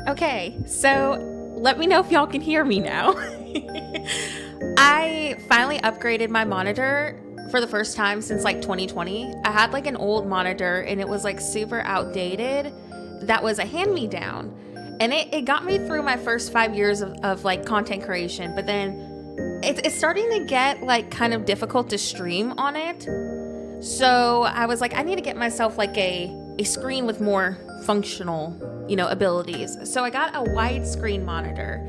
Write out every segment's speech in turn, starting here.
Okay, so let me know if y'all can hear me now. I finally upgraded my monitor for the first time since like 2020. I had like an old monitor and it was like super outdated. That was a hand-me-down. And it got me through my first 5 years of like content creation, but then it's starting to get like kind of difficult to stream on it. So I was like, I need to get myself like a screen with more functional, abilities. So I got a widescreen monitor,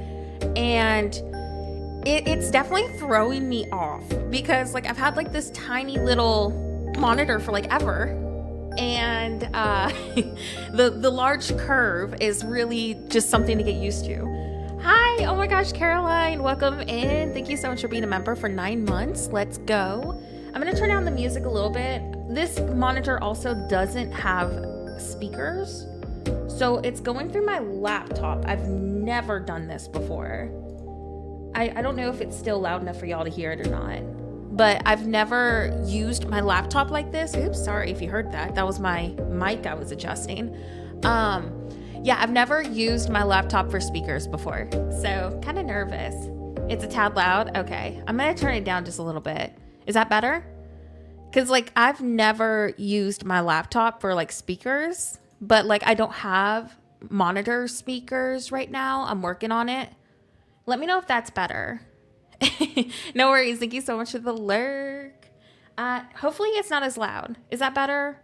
and it's definitely throwing me off because like I've had like this tiny little monitor for like ever, and the large curve is really just something to get used to. Hi, oh my gosh, Caroline, welcome in. Thank you so much for being a member for 9 months. Let's go. I'm gonna turn down the music a little bit. This monitor also doesn't have speakers, so it's going through my laptop. I've never done this before. I don't know if it's still loud enough for y'all to hear it or not, but I've never used my laptop like this. Oops, sorry if you heard that. That was my mic I was adjusting. Yeah, I've never used my laptop for speakers before, so kind of nervous. It's a tad loud. Okay, I'm gonna turn it down just a little bit. Is that better? Because like I've never used my laptop for like speakers, but like I don't have monitor speakers right now. I'm working on it. Let me know if that's better. No worries. Thank you so much for the lurk. Hopefully it's not as loud. Is that better?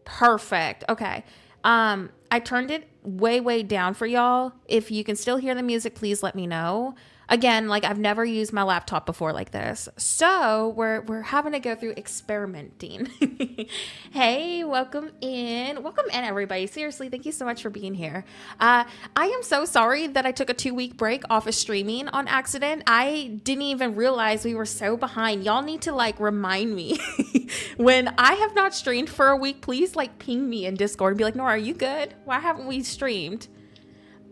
Perfect. Okay. I turned it way down for y'all. If you can still hear the music, please let me know. Again, like I've never used my laptop before like this, so we're having to go through experimenting. Hey, welcome in everybody. Seriously, thank you so much for being here. I am so sorry that I took a 2-week break off of streaming on accident. I didn't even realize we were so behind. Y'all need to like remind me when I have not streamed for a week. Please like ping me in Discord and be like, Nora, are you good? Why haven't we streamed?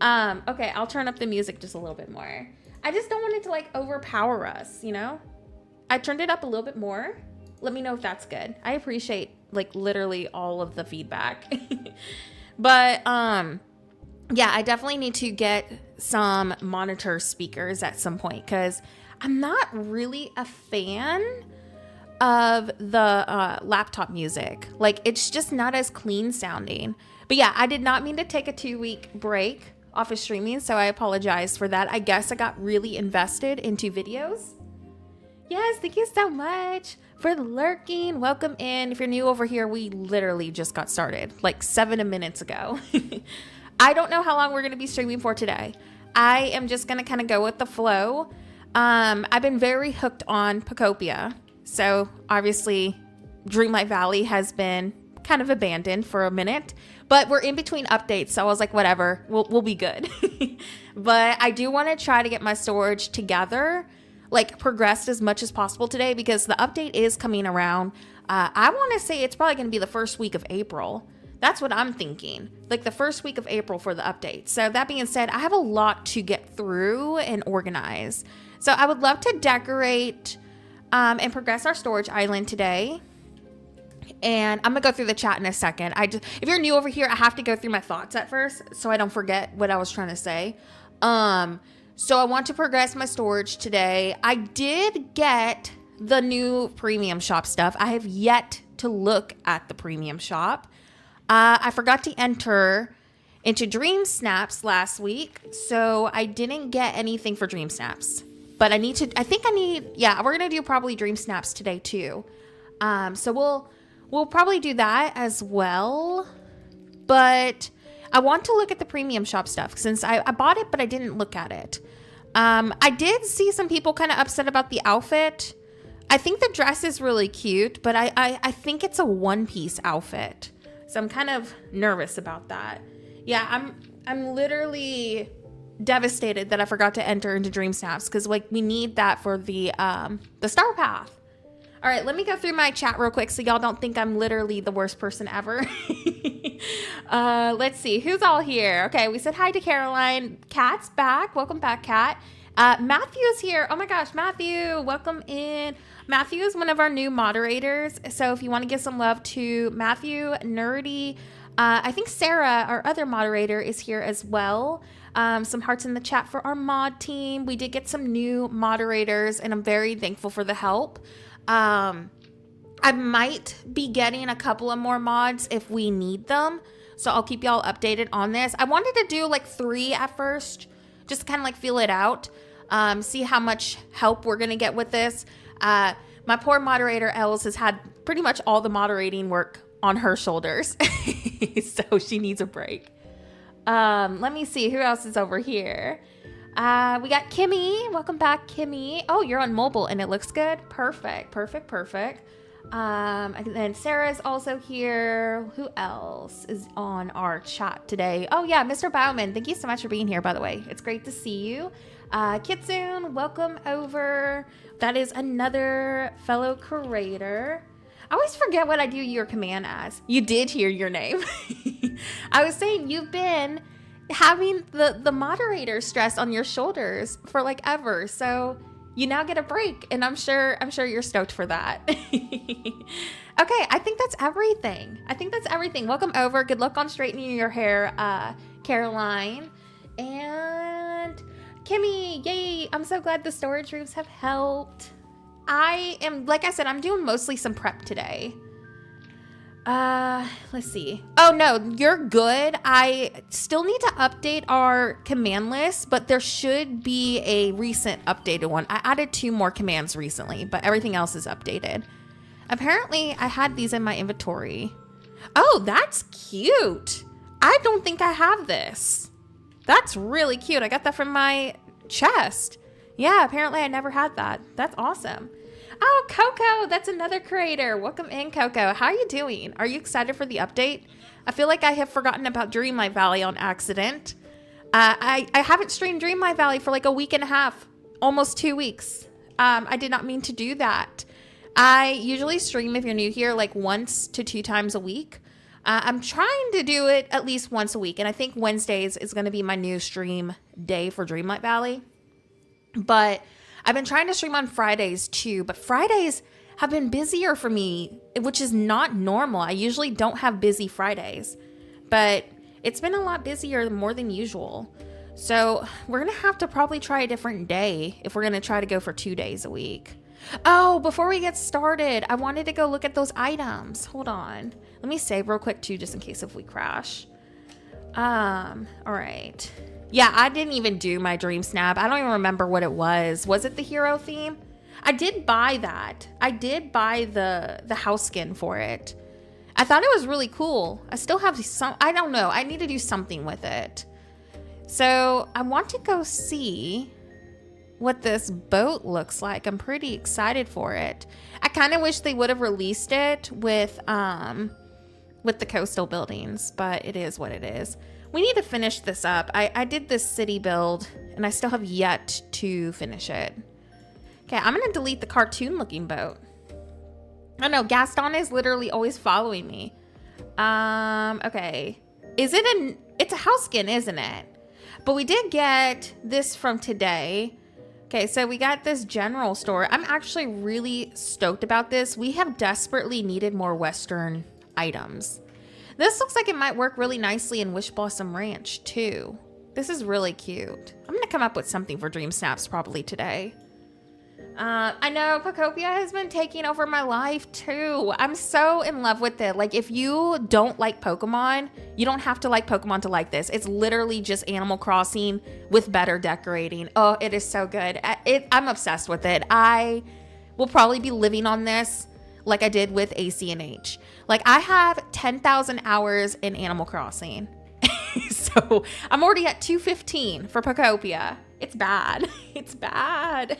Okay, I'll turn up the music just a little bit more. I just don't want it to like overpower us, I turned it up a little bit more. Let me know if that's good. I appreciate like literally all of the feedback. But yeah, I definitely need to get some monitor speakers at some point because I'm not really a fan of the laptop music. Like it's just not as clean sounding. But yeah, I did not mean to take a 2-week break off of streaming, so I apologize for that. I guess I got really invested into videos. Yes, thank you so much for lurking. Welcome in. If you're new over here, we literally just got started like 7 minutes ago. I don't know how long we're going to be streaming for today. I am just going to kind of go with the flow. I've been very hooked on Pacopia, so obviously Dreamlight Valley has been kind of abandoned for a minute, but we're in between updates, so I was like, whatever, we'll be good. But I do want to try to get my storage together, like progressed as much as possible today, because the update is coming around. I want to say it's probably going to be the first week of April. That's what I'm thinking, like the first week of April for the update. So that being said, I have a lot to get through and organize. So I would love to decorate and progress our storage island today. And I'm gonna go through the chat in a second. If you're new over here, I have to go through my thoughts at first so I don't forget what I was trying to say. So I want to progress my storage today. I did get the new premium shop stuff. I have yet to look at the premium shop. I forgot to enter into Dream Snaps last week, so I didn't get anything for Dream Snaps. But yeah, we're gonna do probably Dream Snaps today too. So we'll probably do that as well, but I want to look at the premium shop stuff since I bought it, but I didn't look at it. I did see some people kind of upset about the outfit. I think the dress is really cute, but I think it's a one-piece outfit, so I'm kind of nervous about that. Yeah, I'm literally devastated that I forgot to enter into Dream Snaps because like we need that for the Star Path. All right, let me go through my chat real quick so y'all don't think I'm literally the worst person ever. Let's see, who's all here? Okay, we said hi to Caroline. Kat's back. Welcome back, Kat. Matthew's here. Oh my gosh, Matthew, welcome in. Matthew is one of our new moderators. So if you want to give some love to Matthew, Nerdy, I think Sarah, our other moderator, is here as well. Some hearts in the chat for our mod team. We did get some new moderators, and I'm very thankful for the help. I might be getting a couple of more mods if we need them, so I'll keep y'all updated on this. I wanted to do like 3 at first, just to kind of like feel it out, see how much help we're gonna get with this. My poor moderator Els has had pretty much all the moderating work on her shoulders, so she needs a break. Let me see who else is over here. We got Kimmy. Welcome back, Kimmy. Oh, you're on mobile and it looks good. Perfect. And then Sarah's also here. Who else is on our chat today? Oh yeah, Mr. Bauman. Thank you so much for being here, by the way. It's great to see you. Kitsune, welcome over. That is another fellow creator. I always forget what I do your command as. You did hear your name. I was saying you've been having the moderator stress on your shoulders for like ever. So you now get a break, and I'm sure you're stoked for that. Okay, I think that's everything. Welcome over. Good luck on straightening your hair, Caroline. And Kimmy, yay. I'm so glad the storage rooms have helped. Like I said, I'm doing mostly some prep today. Let's see. Oh no, you're good. I still need to update our command list, but there should be a recent updated one. I added 2 more commands recently, but everything else is updated. Apparently I had these in my inventory. Oh, that's cute. I don't think I have this. That's really cute. I got that from my chest. Yeah, apparently I never had that. That's awesome. Oh, Coco, that's another creator. Welcome in, Coco. How are you doing? Are you excited for the update? I feel like I have forgotten about Dreamlight Valley on accident. I haven't streamed Dreamlight Valley for like a week and a half, almost 2 weeks. I did not mean to do that. I usually stream, if you're new here, like 1 to 2 times a week. I'm trying to do it at least once a week, and I think Wednesdays is going to be my new stream day for Dreamlight Valley. But I've been trying to stream on Fridays too, but Fridays have been busier for me, which is not normal. I usually don't have busy Fridays, but it's been a lot busier, more than usual. So we're going to have to probably try a different day if we're going to try to go for 2 days a week. Oh, before we get started, I wanted to go look at those items. Hold on. Let me save real quick too, just in case if we crash. All right. Yeah, I didn't even do my dream snap. I don't even remember what it was. Was it the hero theme? I did buy that. I did buy the house skin for it. I thought it was really cool. I still have some, I don't know. I need to do something with it. So I want to go see what this boat looks like. I'm pretty excited for it. I kind of wish they would have released it with the coastal buildings, but it is what it is. We need to finish this up. I did this city build, and I still have yet to finish it. Okay, I'm going to delete the cartoon looking boat. Oh no, Gaston is literally always following me. Okay. It's a house skin, isn't it? But we did get this from today. Okay, so we got this general store. I'm actually really stoked about this. We have desperately needed more Western items. This looks like it might work really nicely in Wish Blossom Ranch too. This is really cute. I'm gonna come up with something for Dream Snaps probably today. I know Pokopia has been taking over my life too. I'm so in love with it. Like, if you don't like Pokemon, you don't have to like Pokemon to like this. It's literally just Animal Crossing with better decorating. Oh, it is so good. I'm obsessed with it. I will probably be living on this like I did with ACNH. Like, I have 10,000 hours in Animal Crossing. So I'm already at 215 for Pokopia. It's bad. It's bad.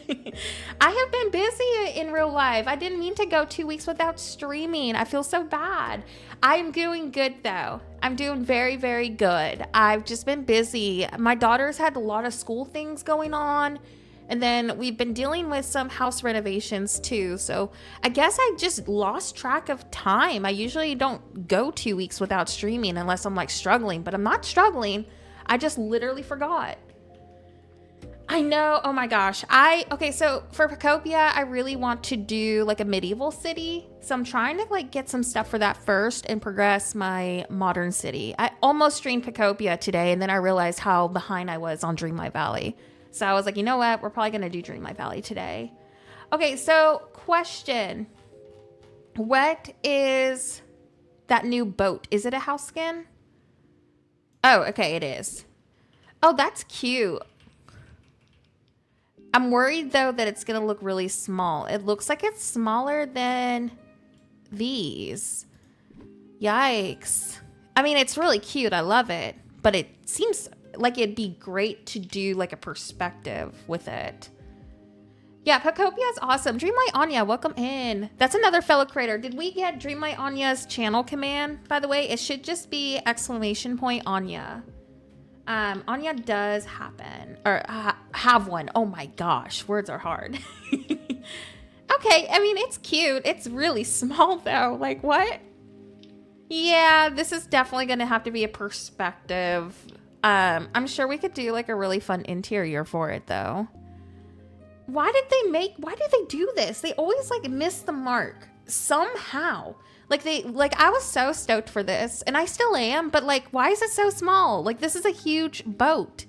I have been busy in real life. I didn't mean to go 2 weeks without streaming. I feel so bad. I'm doing good though. I'm doing very, very good. I've just been busy. My daughter's had a lot of school things going on. And then we've been dealing with some house renovations too. So I guess I just lost track of time. I usually don't go 2 weeks without streaming unless I'm like struggling, but I'm not struggling. I just literally forgot. I know. Oh my gosh. Okay, so for Pacopia, I really want to do like a medieval city. So I'm trying to like get some stuff for that first and progress my modern city. I almost streamed Pacopia today, and then I realized how behind I was on Dreamlight Valley. So I was like, you know what? We're probably going to do Dreamlight Valley today. Okay, so question. What is that new boat? Is it a house skin? Oh, okay, it is. Oh, that's cute. I'm worried, though, that it's going to look really small. It looks like it's smaller than these. Yikes. I mean, it's really cute. I love it. But it seems like it'd be great to do, like, a perspective with it. Yeah, Pacopia is awesome. Dreamlight Anya, welcome in. That's another fellow creator. Did we get Dreamlight Anya's channel command, by the way? It should just be !Anya. Anya does happen, or have one. Oh my gosh, words are hard. Okay, I mean, it's cute. It's really small though. Like, what? Yeah, this is definitely going to have to be a perspective. I'm sure we could do like a really fun interior for it though. Why do they do this? They always like miss the mark somehow. Like I was so stoked for this, and I still am, but like, why is it so small? Like, this is a huge boat.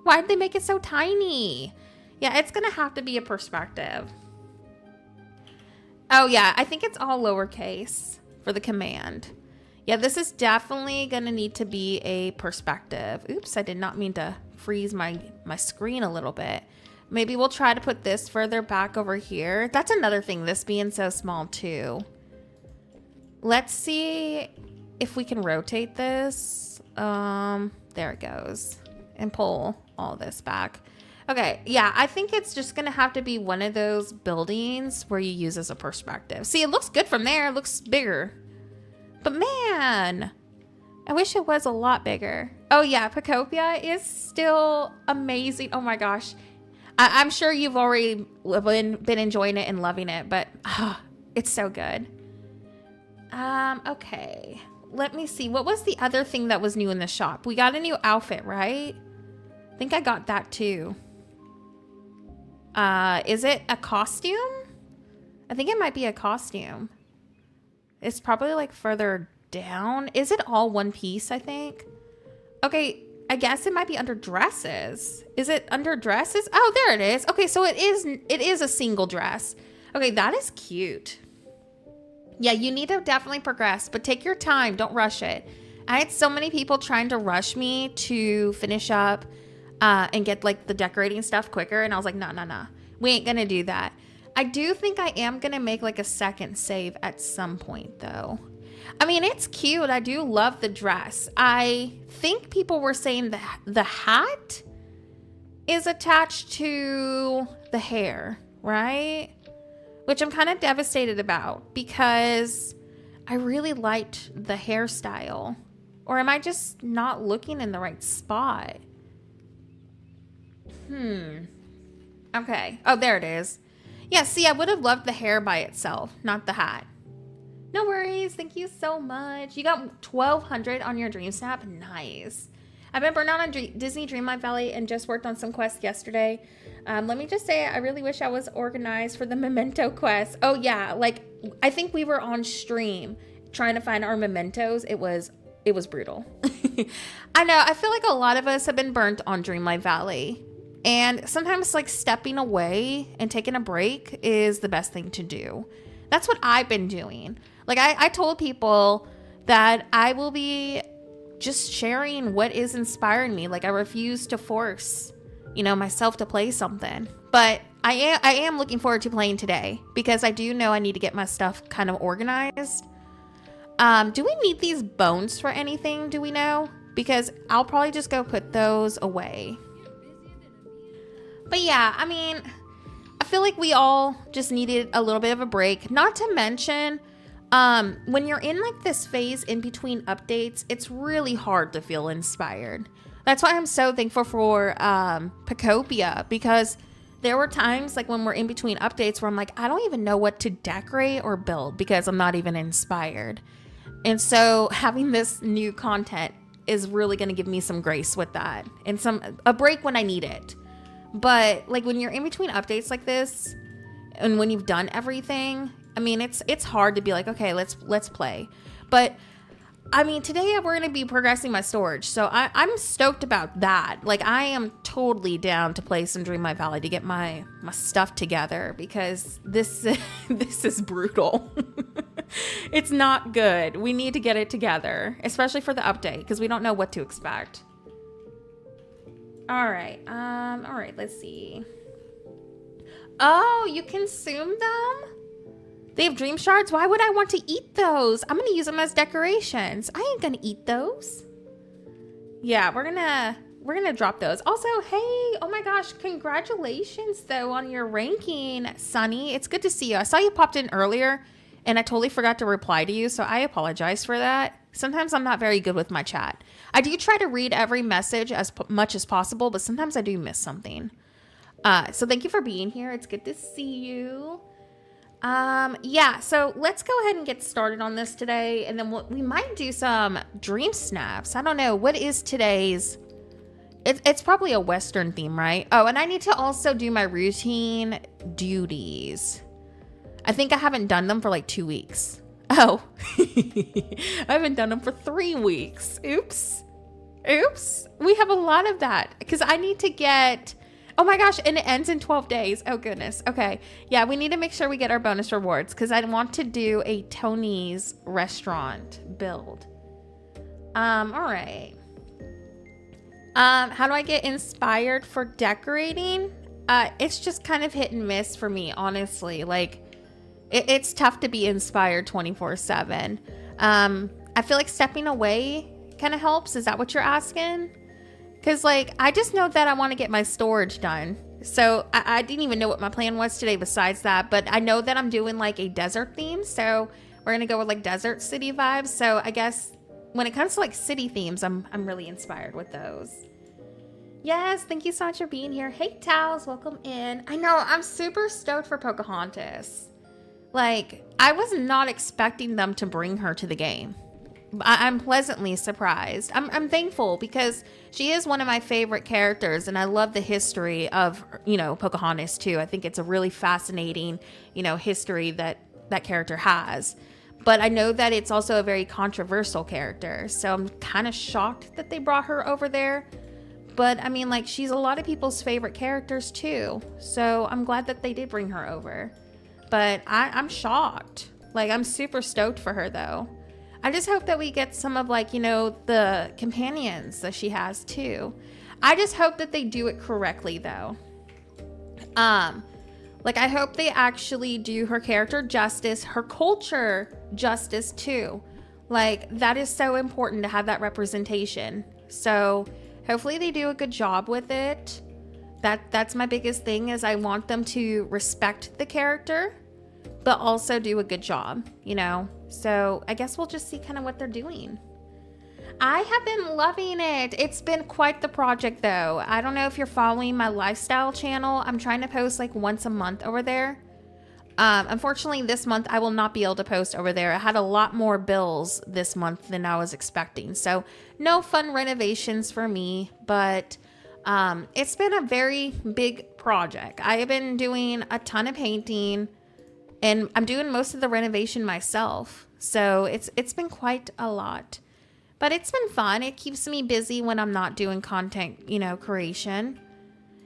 Why did they make it so tiny? Yeah, it's gonna have to be a perspective. Oh yeah, I think it's all lowercase for the command. Yeah, this is definitely gonna need to be a perspective. Oops, I did not mean to freeze my screen a little bit. Maybe we'll try to put this further back over here. That's another thing, this being so small too. Let's see if we can rotate this. There it goes. And pull all this back. Okay, yeah, I think it's just gonna have to be one of those buildings where you use as a perspective. See, it looks good from there. It looks bigger. But man, I wish it was a lot bigger. Oh yeah, Pacopia is still amazing. Oh my gosh. I'm sure you've already been enjoying it and loving it, but it's so good. Okay. Let me see. What was the other thing that was new in the shop? We got a new outfit, right? I think I got that too. Is it a costume? I think it might be a costume. It's probably like further down. Is it all one piece, I think? Okay, I guess it might be under dresses. Is it under dresses? Oh, there it is. Okay, so it is a single dress. Okay, that is cute. Yeah, you need to definitely progress, but take your time. Don't rush it. I had so many people trying to rush me to finish up and get like the decorating stuff quicker. And I was like, no. We ain't going to do that. I do think I am going to make like a second save at some point though. I mean, it's cute. I do love the dress. I think people were saying that the hat is attached to the hair, right? Which I'm kind of devastated about because I really liked the hairstyle. Or am I just not looking in the right spot? Okay. Oh, there it is. Yeah, see, I would have loved the hair by itself, not the hat. No worries. Thank you so much. You got 1,200 on your Dream Snap. Nice. I've been Burnout on Disney Dreamlight Valley and just worked on some quests yesterday. Let me just say, I really wish I was organized for the memento quest. Oh yeah, like I think we were on stream trying to find our mementos. It was brutal. I know. I feel like a lot of us have been burnt on Dreamlight Valley, and sometimes like stepping away and taking a break is the best thing to do. That's what I've been doing. Like I told people that I will be just sharing what is inspiring me. Like I refuse to force, myself to play something. But I am looking forward to playing today because I do know I need to get my stuff kind of organized. Do we need these bones for anything? Do we know? Because I'll probably just go put those away. But yeah, I mean, I feel like we all just needed a little bit of a break. Not to mention, when you're in like this phase in between updates, it's really hard to feel inspired. That's why I'm so thankful for Pacopia, because there were times like when we're in between updates where I'm like, I don't even know what to decorate or build because I'm not even inspired. And so having this new content is really going to give me some grace with that and a break when I need it. But like when you're in between updates like this, and when you've done everything, I mean, it's hard to be like, okay, let's play. But I mean, today we're going to be progressing my storage, so I'm stoked about that. Like, I am totally down to play some Dreamlight Valley to get my stuff together, because this is brutal. It's not good. We need to get it together, especially for the update, because we don't know what to expect. All right, let's see. Oh, you consume them? They have dream shards? Why would I want to eat those? I'm going to use them as decorations. I ain't going to eat those. Yeah, we're going to drop those. Also, hey, oh my gosh, congratulations though on your ranking, Sunny. It's good to see you. I saw you popped in earlier and I totally forgot to reply to you, so I apologize for that. Sometimes I'm not very good with my chat. I do try to read every message as much as possible, but sometimes I do miss something. So thank you for being here. It's good to see you. Yeah, so let's go ahead and get started on this today, and then we might do some dream snaps. I don't know, what is today's? It's probably a Western theme, right? Oh, and I need to also do my routine duties. I think I haven't done them for like 2 weeks. Oh, I haven't done them for 3 weeks. Oops. We have a lot of that because I need to get... Oh my gosh, and it ends in 12 days. Oh goodness. Okay. Yeah, we need to make sure we get our bonus rewards because I want to do a Tony's restaurant build. All right. How do I get inspired for decorating? It's just kind of hit and miss for me, honestly. Like, it's tough to be inspired 24/7. I feel like stepping away kind of helps. Is that what you're asking? Because, like, I just know that I want to get my storage done. So I didn't even know what my plan was today besides that. But I know that I'm doing, like, a desert theme. So we're going to go with, like, desert city vibes. So I guess when it comes to, like, city themes, I'm really inspired with those. Yes, thank you so much for being here. Hey, Tals, welcome in. I know, I'm super stoked for Pocahontas. Like, I was not expecting them to bring her to the game. I'm pleasantly surprised. I'm thankful because she is one of my favorite characters, and I love the history of, you know, Pocahontas too. I think it's a really fascinating, you know, history that character has. But I know that it's also a very controversial character, so I'm kind of shocked that they brought her over there. But I mean, like, she's a lot of people's favorite characters too, so I'm glad that they did bring her over. But I'm shocked. Like, I'm super stoked for her though. I just hope that we get some of, like, you know, the companions that she has too. I just hope that they do it correctly though. Like, I hope they actually do her character justice, her culture justice too. Like, that is so important to have that representation. So hopefully they do a good job with it. That's my biggest thing, is I want them to respect the character, but also do a good job, you know? So I guess we'll just see kind of what they're doing. I have been loving it. It's been quite the project though. I don't know if you're following my lifestyle channel. I'm trying to post like once a month over there. Unfortunately, this month I will not be able to post over there. I had a lot more bills this month than I was expecting. So no fun renovations for me, but it's been a very big project. I have been doing a ton of painting, and I'm doing most of the renovation myself. So it's been quite a lot. But it's been fun. It keeps me busy when I'm not doing content, you know, creation.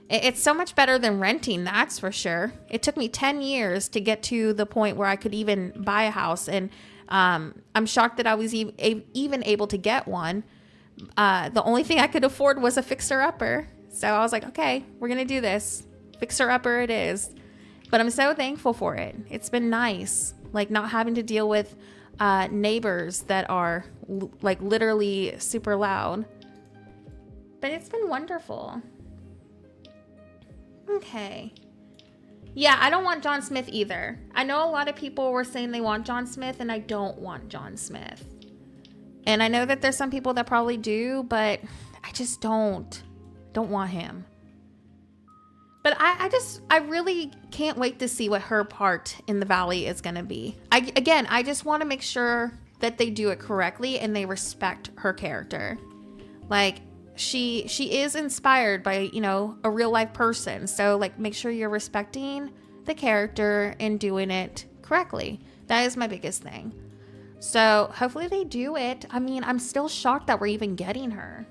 It's so much better than renting, that's for sure. It took me 10 years to get to the point where I could even buy a house. And I'm shocked that I was even able to get one. The only thing I could afford was a fixer-upper. So I was like, okay, we're going to do this. Fixer-upper it is. But I'm so thankful for it. It's been nice, like, not having to deal with neighbors that are like literally super loud. But it's been wonderful. Okay. Yeah, I don't want John Smith either. I know a lot of people were saying they want John Smith, and I don't want John Smith. And I know that there's some people that probably do, but I just don't want him. But I really can't wait to see what her part in the valley is going to be. I just want to make sure that they do it correctly and they respect her character. Like, she is inspired by, you know, a real life person. So like make sure you're respecting the character and doing it correctly. That is my biggest thing. So hopefully they do it. I mean, I'm still shocked that we're even getting her.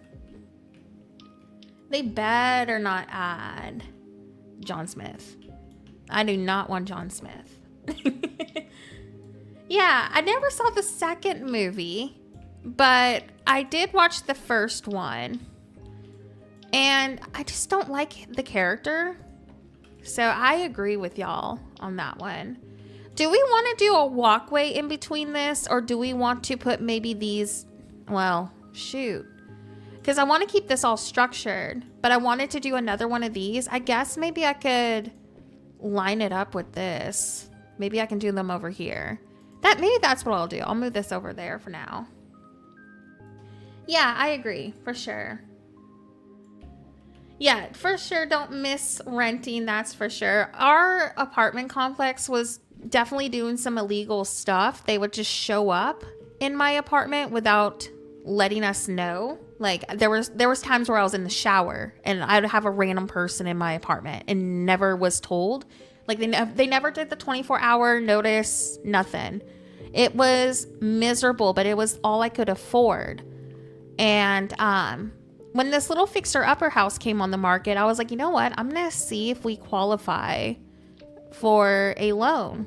They better not add John Smith. I do not want John Smith. Yeah, I never saw the second movie, but I did watch the first one. And I just don't like the character. So I agree with y'all on that one. Do we want to do a walkway in between this? Or do we want to put maybe these... Well, shoot. Because I want to keep this all structured. But I wanted to do another one of these. I guess maybe I could line it up with this. Maybe I can do them over here. Maybe that's what I'll do. I'll move this over there for now. Yeah, I agree. For sure. Yeah, for sure. Don't miss renting. That's for sure. Our apartment complex was definitely doing some illegal stuff. They would just show up in my apartment without letting us know. Like there was times where I was in the shower and I'd have a random person in my apartment and never was told. Like they never did the 24-hour notice, nothing. It was miserable, but it was all I could afford. And when this little fixer-upper house came on the market, I was like, you know what? I'm going to see if we qualify for a loan.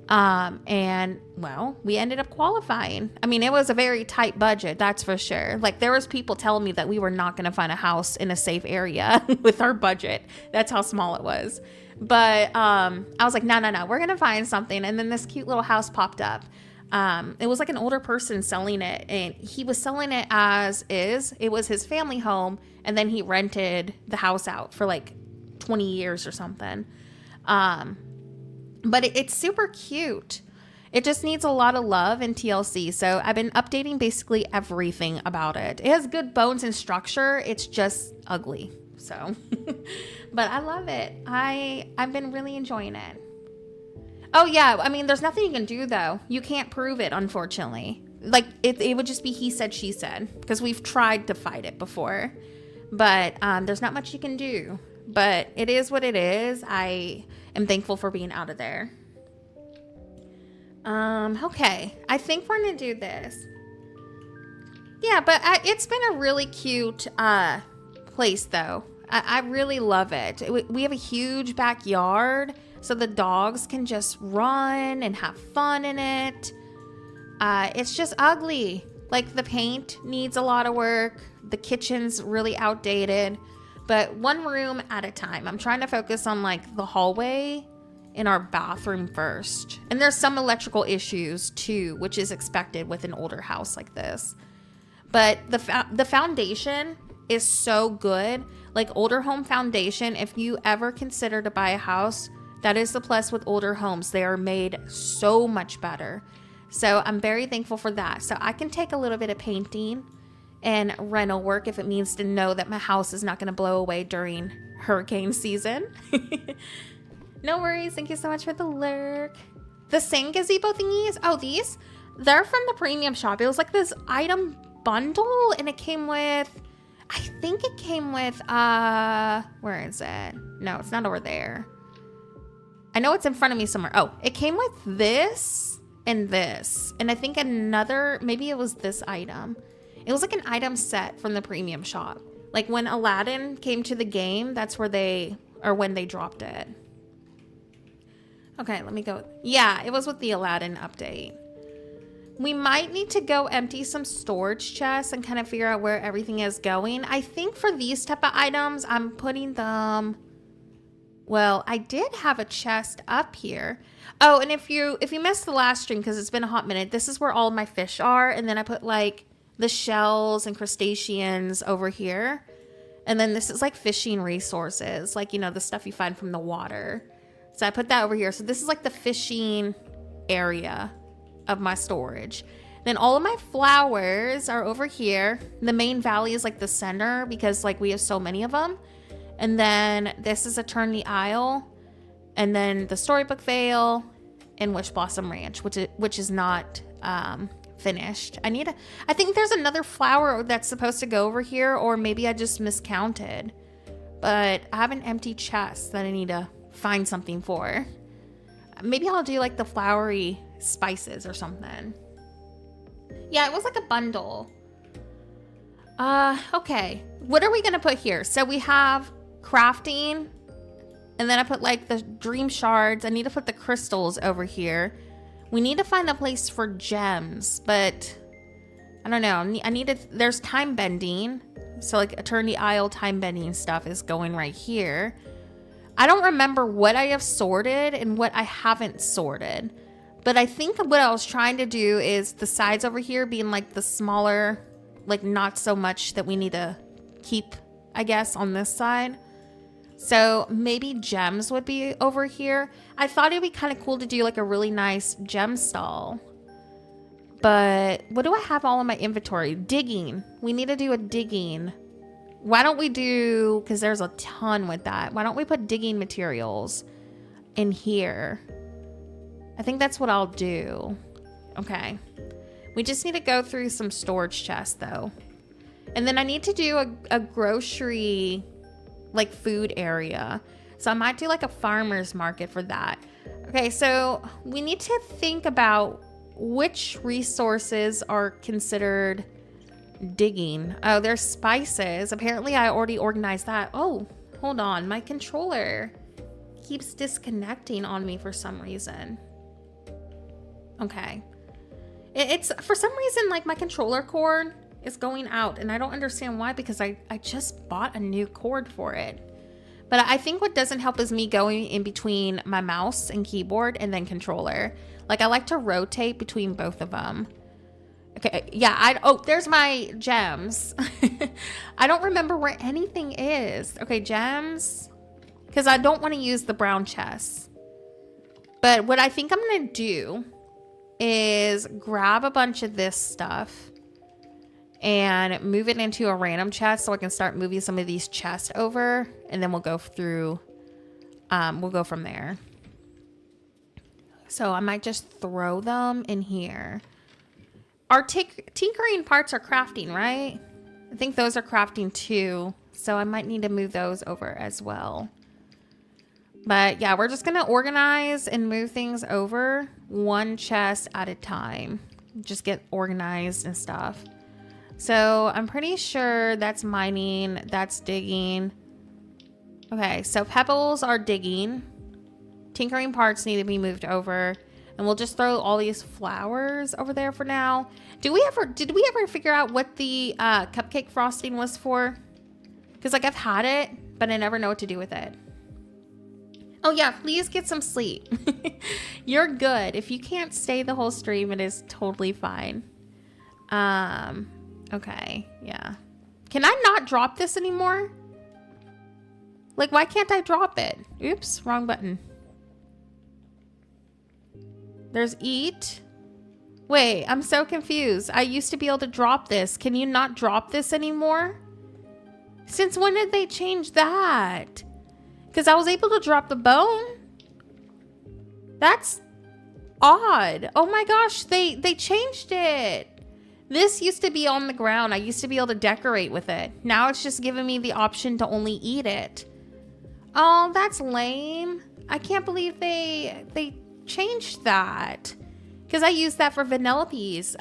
And well, we ended up qualifying. I mean, it was a very tight budget, that's for sure. Like there was people telling me that we were not going to find a house in a safe area with our budget. That's how small it was. But I was like, no, we're going to find something. And then this cute little house popped up. It was like an older person selling it, and he was selling it as is. It was his family home, and then he rented the house out for like 20 years or something. But it's super cute. It just needs a lot of love and TLC. So I've been updating basically everything about it. It has good bones and structure. It's just ugly. So, but I love it. I've been really enjoying it. Oh yeah. I mean, there's nothing you can do though. You can't prove it, unfortunately. Like it would just be he said, she said, because we've tried to fight it before, but there's not much you can do. But it is what it is. I am thankful for being out of there. Okay. I think we're going to do this. Yeah, but it's been a really cute place, though. I really love it. We have a huge backyard, so the dogs can just run and have fun in it. It's just ugly. Like, the paint needs a lot of work. The kitchen's really outdated. But one room at a time. I'm trying to focus on like the hallway in our bathroom first. And there's some electrical issues too, which is expected with an older house like this. But the foundation is so good. Like older home foundation, if you ever consider to buy a house, that is the plus with older homes. They are made so much better. So I'm very thankful for that. So I can take a little bit of painting and rental work if it means to know that my house is not going to blow away during hurricane season. No worries. Thank you so much for the lurk. The sand gazebo thingies. Oh, these? They're from the premium shop. It was like this item bundle, and it came with, I think it came with, where is it? No, it's not over there. I know it's in front of me somewhere. Oh, it came with this and this. And I think another, maybe it was this item. It was like an item set from the premium shop. Like when Aladdin came to the game, that's where when they dropped it. Okay, let me go. Yeah, it was with the Aladdin update. We might need to go empty some storage chests and kind of figure out where everything is going. I think for these type of items, I'm putting them... Well, I did have a chest up here. Oh, and if you missed the last stream, because it's been a hot minute, this is where all of my fish are. And then I put like the shells and crustaceans over here. And then this is like fishing resources, like, you know, the stuff you find from the water. So I put that over here. So this is like the fishing area of my storage. Then all of my flowers are over here. The main valley is like the center because like we have so many of them. And then this is Eternity Isle. And then the Storybook Vale and Wish Blossom Ranch, which is not finished. I think there's another flower that's supposed to go over here, or maybe I just miscounted. But I have an empty chest that I need to find something for. Maybe I'll do like the flowery spices or something. Yeah, it was like a bundle. Okay. What are we gonna put here? So we have crafting, and then I put like the dream shards. I need to put the crystals over here. We need to find a place for gems, but I don't know. There's time bending. So like Eternity Isle time bending stuff is going right here. I don't remember what I have sorted and what I haven't sorted. But I think what I was trying to do is the sides over here being like the smaller, like not so much that we need to keep, I guess, on this side. So maybe gems would be over here. I thought it'd be kind of cool to do like a really nice gem stall. But what do I have all in my inventory? Digging. We need to do a digging. Why don't we do, because there's a ton with that. Why don't we put digging materials in here? I think that's what I'll do. Okay. We just need to go through some storage chests though. And then I need to do a grocery, like food area. So I might do like a farmer's market for that. Okay, so we need to think about which resources are considered digging. Oh, there's spices. Apparently I already organized that. Oh, hold on. My controller keeps disconnecting on me for some reason. Okay. It's for some reason like my controller cord is going out, and I don't understand why, because I just bought a new cord for it. But I think what doesn't help is me going in between my mouse and keyboard and then controller. Like I like to rotate between both of them. Okay, yeah, oh, there's my gems. I don't remember where anything is. Okay, gems. Because I don't want to use the brown chest. But what I think I'm going to do is grab a bunch of this stuff and move it into a random chest so I can start moving some of these chests over, and then we'll go through, we'll go from there. So I might just throw them in here. Our tinkering parts are crafting, right? I think those are crafting too, so I might need to move those over as well. But yeah, we're just gonna organize and move things over one chest at a time. Just get organized and stuff. So I'm pretty sure that's mining, that's digging. Okay, so pebbles are digging. Tinkering parts need to be moved over. And we'll just throw all these flowers over there for now. Did we ever figure out what the cupcake frosting was for? Because like I've had it, but I never know what to do with it. Oh yeah, please get some sleep. You're good. If you can't stay the whole stream, it is totally fine. Okay, yeah. Can I not drop this anymore? Like, why can't I drop it? Oops, wrong button. There's eat. Wait, I'm so confused. I used to be able to drop this. Can you not drop this anymore? Since when did they change that? Because I was able to drop the bone. That's odd. Oh my gosh, they changed it. This used to be on the ground. I used to be able to decorate with it. Now it's just giving me the option to only eat it. Oh, that's lame. I can't believe they changed that. Because I used that for Vanellope's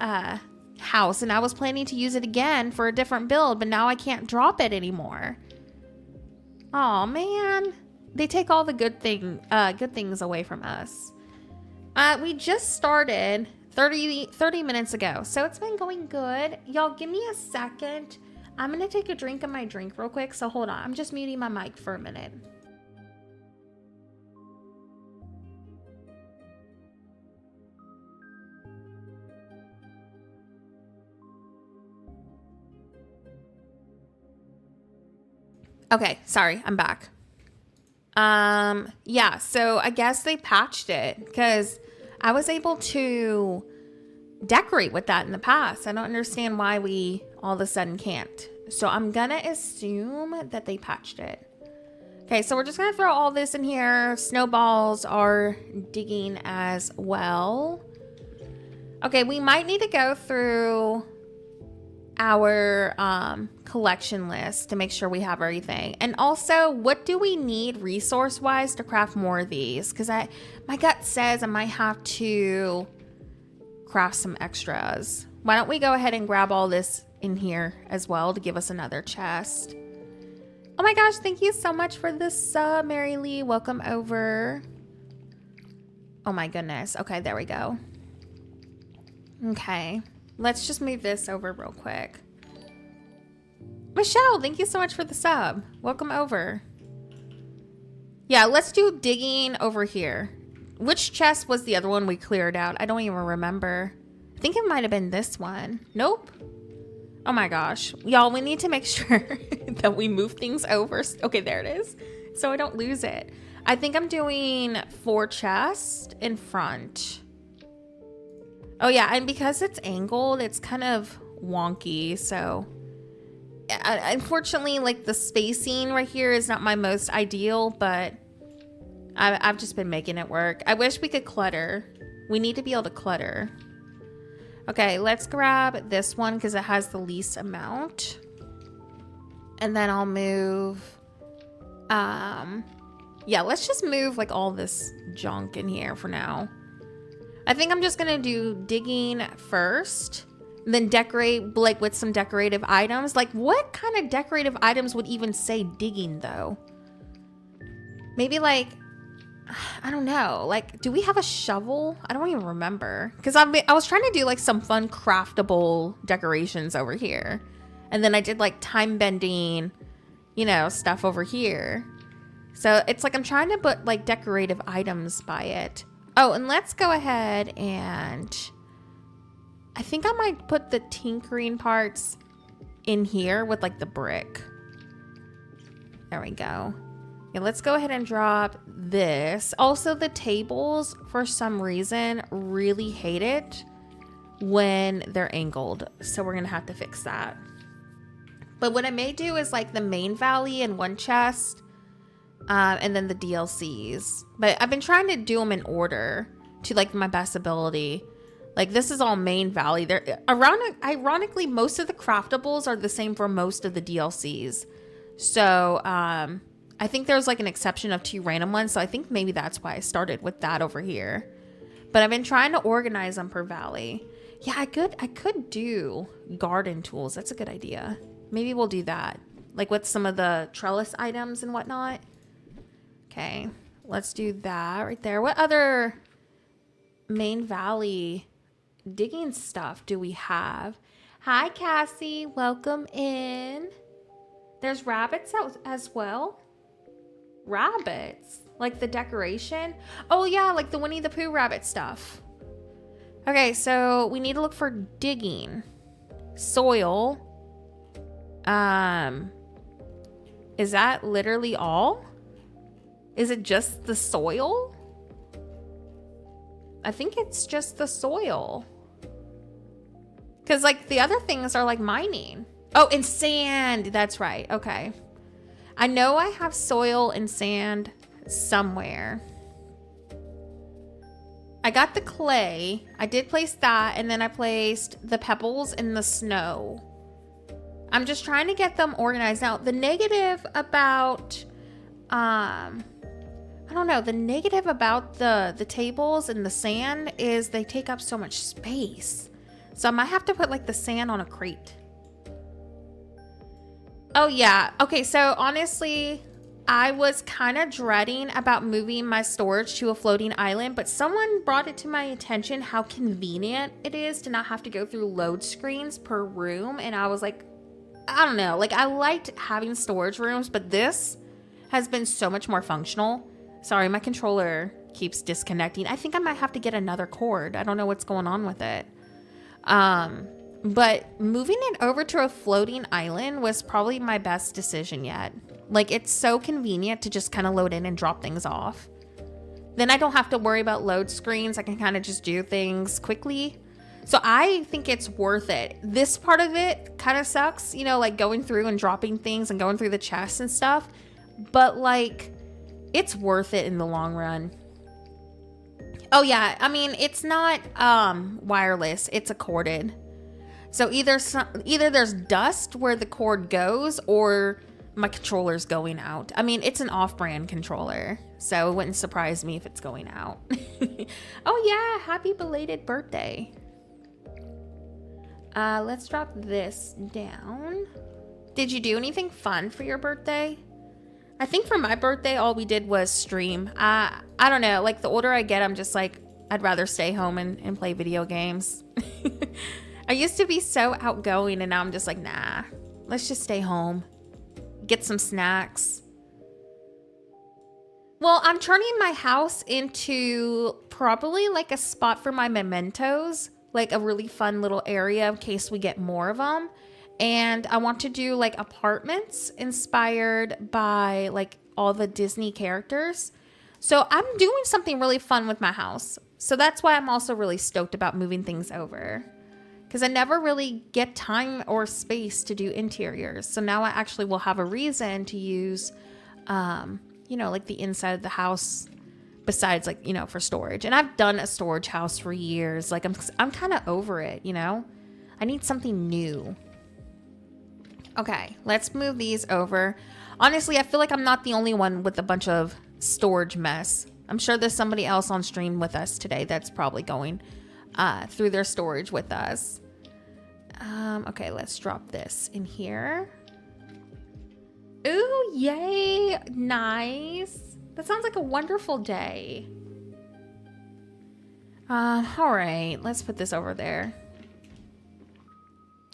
house, and I was planning to use it again for a different build, but now I can't drop it anymore. Oh man. They take all the good things away from us. We just started 30 minutes ago, so it's been going good. Y'all give me a second. I'm gonna take a drink of my drink real quick, so hold on. I'm just muting my mic for a minute. Okay, sorry, I'm back. Yeah, so I guess they patched it because I was able to decorate with that in the past. I don't understand why we all of a sudden can't. So I'm gonna assume that they patched it. Okay, so we're just gonna throw all this in here. Snowballs are digging as well. Okay, we might need to go through our collection list to make sure we have everything. And also, what do we need resource wise to craft more of these? Because my gut says I might have to craft some extras. Why don't we go ahead and grab all this in here as well to give us another chest. Oh my gosh, thank you so much for this sub, Mary Lee. Welcome over. Oh my goodness. Okay, there we go. Okay, let's just move this over real quick. Michelle, thank you so much for the sub. Welcome over. Yeah, let's do digging over here. Which chest was the other one we cleared out? I don't even remember. I think it might have been this one. Nope. Oh my gosh. Y'all, we need to make sure that we move things over. Okay, there it is. So I don't lose it. I think I'm doing 4 chests in front. Oh yeah, and because it's angled, it's kind of wonky. So unfortunately, like the spacing right here is not my most ideal, but I've just been making it work. I wish we could clutter. We need to be able to clutter. Okay, let's grab this one because it has the least amount. And then I'll move, yeah, let's just move like all this junk in here for now. I think I'm just gonna do digging first, then decorate like with some decorative items. Like what kind of decorative items would even say digging though? Maybe like, I don't know. Like, do we have a shovel? I don't even remember. Because I was trying to do like some fun craftable decorations over here. And then I did like time bending, you know, stuff over here. So it's like I'm trying to put like decorative items by it. Oh, and let's go ahead and I think I might put the tinkering parts in here with like the brick. There we go. Yeah, let's go ahead and drop this. Also, the tables, for some reason, really hate it when they're angled. So we're going to have to fix that. But what I may do is like the main valley in one chest and then the DLCs. But I've been trying to do them in order to like my best ability. Like this is all main valley. They're ironically, most of the craftables are the same for most of the DLCs. So, I think there's like an exception of 2 random ones. So I think maybe that's why I started with that over here. But I've been trying to organize them per valley. Yeah, I could do garden tools. That's a good idea. Maybe we'll do that. Like with some of the trellis items and whatnot. Okay, let's do that right there. What other main valley digging stuff do we have? Hi, Cassie. Welcome in. There's rabbits as well. Rabbits, like the decoration. Oh yeah, like the Winnie the Pooh rabbit stuff. Okay, so we need to look for digging soil. Is that literally all? Is it just the soil? I think it's just the soil, because like the other things are like mining. Oh, and sand. That's right. Okay. I know I have soil and sand somewhere. I got the clay. I did place that, and then I placed the pebbles in the snow. I'm just trying to get them organized. Now, the negative about, I don't know, the negative about the tables and the sand is they take up so much space. So I might have to put like the sand on a crate. Oh yeah. Okay, so honestly, I was kind of dreading about moving my storage to a floating island, but someone brought it to my attention how convenient it is to not have to go through load screens per room. And I was like, I don't know, like I liked having storage rooms, but this has been so much more functional. Sorry, my controller keeps disconnecting. I think I might have to get another cord. I don't know what's going on with it. But moving it over to a floating island was probably my best decision yet. Like, it's so convenient to just kind of load in and drop things off. Then I don't have to worry about load screens. I can kind of just do things quickly. So I think it's worth it. This part of it kind of sucks, you know, like going through and dropping things and going through the chests and stuff. But like, it's worth it in the long run. Oh yeah, I mean, it's not wireless, it's a corded. So either there's dust where the cord goes, or my controller's going out. I mean, it's an off-brand controller, so it wouldn't surprise me if it's going out. Oh yeah, happy belated birthday. Let's drop this down. Did you do anything fun for your birthday? I think for my birthday, all we did was stream. I don't know, like the older I get, I'm just like, I'd rather stay home and play video games. I used to be so outgoing, and now I'm just like, nah, let's just stay home. Get some snacks. Well, I'm turning my house into probably like a spot for my mementos, like a really fun little area in case we get more of them. And I want to do like apartments inspired by like all the Disney characters. So I'm doing something really fun with my house. So that's why I'm also really stoked about moving things over, because I never really get time or space to do interiors. So now I actually will have a reason to use, you know, like the inside of the house besides like, you know, for storage. And I've done a storage house for years. Like I'm kind of over it, you know, I need something new. Okay, let's move these over. Honestly, I feel like I'm not the only one with a bunch of storage mess. I'm sure there's somebody else on stream with us today that's probably going through their storage with us. Okay, let's drop this in here. Ooh, yay, nice. That sounds like a wonderful day. All right, let's put this over there.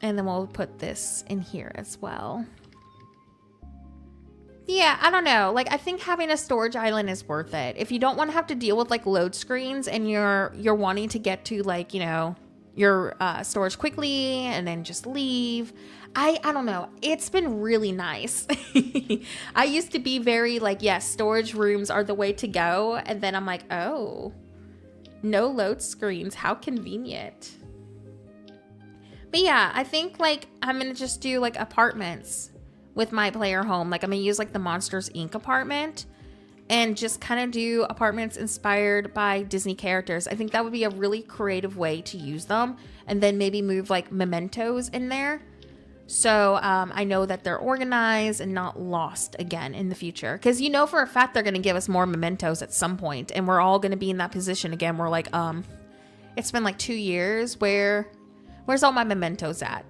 And then we'll put this in here as well. Yeah, I don't know. Like, I think having a storage island is worth it. If you don't want to have to deal with like load screens and you're wanting to get to like, you know, your storage quickly and then just leave. I don't know. It's been really nice. I used to be very like, yes, storage rooms are the way to go. And then I'm like, oh, no load screens. How convenient. But yeah, I think like I'm going to just do like apartments with my player home. Like I'm going to use like the Monsters Inc. apartment and just kind of do apartments inspired by Disney characters. I think that would be a really creative way to use them. And then maybe move like mementos in there. So I know that they're organized and not lost again in the future. Because you know for a fact they're going to give us more mementos at some point. And we're all going to be in that position again. We're like, it's been like 2 years. Where's all my mementos at?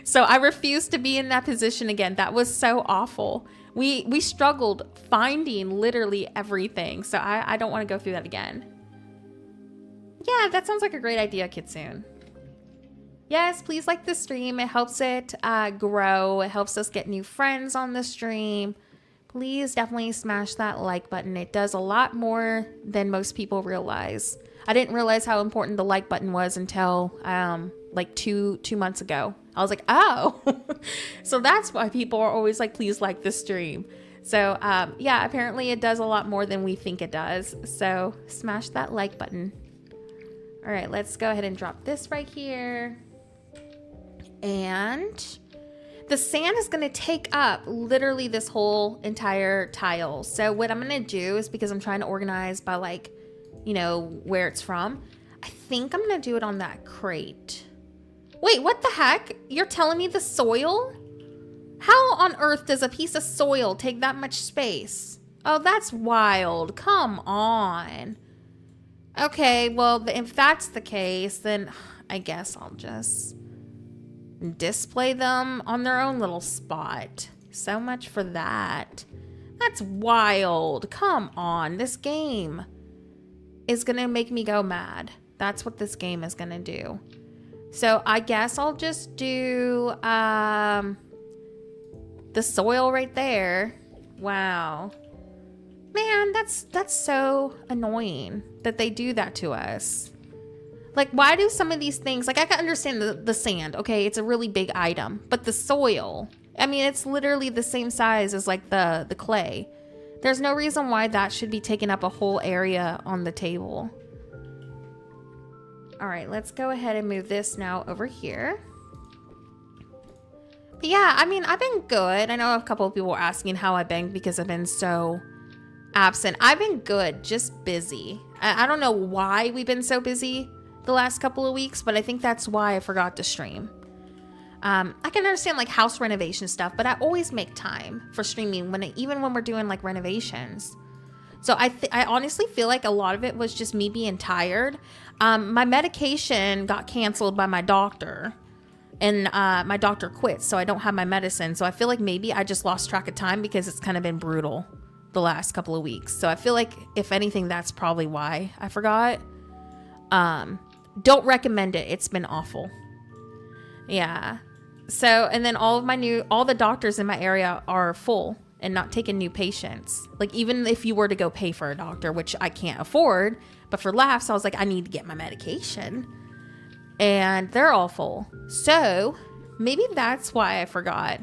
So I refuse to be in that position again. That was so awful. We struggled finding literally everything. So I don't want to go through that again. Yeah, that sounds like a great idea, Kitsune. Yes, please like the stream. It helps it grow. It helps us get new friends on the stream. Please definitely smash that like button. It does a lot more than most people realize. I didn't realize how important the like button was until like two months ago. I was like, oh, so that's why people are always like, please like the stream. So yeah, apparently it does a lot more than we think it does. So smash that like button. All right, let's go ahead and drop this right here. And the sand is going to take up literally this whole entire tile. So what I'm going to do is, because I'm trying to organize by like, you know, where it's from, I think I'm going to do it on that crate. Wait, what the heck? You're telling me the soil? How on earth does a piece of soil take that much space? Oh, that's wild. Come on. Okay, well, if that's the case, then I guess I'll just display them on their own little spot. So much for that. That's wild. Come on. This game is going to make me go mad. That's what this game is going to do. So I guess I'll just do the soil right there. Wow. Man, that's so annoying that they do that to us. Like, why do some of these things, like I can understand the sand, okay, it's a really big item, but the soil, I mean, it's literally the same size as like the clay. There's no reason why that should be taking up a whole area on the table. All right, let's go ahead and move this now over here. But yeah, I mean, I've been good. I know a couple of people were asking how I've been because I've been so absent. I've been good, just busy. I don't know why we've been so busy the last couple of weeks, but I think that's why I forgot to stream. I can understand like house renovation stuff, but I always make time for streaming even when we're doing like renovations. So I honestly feel like a lot of it was just me being tired. My medication got canceled by my doctor, and my doctor quit, so I don't have my medicine. So I feel like maybe I just lost track of time because it's kind of been brutal the last couple of weeks. So I feel like if anything, that's probably why I forgot. Don't recommend it. It's been awful. Yeah. So, and then all the doctors in my area are full and not taking new patients. Like, even if you were to go pay for a doctor, which I can't afford, but for laughs, I was like, I need to get my medication. And they're all full. So maybe that's why I forgot.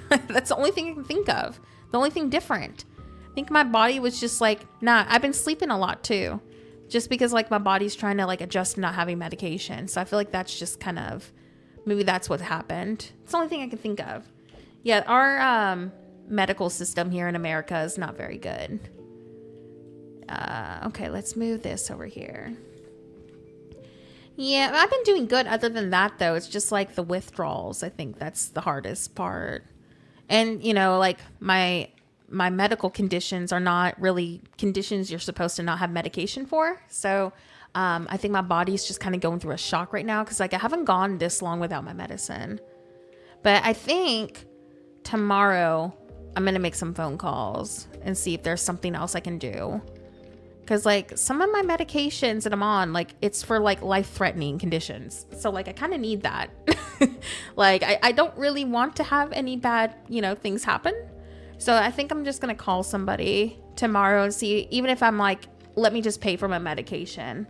That's the only thing I can think of. The only thing different. I think my body was just like, nah, I've been sleeping a lot too. Just because like my body's trying to like adjust to not having medication. So I feel like that's just kind of, maybe that's what happened. It's the only thing I can think of. Yeah, our medical system here in America is not very good. Okay, let's move this over here. Yeah, I've been doing good other than that, though. It's just like the withdrawals. I think that's the hardest part. And, you know, like my medical conditions are not really conditions you're supposed to not have medication for. So I think my body's just kind of going through a shock right now because like I haven't gone this long without my medicine. But I think tomorrow I'm going to make some phone calls and see if there's something else I can do. Because like some of my medications that I'm on, like it's for like life-threatening conditions. So like I kind of need that. Like I don't really want to have any bad, you know, things happen. So I think I'm just going to call somebody tomorrow and see, even if I'm like, let me just pay for my medication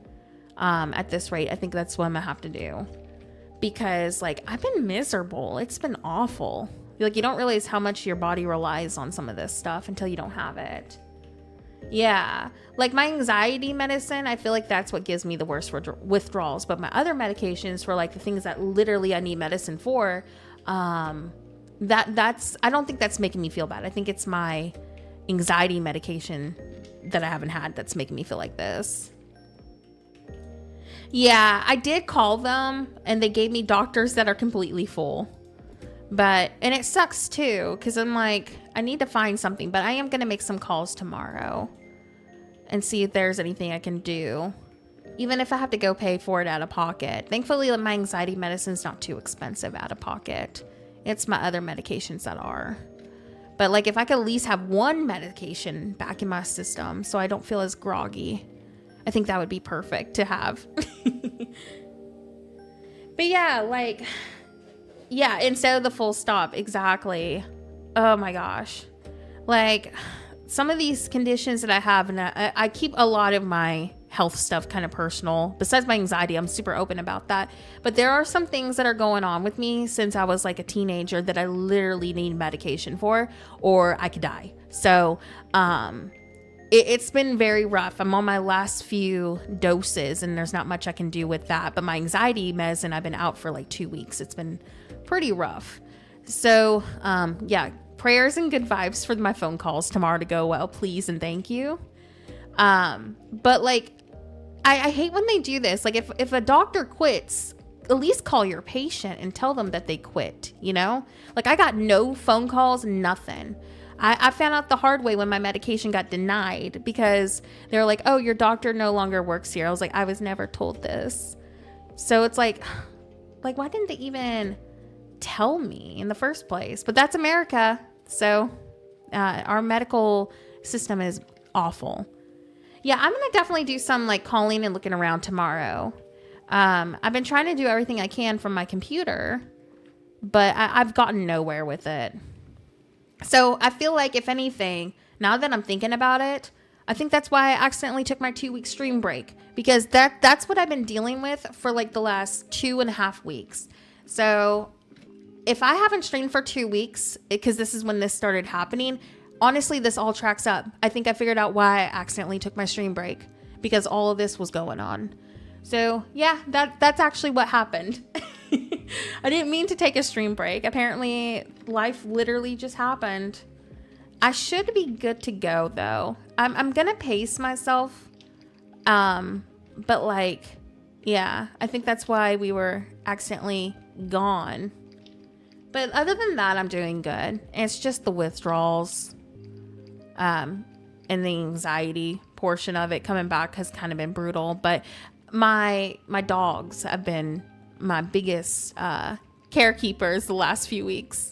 at this rate. I think that's what I'm going to have to do. Because like I've been miserable. It's been awful. Like you don't realize how much your body relies on some of this stuff until you don't have it. Yeah, like my anxiety medicine, I feel like that's what gives me the worst withdrawals. But my other medications for like the things that literally I need medicine for, that's I don't think that's making me feel bad. I think it's my anxiety medication that I haven't had that's making me feel like this. Yeah, I did call them and they gave me doctors that are completely full. And it sucks too, because I'm like, I need to find something, but I am going to make some calls tomorrow and see if there's anything I can do, even if I have to go pay for it out of pocket. Thankfully, my anxiety medicine's not too expensive out of pocket. It's my other medications that are. But like, if I could at least have one medication back in my system so I don't feel as groggy, I think that would be perfect to have. But yeah, like... Yeah, instead of the full stop, exactly. Oh my gosh. Like, some of these conditions that I have, and I keep a lot of my health stuff kind of personal. Besides my anxiety, I'm super open about that. But there are some things that are going on with me since I was like a teenager that I literally need medication for, or I could die. So, it's been very rough. I'm on my last few doses, and there's not much I can do with that. But my anxiety medicine, I've been out for like 2 weeks. It's been pretty rough. So, yeah, prayers and good vibes for my phone calls tomorrow to go well, please and thank you. But like, I hate when they do this. Like, if a doctor quits, at least call your patient and tell them that they quit, you know? Like, I got no phone calls, nothing. I found out the hard way when my medication got denied because they were like, oh, your doctor no longer works here. I was like, I was never told this. So it's like, why didn't they even tell me in the first place? But that's America. So our medical system is awful. Yeah, I'm going to definitely do some like calling and looking around tomorrow. I've been trying to do everything I can from my computer, but I've gotten nowhere with it. So I feel like, if anything, now that I'm thinking about it, I think that's why I accidentally took my 2-week stream break, because that's what I've been dealing with for like the last 2.5 weeks. So if I haven't streamed for 2 weeks, because this is when this started happening, honestly, this all tracks up. I think I figured out why I accidentally took my stream break, because all of this was going on. So yeah, that's actually what happened. I didn't mean to take a stream break. Apparently life literally just happened. I should be good to go though. I'm gonna pace myself. But like, yeah, I think that's why we were accidentally gone. But other than that, I'm doing good. It's just the withdrawals, and the anxiety portion of it coming back has kind of been brutal. But my dogs have been my biggest carekeepers the last few weeks.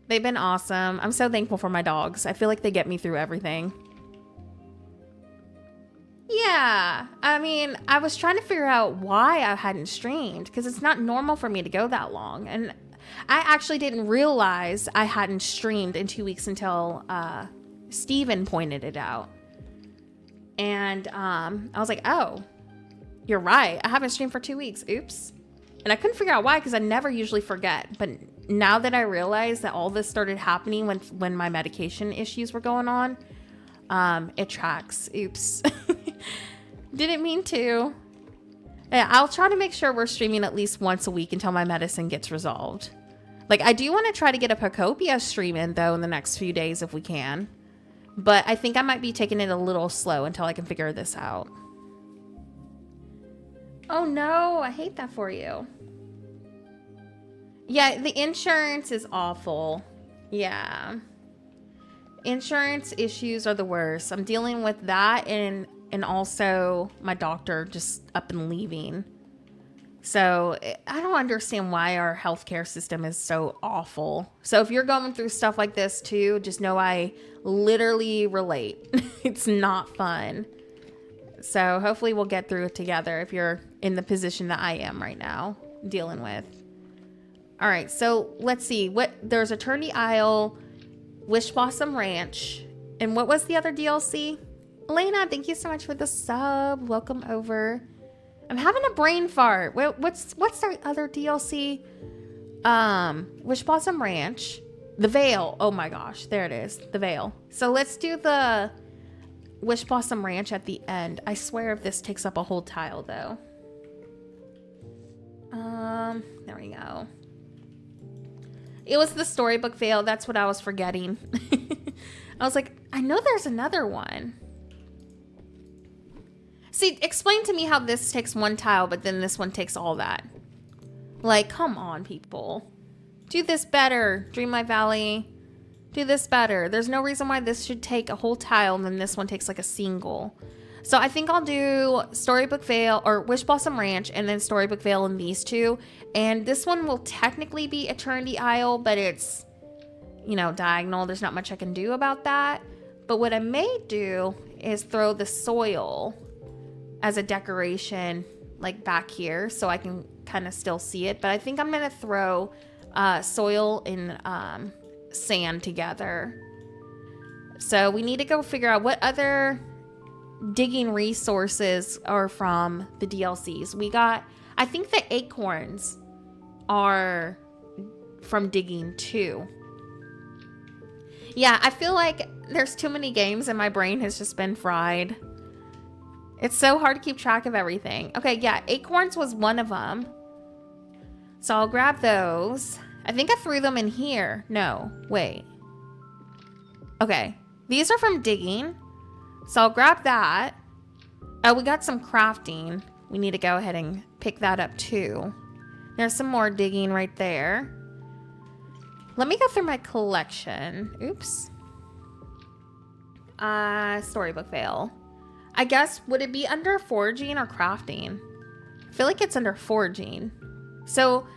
They've been awesome. I'm so thankful for my dogs. I feel like they get me through everything. Yeah, I mean, I was trying to figure out why I hadn't streamed because it's not normal for me to go that long. And I actually didn't realize I hadn't streamed in 2 weeks until Steven pointed it out. And I was like, oh, you're right. I haven't streamed for 2 weeks. Oops. And I couldn't figure out why because I never usually forget. But now that I realize that all this started happening when my medication issues were going on, it tracks. Oops. Didn't mean to. Yeah, I'll try to make sure we're streaming at least once a week until my medicine gets resolved. Like, I do want to try to get a Pocopia stream in, though, in the next few days if we can. But I think I might be taking it a little slow until I can figure this out. Oh, no. I hate that for you. Yeah, the insurance is awful. Yeah. Insurance issues are the worst. I'm dealing with that and also my doctor just up and leaving. So I don't understand why our healthcare system is so awful. So if you're going through stuff like this too, just know I literally relate. It's not fun. So hopefully we'll get through it together if you're in the position that I am right now dealing with. All right, so let's see. There's Eternity Isle, Wish Blossom Ranch, and what was the other DLC? Elena, thank you so much for the sub. Welcome over. I'm having a brain fart. What's the other DLC? Wish Blossom Ranch, the Veil. Oh my gosh, there it is, the Veil. So let's do the Wish Blossom Ranch at the end. I swear if this takes up a whole tile though. There we go. It was the Storybook Veil. That's what I was forgetting. I was like, I know there's another one. See, explain to me how this takes one tile, but then this one takes all that. Like, come on, people. Do this better, Dreamlight Valley. Do this better. There's no reason why this should take a whole tile and then this one takes like a single. So I think I'll do Storybook Vale or Wish Blossom Ranch and then Storybook Vale in these two. And this one will technically be Eternity Isle, but it's, you know, diagonal. There's not much I can do about that. But what I may do is throw the soil as a decoration like back here so I can kind of still see it. But I think I'm going to throw soil and sand together. So we need to go figure out what other digging resources are from the DLCs. We got, I think the acorns are from digging too. Yeah, I feel like there's too many games and my brain has just been fried. It's so hard to keep track of everything. Okay, yeah, acorns was one of them. So I'll grab those. I think I threw them in here. No, wait. Okay, these are from digging. So I'll grab that. Oh, we got some crafting. We need to go ahead and pick that up too. There's some more digging right there. Let me go through my collection. Oops. Storybook Veil. I guess, would it be under foraging or crafting? I feel like it's under foraging. So,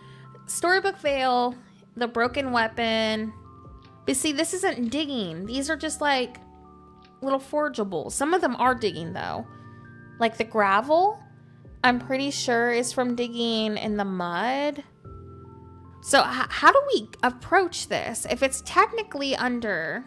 Storybook Veil, the broken weapon. But see, this isn't digging. These are just like little forageables. Some of them are digging though. Like the gravel, I'm pretty sure is from digging in the mud. So how do we approach this? If it's technically under,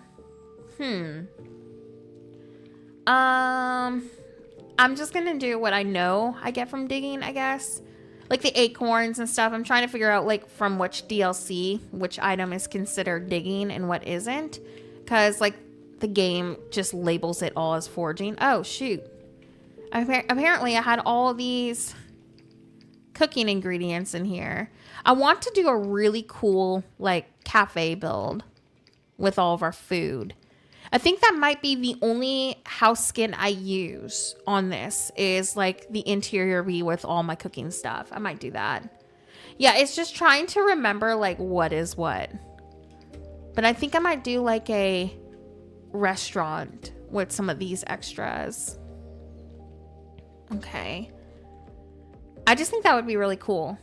I'm just gonna do what I know I get from digging, I guess. Like the acorns and stuff. I'm trying to figure out like from which DLC, which item is considered digging and what isn't. Because like the game just labels it all as foraging. Oh, shoot. Apparently I had all these cooking ingredients in here. I want to do a really cool like cafe build with all of our food. I think that might be the only house skin I use on this is like the interior be with all my cooking stuff. I might do that. Yeah, it's just trying to remember like what is what. But I think I might do like a restaurant with some of these extras. Okay. I just think that would be really cool.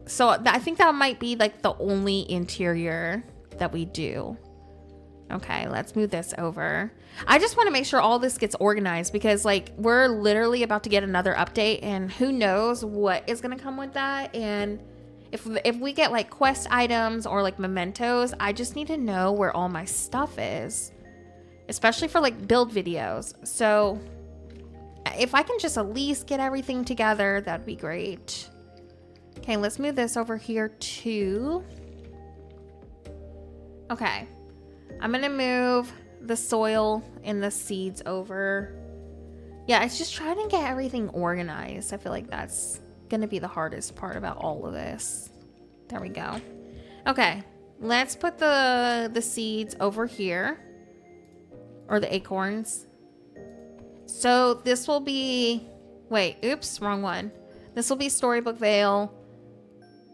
So I think that might be like the only interior that we do. Okay, let's move this over. I just want to make sure all this gets organized because like we're literally about to get another update and who knows what is going to come with that. And if we get like quest items or like mementos, I just need to know where all my stuff is, especially for like build videos. So if I can just at least get everything together, that'd be great. Okay, let's move this over here too. Okay. I'm going to move the soil and the seeds over. Yeah, it's just trying to get everything organized. I feel like that's going to be the hardest part about all of this. There we go. Okay, let's put the seeds over here. Or the acorns. So this will be... Wait, oops, wrong one. This will be Storybook Vale.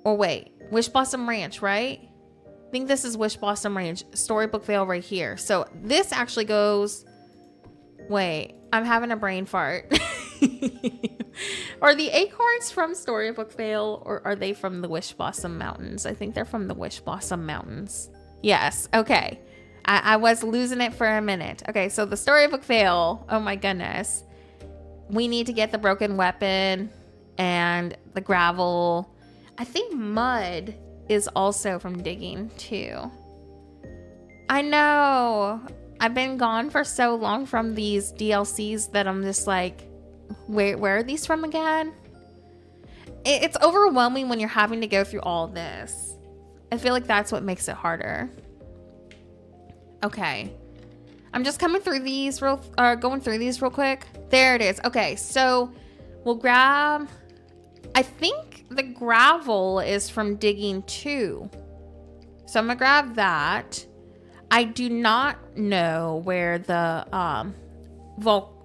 Or wait, Wish Blossom Ranch, right? I think this is Wish Blossom Ranch, Storybook Vale right here. So this actually goes... Wait, I'm having a brain fart. Are the acorns from Storybook Vale or are they from the Wish Blossom Mountains? I think they're from the Wish Blossom Mountains. Yes, okay. I was losing it for a minute. Okay, so the Storybook Vale, oh my goodness. We need to get the broken weapon and the gravel. I think mud is also from digging too. I know. I've been gone for so long from these DLCs that I'm just like, where are these from again? It's overwhelming when you're having to go through all this. I feel like that's what makes it harder. Okay. I'm just coming through these going through these real quick. There it is. Okay, so we'll grab, I think the gravel is from digging too. So I'm gonna grab that. I do not know where the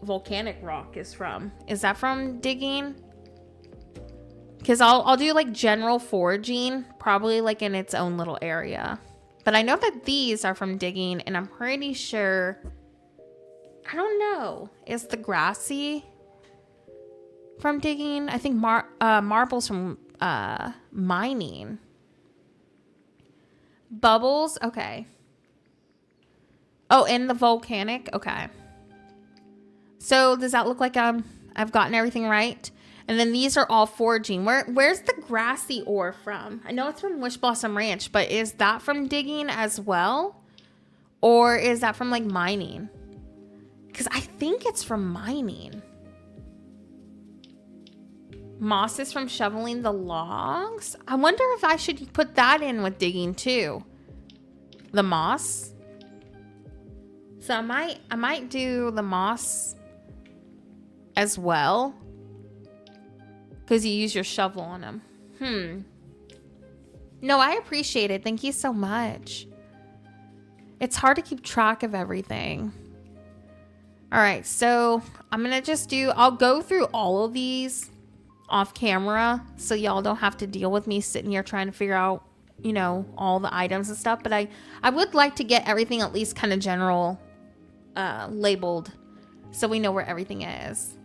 volcanic rock is from. Is that from digging? Because I'll do like general foraging, probably like in its own little area. But I know that these are from digging, and I'm pretty sure, I don't know, is the grassy from digging? I think marble's from mining. Bubbles, okay. Oh, and the volcanic, okay. So does that look like I've gotten everything right? And then these are all foraging. Where's the grassy ore from? I know it's from Wish Blossom Ranch, but is that from digging as well? Or is that from like mining? Because I think it's from mining. Moss is from shoveling the logs. I wonder if I should put that in with digging too. The moss. So I might do the moss as well. Because you use your shovel on them. No, I appreciate it. Thank you so much. It's hard to keep track of everything. All right, so I'm going to just I'll go through all of these off camera so y'all don't have to deal with me sitting here trying to figure out, you know, all the items and stuff. But I would like to get everything at least kind of general labeled so we know where everything is.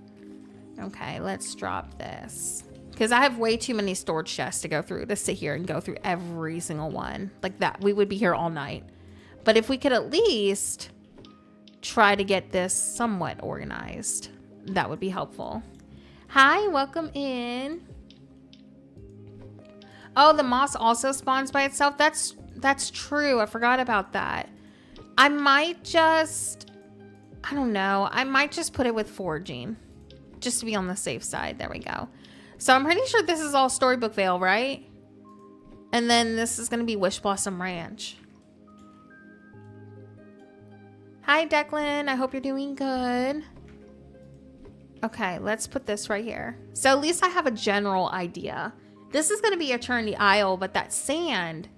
Okay, let's drop this. Because I have way too many storage chests to go through to sit here and go through every single one. Like that, we would be here all night. But if we could at least try to get this somewhat organized, that would be helpful. Hi, welcome in. Oh, the moss also spawns by itself. That's true. I forgot about that. I might just, I don't know. I might just put it with foraging. Just to be on the safe side. There we go. So I'm pretty sure this is all Storybook Vale, right? And then this is going to be Wish Blossom Ranch. Hi, Declan. I hope you're doing good. Okay, let's put this right here. So at least I have a general idea. This is going to be Eternity Isle, but that sand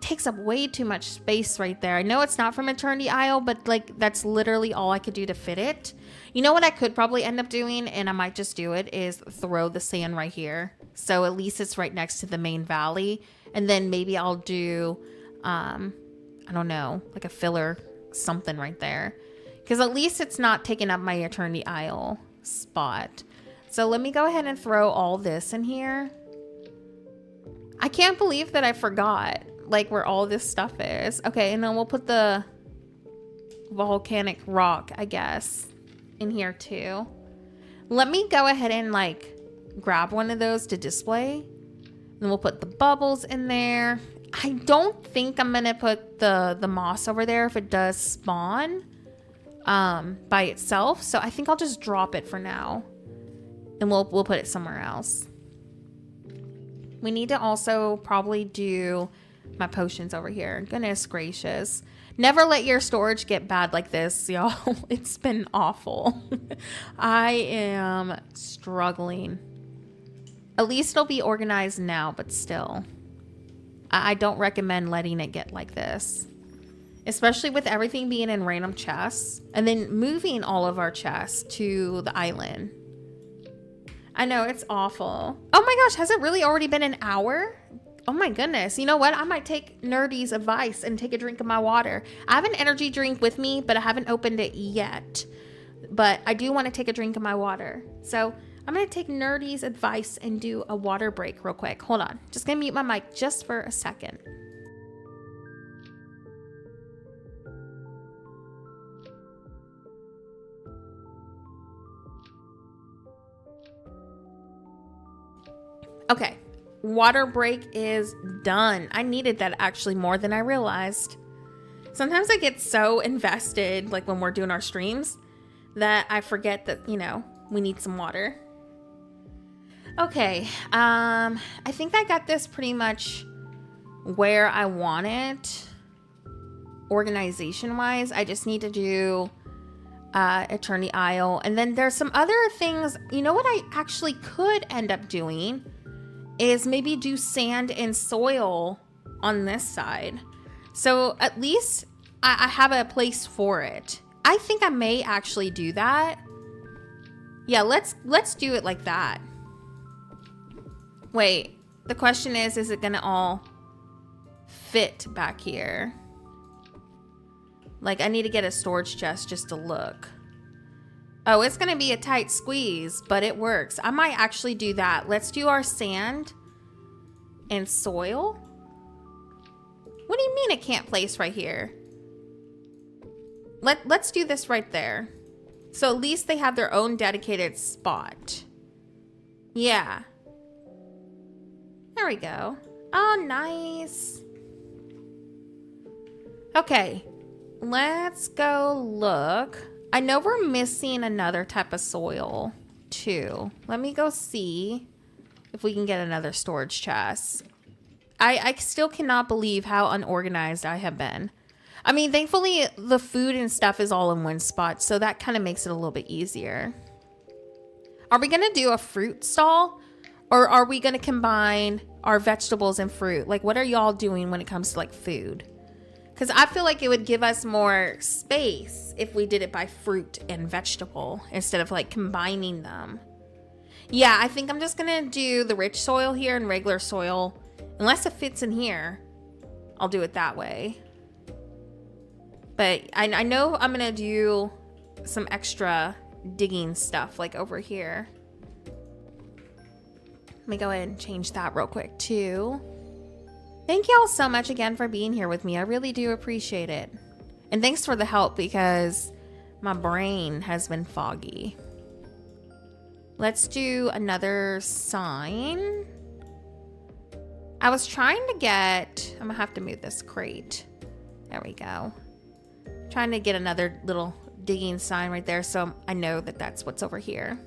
takes up way too much space right there. I know it's not from Eternity Isle, but like that's literally all I could do to fit it. You know what I could probably end up doing, and I might just do it, is throw the sand right here. So at least it's right next to the main valley. And then maybe I'll do, I don't know, like a filler something right there. Because at least it's not taking up my Eternity Isle spot. So let me go ahead and throw all this in here. I can't believe that I forgot like where all this stuff is. Okay, and then we'll put the volcanic rock, I guess, in here too. Let me go ahead and like grab one of those to display. Then we'll put the bubbles in there. I don't think I'm gonna put the moss over there if it does spawn by itself. So I think I'll just drop it for now, and we'll put it somewhere else. We need to also probably do my potions over here. Goodness gracious. Never let your storage get bad like this, y'all. It's been awful. I am struggling. At least it'll be organized now, but still. I don't recommend letting it get like this. Especially with everything being in random chests. And then moving all of our chests to the island. I know, it's awful. Oh my gosh, has it really already been an hour? Oh my goodness. You know what? I might take Nerdy's advice and take a drink of my water. I have an energy drink with me, but I haven't opened it yet. But I do want to take a drink of my water. So I'm going to take Nerdy's advice and do a water break real quick. Hold on. Just going to mute my mic just for a second. Okay, water break is done. I needed that actually more than I realized. Sometimes I get so invested, like when we're doing our streams, that I forget that, you know, we need some water. Okay, I think I got this pretty much where I want it, organization-wise. I just need to do Eternity Isle. And then there's some other things. You know what I actually could end up doing is maybe do sand and soil on this side. So at least I have a place for it. I think I may actually do that. Yeah, let's do it like that. Wait, the question is it gonna all fit back here? Like I need to get a storage chest just to look. Oh, it's going to be a tight squeeze, but it works. I might actually do that. Let's do our sand and soil. What do you mean it can't place right here? Let's do this right there. So at least they have their own dedicated spot. Yeah. There we go. Oh, nice. Okay. Let's go look. I know we're missing another type of soil too. Let me go see if we can get another storage chest. I still cannot believe how unorganized I have been. I mean, thankfully the food and stuff is all in one spot, so that kind of makes it a little bit easier. Are we gonna do a fruit stall, or are we gonna combine our vegetables and fruit? Like, what are y'all doing when it comes to like food? Because I feel like it would give us more space if we did it by fruit and vegetable instead of like combining them. Yeah, I think I'm just going to do the rich soil here and regular soil. Unless it fits in here, I'll do it that way. But I know I'm going to do some extra digging stuff like over here. Let me go ahead and change that real quick too. Thank y'all so much again for being here with me. I really do appreciate it. And thanks for the help because my brain has been foggy. Let's do another sign. I was trying to get, I'm gonna have to move this crate. There we go. Trying to get another little digging sign right there so I know that that's what's over here.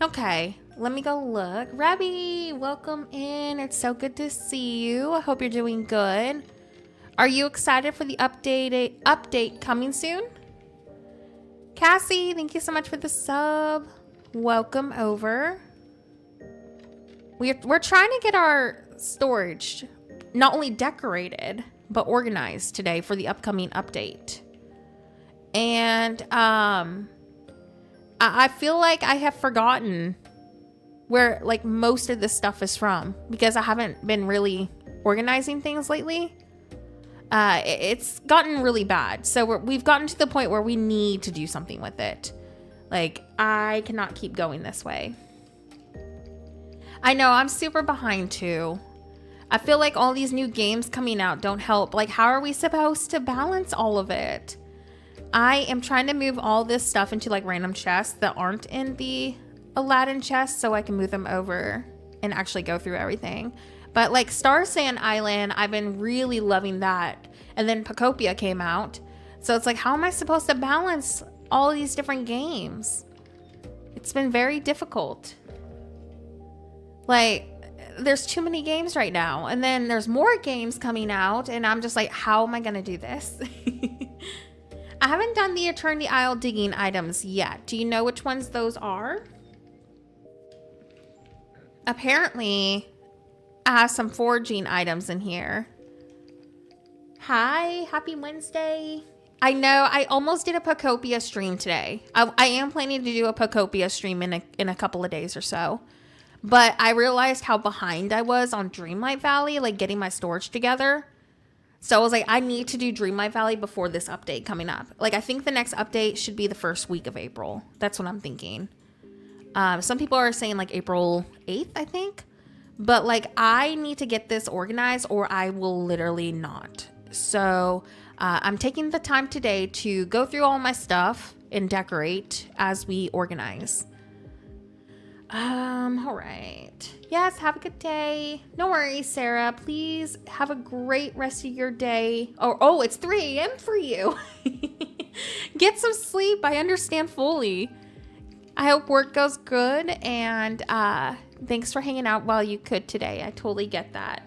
Okay, let me go look. Rabbi, welcome in. It's so good to see you. I hope you're doing good. Are you excited for the update coming soon? Cassie, thank you so much for the sub. Welcome over. We're trying to get our storage not only decorated, but organized today for the upcoming update. And I feel like I have forgotten where like most of this stuff is from because I haven't been really organizing things lately. It's gotten really bad. So we've gotten to the point where we need to do something with it. Like, I cannot keep going this way. I know, I'm super behind too. I feel like all these new games coming out don't help. Like, how are we supposed to balance all of it? I am trying to move all this stuff into like random chests that aren't in the Aladdin chest so I can move them over and actually go through everything. But like Star Sand Island, I've been really loving that. And then Pocopia came out. So it's like, how am I supposed to balance all these different games? It's been very difficult. Like, there's too many games right now. And then there's more games coming out. And I'm just like, how am I going to do this? I haven't done the Eternity Isle digging items yet. Do you know which ones those are? Apparently, I have some foraging items in here. Hi, happy Wednesday. I know, I almost did a Pocopia stream today. I am planning to do a Pocopia stream in a couple of days or so. But I realized how behind I was on Dreamlight Valley, like getting my storage together. So I was like, I need to do Dreamlight Valley before this update coming up. Like, I think the next update should be the first week of April. That's what I'm thinking. Some people are saying like April 8th, I think. But like, I need to get this organized or I will literally not. So I'm taking the time today to go through all my stuff and decorate as we organize. All right. Yes, have a good day. No worries, Sarah. Please have a great rest of your day. Oh, it's 3 a.m. for you. Get some sleep. I understand fully. I hope work goes good, and thanks for hanging out while you could today. I totally get that.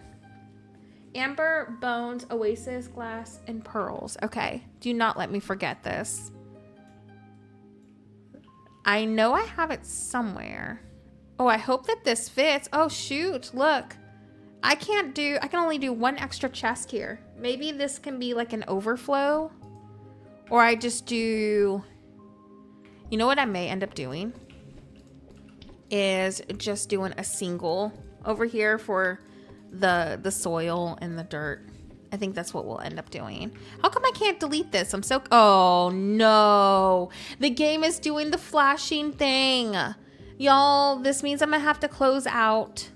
Amber, bones, oasis, glass, and pearls. Okay, do not let me forget this. I know I have it somewhere. Oh, I hope that this fits. Oh, shoot. Look. I can only do one extra chest here. Maybe this can be like an overflow. Or I just do... You know what I may end up doing? Is just doing a single over here for the soil and the dirt. I think that's what we'll end up doing. How come I can't delete this? I'm so... Oh, no. The game is doing the flashing thing. Y'all, this means I'm going to have to close out.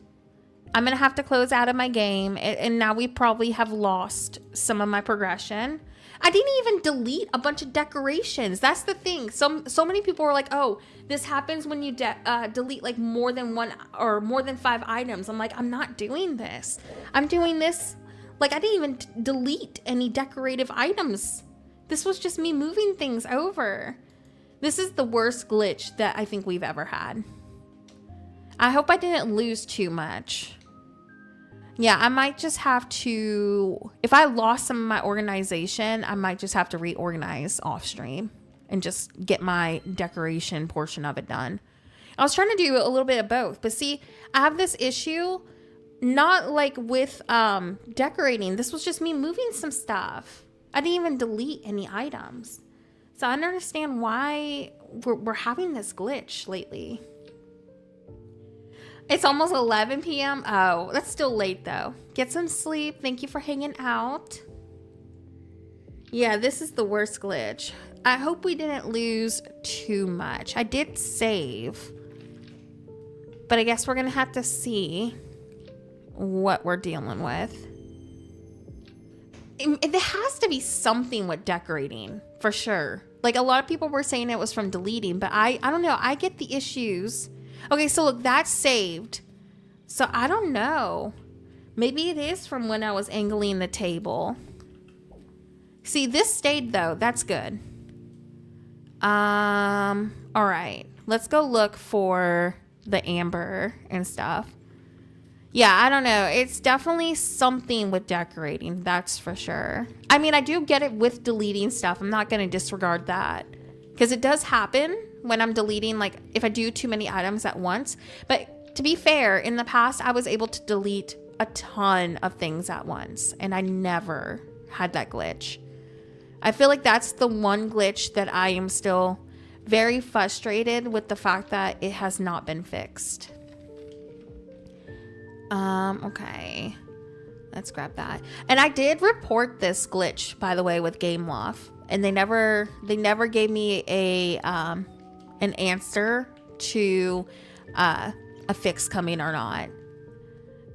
I'm going to have to close out of my game. And now we probably have lost some of my progression. I didn't even delete a bunch of decorations. That's the thing. So many people were like, oh, this happens when you delete like more than one or more than 5 items. I'm like, I'm not doing this. I'm doing this. Like, I didn't even delete any decorative items. This was just me moving things over. This is the worst glitch that I think we've ever had. I hope I didn't lose too much. Yeah, I might just have to... If I lost some of my organization, I might just have to reorganize off stream and just get my decoration portion of it done. I was trying to do a little bit of both, but see, I have this issue... Not like with decorating. This was just me moving some stuff. I didn't even delete any items. So I don't understand why we're having this glitch lately. It's almost 11 p.m. Oh, that's still late though. Get some sleep. Thank you for hanging out. Yeah, this is the worst glitch. I hope we didn't lose too much. I did save. But I guess we're going to have to see what we're dealing with. There has to be something with decorating for sure. Like, a lot of people were saying it was from deleting, but I don't know. I get the issues. Okay, so look, that's saved. So I don't know. Maybe it is from when I was angling the table. See, this stayed though. That's good. All right. Let's go look for the amber and stuff. Yeah, I don't know. It's definitely something with decorating. That's for sure. I mean, I do get it with deleting stuff. I'm not going to disregard that. Because it does happen when I'm deleting, like, if I do too many items at once. But to be fair, in the past, I was able to delete a ton of things at once, and I never had that glitch. I feel like that's the one glitch that I am still very frustrated with, the fact that it has not been fixed. Okay. Let's grab that. And I did report this glitch, by the way, with GameLoft, and they never gave me an answer to a fix coming or not.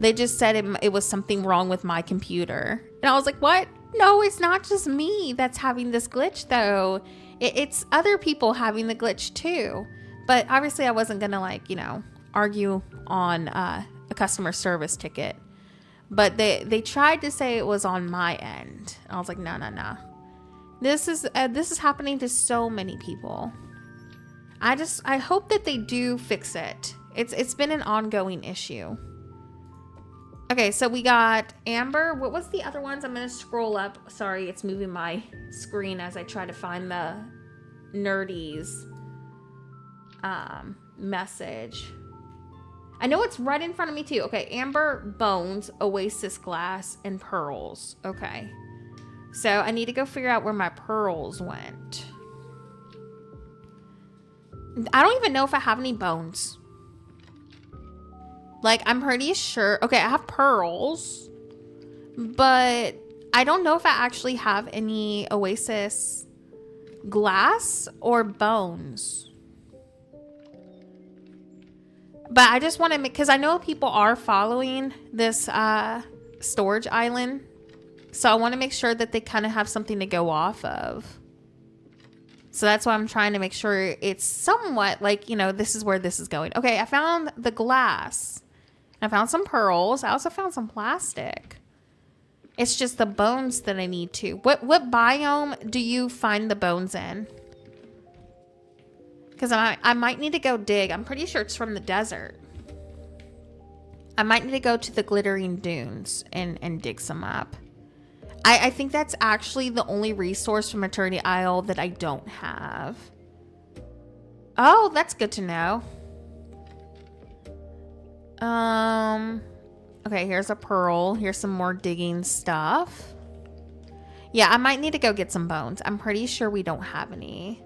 They just said it was something wrong with my computer. And I was like, what? No, it's not just me that's having this glitch, though. It's other people having the glitch, too. But obviously, I wasn't going to, argue on a customer service ticket. But they tried to say it was on my end. And I was like, no. This is happening to so many people. I hope that they do fix it. It's been an ongoing issue. Okay, so we got Amber. What was the other ones? I'm going to scroll up. Sorry, it's moving my screen as I try to find the nerdies message. I know it's right in front of me too. Okay, Amber, Bones, Oasis Glass, and Pearls. Okay. So I need to go figure out where my pearls went. I don't even know if I have any bones. Like, I'm pretty sure. Okay, I have pearls. But I don't know if I actually have any Oasis glass or bones. But I just want to make, because I know people are following this storage island. So I want to make sure that they kind of have something to go off of. So that's why I'm trying to make sure it's somewhat like, this is where this is going. Okay, I found the glass. I found some pearls. I also found some plastic. It's just the bones that I need to. What biome do you find the bones in? Because I might need to go dig. I'm pretty sure it's from the desert. I might need to go to the glittering dunes and dig some up. I think that's actually the only resource from Eternity Isle that I don't have. Oh, that's good to know. Okay, here's a pearl. Here's some more digging stuff. Yeah, I might need to go get some bones. I'm pretty sure we don't have any.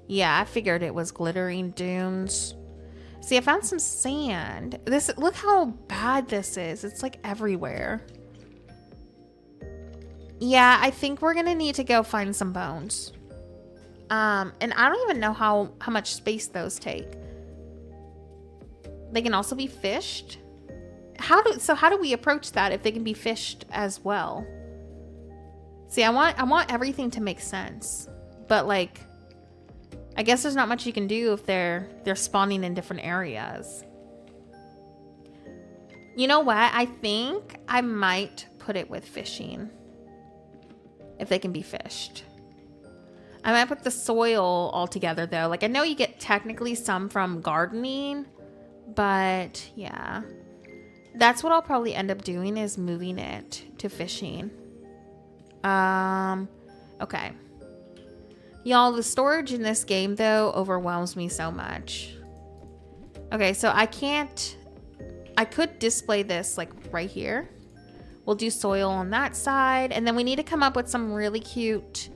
Yeah, I figured it was glittering dunes. See, I found some sand. Look how bad this is. It's like everywhere. Yeah, I think we're gonna need to go find some bones. And I don't even know how much space those take. They can also be fished. How do we approach that if they can be fished as well? See, I want everything to make sense, but like, I guess there's not much you can do if they're spawning in different areas. You know what? I think I might put it with fishing. If they can be fished. I might put the soil all together though. Like, I know you get technically some from gardening, but yeah. That's what I'll probably end up doing, is moving it to fishing. Okay. Y'all, the storage in this game though overwhelms me so much. Okay, so I could display this like right here. We'll do soil on that side. And then we need to come up with some really cute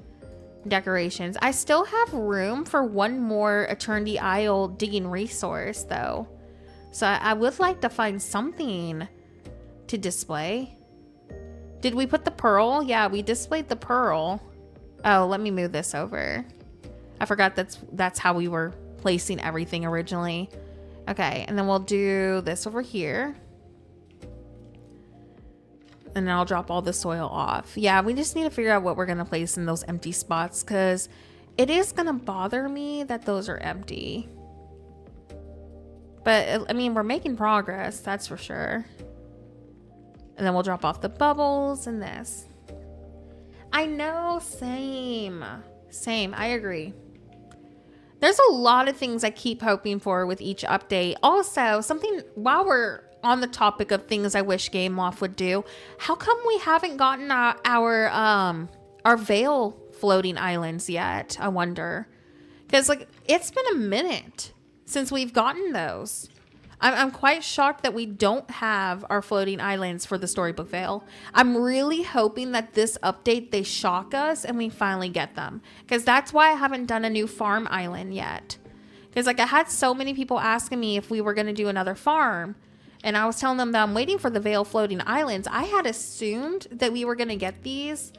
decorations. I still have room for one more Eternity Isle digging resource, though. So I would like to find something to display. Did we put the pearl? Yeah, we displayed the pearl. Oh, let me move this over. I forgot that's how we were placing everything originally. Okay, and then we'll do this over here. And then I'll drop all the soil off. Yeah, we just need to figure out what we're going to place in those empty spots, because it is going to bother me that those are empty. But, I mean, we're making progress, that's for sure. And then we'll drop off the bubbles and this. I know, same. Same, I agree. There's a lot of things I keep hoping for with each update. Also, something, while we're on the topic of things I wish GameLoft would do, how come we haven't gotten our Veil floating islands yet? I wonder. Because, like, it's been a minute since we've gotten those. I'm quite shocked that we don't have our floating islands for the Storybook Vale. I'm really hoping that this update, they shock us and we finally get them. Because that's why I haven't done a new farm island yet. Because like I had so many people asking me if we were going to do another farm. And I was telling them that I'm waiting for the Vale floating islands. I had assumed that we were going to get these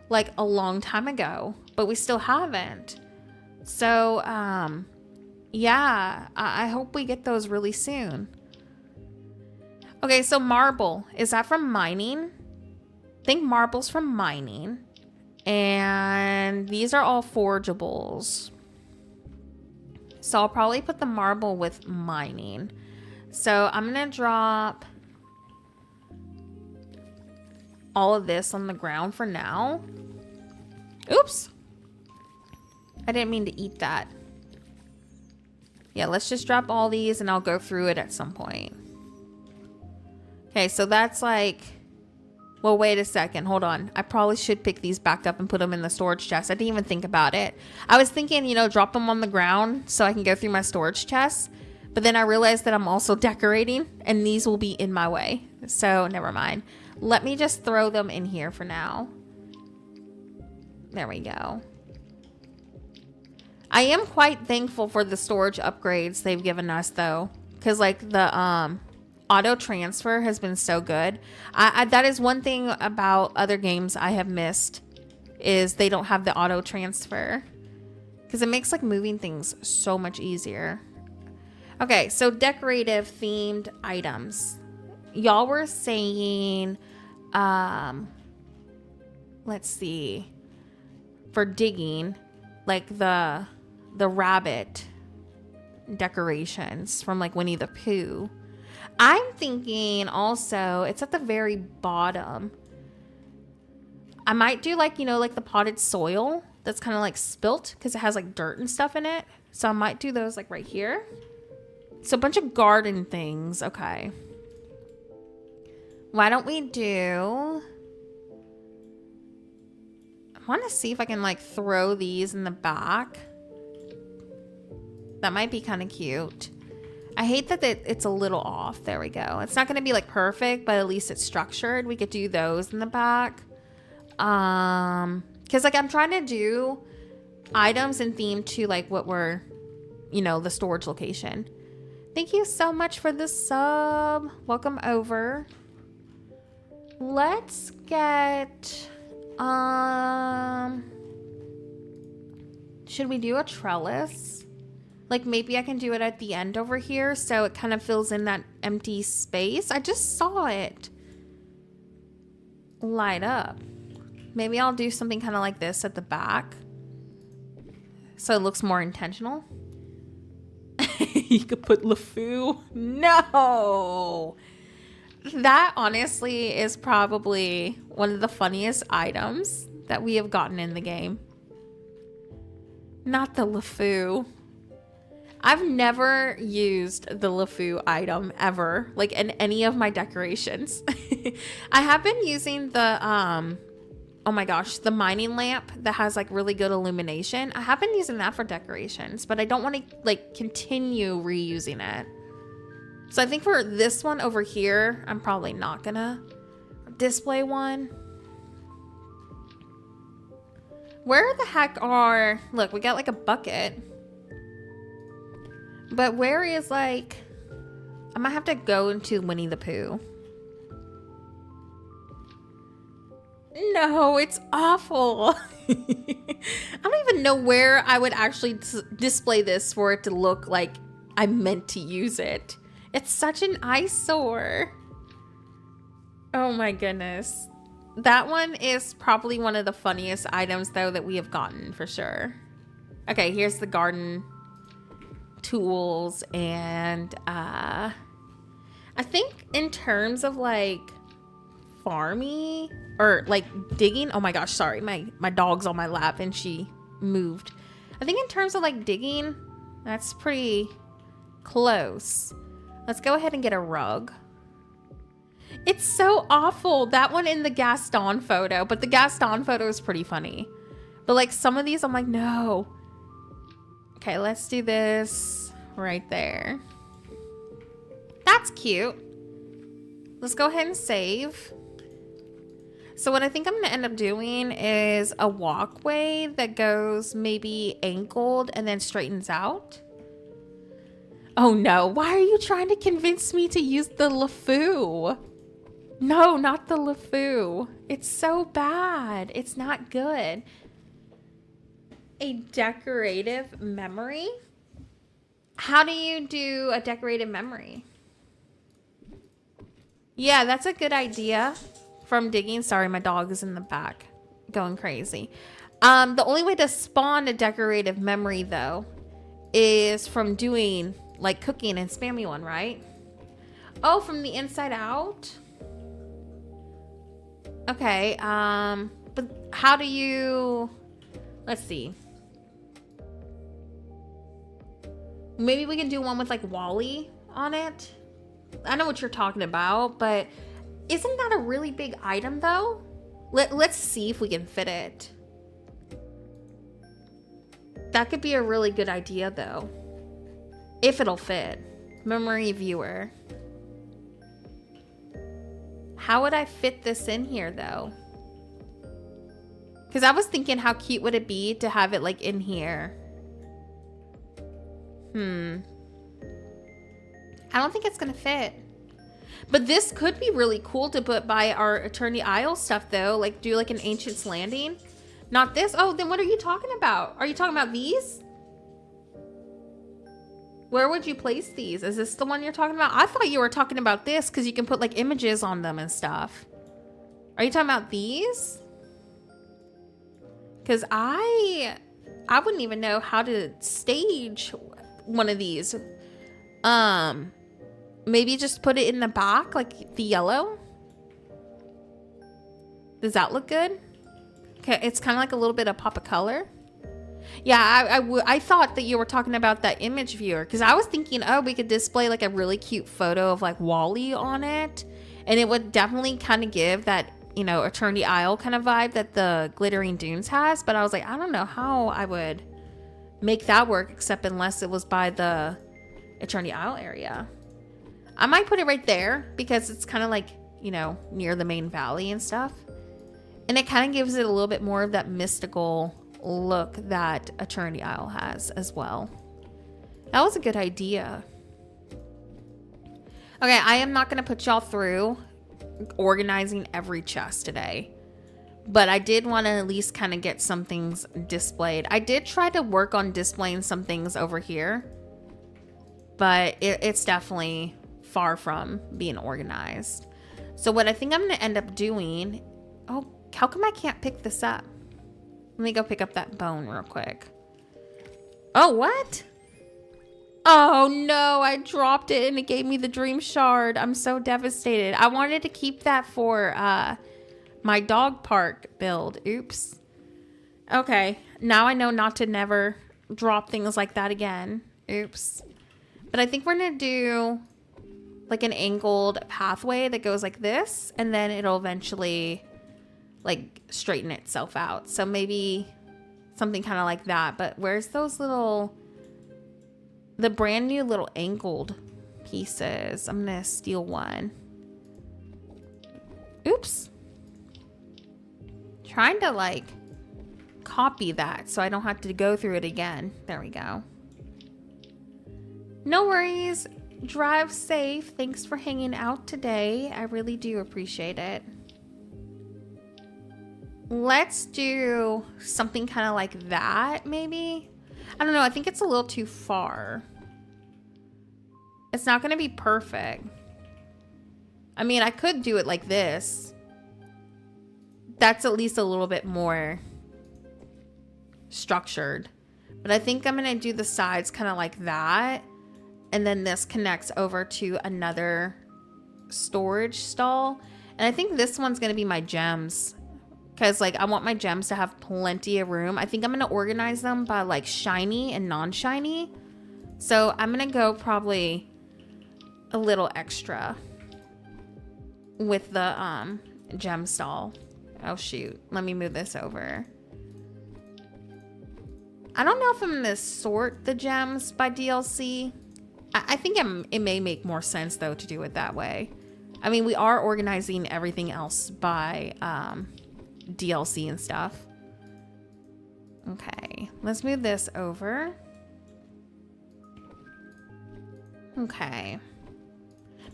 like a long time ago. But we still haven't. So, yeah, I hope we get those really soon. Okay, so marble. Is that from mining? I think marble's from mining. And these are all forgeables. So I'll probably put the marble with mining. So I'm going to drop all of this on the ground for now. Oops. I didn't mean to eat that. Yeah, let's just drop all these and I'll go through it at some point. Okay, so that's like... Well, wait a second. Hold on. I probably should pick these back up and put them in the storage chest. I didn't even think about it. I was thinking, you know, drop them on the ground so I can go through my storage chest. But then I realized that I'm also decorating and these will be in my way. So never mind. Let me just throw them in here for now. There we go. I am quite thankful for the storage upgrades they've given us though. Because like the auto transfer has been so good. That is one thing about other games I have missed. Is they don't have the auto transfer. Because it makes like moving things so much easier. Okay, so decorative themed items. Y'all were saying, let's see, for digging, like the rabbit decorations from like Winnie the Pooh. I'm thinking also, it's at the very bottom. I might do like, you know, like the potted soil that's kind of like spilt because it has like dirt and stuff in it. So I might do those like right here. So a bunch of garden things. Okay. Why don't we do... I want to see if I can like throw these in the back. That might be kind of cute. I hate that it's a little off. There we go. It's not going to be like perfect, but at least it's structured. We could do those in the back. Because like I'm trying to do items and theme to like what were, you know, the storage location. Thank you so much for the sub. Welcome over. Let's get, should we do a trellis? Like maybe I can do it at the end over here so it kind of fills in that empty space. I just saw it light up. Maybe I'll do something kind of like this at the back so it looks more intentional. You could put LeFou. No! That honestly is probably one of the funniest items that we have gotten in the game. Not the LeFou. I've never used the LeFou item ever, like in any of my decorations. I have been using the, oh my gosh, the mining lamp that has like really good illumination. I have been using that for decorations, but I don't want to like continue reusing it. So I think for this one over here, I'm probably not gonna display one. Where the heck are, look, we got like a bucket. But where is like, I might have to go into Winnie the Pooh. No, it's awful. I don't even know where I would actually display this for it to look like I meant to use it. It's such an eyesore. Oh my goodness. That one is probably one of the funniest items though that we have gotten for sure. Okay, here's the garden tools and I think in terms of like farmy or like digging, oh my gosh, sorry, my dog's on my lap and she moved. I think in terms of like digging, that's pretty close. Let's go ahead and get a rug. It's so awful, that one in the Gaston photo, but the Gaston photo is pretty funny. But like some of these I'm like, no. Okay, let's do this right there. that's cute. Let's go ahead and save. So what I think I'm going to end up doing is a walkway that goes maybe angled and then straightens out. Oh no, why are you trying to convince me to use the LeFou? No, not the LeFou. It's so bad. It's not good. A decorative memory? How do you do a decorative memory? Yeah, that's a good idea. From digging. Sorry, my dog is in the back going crazy. The only way to spawn a decorative memory, though, is from doing like cooking and spammy one, right? Oh, from the inside out? Okay, but how do you... Let's see. Maybe we can do one with like Wally on it. I know what you're talking about, but isn't that a really big item though? Let's see if we can fit it. That could be a really good idea though. If it'll fit. Memory viewer. How would I fit this in here though? Because I was thinking how cute would it be to have it like in here. I don't think it's gonna fit. But this could be really cool to put by our Eternity Isle stuff though. Like do like an Ancient's Landing. Not this. Oh, then what are you talking about? Are you talking about these? Where would you place these? Is this the one you're talking about? I thought you were talking about this because you can put like images on them and stuff. Are you talking about these? Because I wouldn't even know how to stage one of these. Maybe just put it in the back, like the yellow. Does that look good? Okay, it's kind of like a little bit of pop of color. Yeah, I thought that you were talking about that image viewer because I was thinking, oh, we could display like a really cute photo of like Wally on it, and it would definitely kind of give that, you know, Eternity Isle kind of vibe that the Glittering Dunes has. But I was like, I don't know how I would make that work except unless it was by the Eternity Isle area. I might put it right there because it's kind of like, you know, near the main valley and stuff. And it kind of gives it a little bit more of that mystical look that Eternity Isle has as well. That was a good idea. Okay, I am not going to put y'all through organizing every chest today. But I did want to at least kind of get some things displayed. I did try to work on displaying some things over here. But it's definitely far from being organized. So what I think I'm going to end up doing... Oh, how come I can't pick this up? Let me go pick up that bone real quick. Oh, what? Oh, no. I dropped it and it gave me the dream shard. I'm so devastated. I wanted to keep that for my dog park build. Oops. Okay. Now I know not to never drop things like that again. Oops. But I think we're going to do like an angled pathway that goes like this. And then it'll eventually like straighten itself out. So maybe something kind of like that. But where's those little, the brand new little angled pieces? I'm going to steal one. Oops. Trying to like copy that so I don't have to go through it again. There we go. No worries. Drive safe. Thanks for hanging out today. I really do appreciate it. Let's do something kind of like that, maybe. I don't know. I think it's a little too far. It's not going to be perfect. I mean, I could do it like this. That's at least a little bit more structured. But I think I'm going to do the sides kind of like that. And then this connects over to another storage stall. And I think this one's going to be my gems. Because, like, I want my gems to have plenty of room. I think I'm going to organize them by, like, shiny and non-shiny. So I'm going to go probably a little extra with the gem stall. Oh, shoot. Let me move this over. I don't know if I'm going to sort the gems by DLC. I think it may make more sense though to do it that way. I mean, we are organizing everything else by DLC and stuff. Okay, let's move this over. Okay.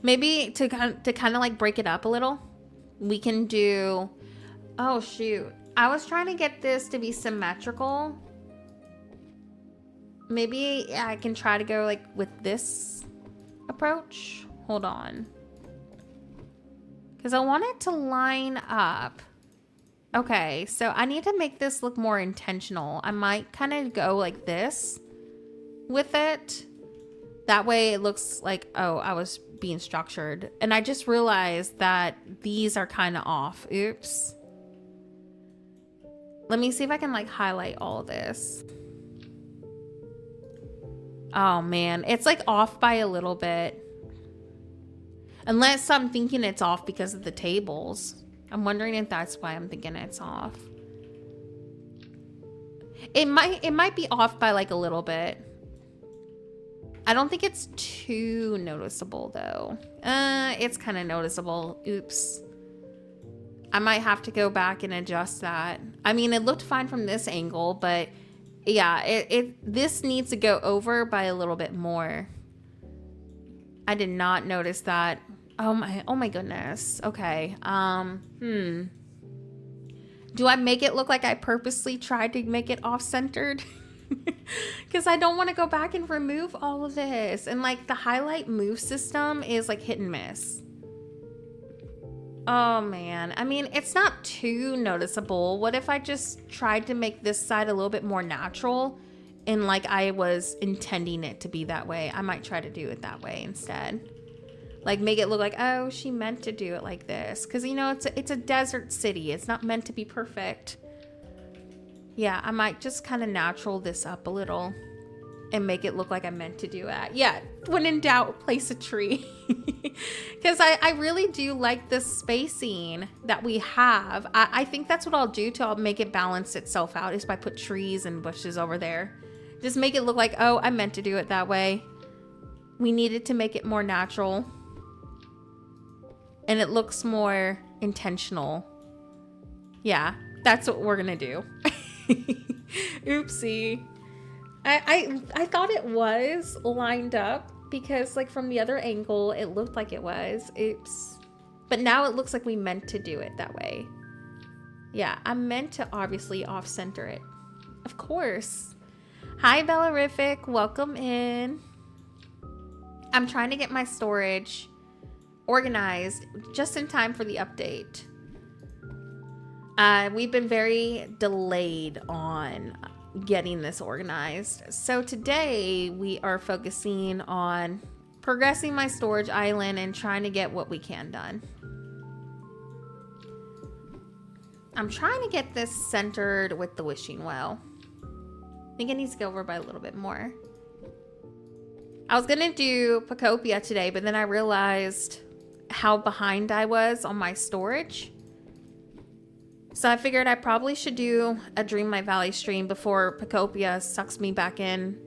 Maybe to kind of like break it up a little, we can do, oh shoot. I was trying to get this to be symmetrical. Maybe I can try to go like with this approach. Hold on. Because I want it to line up. Okay, so I need to make this look more intentional. I might kind of go like this with it. That way it looks like, oh, I was being structured. And I just realized that these are kind of off. Oops. Let me see if I can like highlight all of this. Oh man, it's like off by a little bit. Unless I'm thinking it's off because of the tables. I'm wondering if that's why I'm thinking it's off. It might be off by like a little bit. I don't think it's too noticeable though. It's kind of noticeable. Oops. I might have to go back and adjust that. I mean, it looked fine from this angle, but yeah, this needs to go over by a little bit more. I did not notice that. Oh my goodness. Okay. Do I make it look like I purposely tried to make it off-centered? Because I don't want to go back and remove all of this. And like the highlight move system is like hit and miss. Oh man. I mean, it's not too noticeable. What if I just tried to make this side a little bit more natural and like I was intending it to be that way? I might try to do it that way instead. Like make it look like, oh, she meant to do it like this. Because, you know, it's a desert city. It's not meant to be perfect. Yeah, I might just kind of natural this up a little and make it look like I meant to do it. Yeah, when in doubt, place a tree. Because I really do like the spacing that we have. I think that's what I'll do to make it balance itself out, is by put trees and bushes over there. Just make it look like, oh, I meant to do it that way. We needed to make it more natural. And it looks more intentional. Yeah, that's what we're gonna do. Oopsie. I thought it was lined up because like from the other angle it looked like it was. Oops. But now it looks like we meant to do it that way. Yeah, I meant to obviously off-center it. Of course. Hi Bellarific, welcome in. I'm trying to get my storage organized just in time for the update. We've been very delayed on getting this organized. So today we are focusing on progressing my storage island and trying to get what we can done. I'm trying to get this centered with the wishing well. I think it needs to go over by a little bit more. I was gonna do Pacopia today, but then I realized how behind I was on my storage. So I figured I probably should do a Dreamlight Valley stream before Pacopia sucks me back in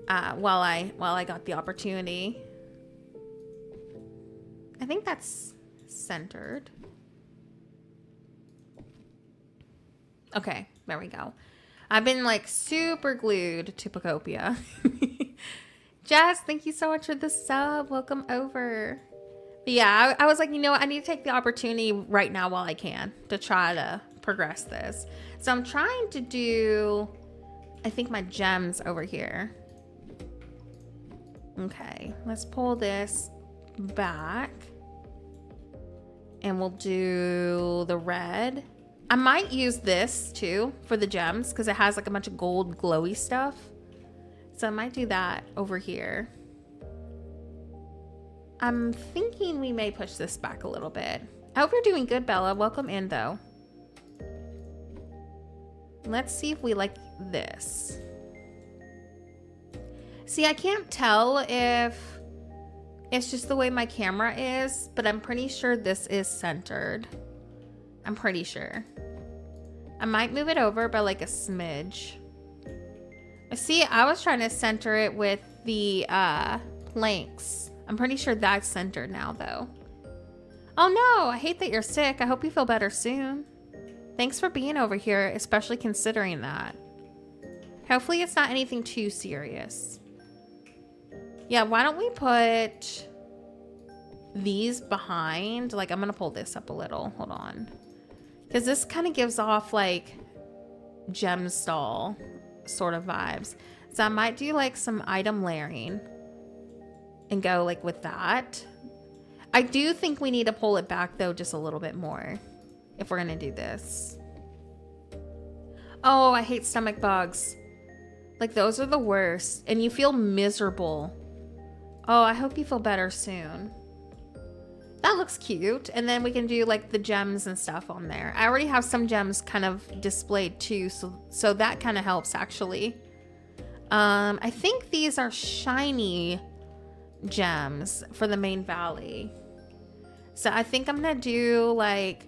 while I got the opportunity. I think that's centered. Okay, there we go. I've been like super glued to Pacopia. Jess, thank you so much for the sub. Welcome over. But yeah, I was like, you know what? I need to take the opportunity right now while I can to try to progress this. So I'm trying to do, I think, my gems over here. Okay, let's pull this back. And we'll do the red. I might use this too for the gems because it has like a bunch of gold glowy stuff. So I might do that over here. I'm thinking we may push this back a little bit. I hope you're doing good, Bella. Welcome in, though. Let's see if we like this. See, I can't tell if it's just the way my camera is, but I'm pretty sure this is centered. I'm pretty sure. I might move it over by like a smidge. See, I was trying to center it with the planks. I'm pretty sure that's centered now though. Oh no, I hate that you're sick. I hope you feel better soon. Thanks for being over here, especially considering that. Hopefully it's not anything too serious. Yeah, why don't we put these behind? Like, I'm gonna pull this up a little. Hold on. Because this kind of gives off like gem stall sort of vibes. So I might do like some item layering and go like with that. I do think we need to pull it back though just a little bit more if we're gonna do this. Oh, I hate stomach bugs. Like, those are the worst. And you feel miserable. Oh, I hope you feel better soon. That looks cute. And then we can do like the gems and stuff on there. I already have some gems kind of displayed too, so that kind of helps actually. I think these are shiny gems for the main valley. So I think I'm gonna do like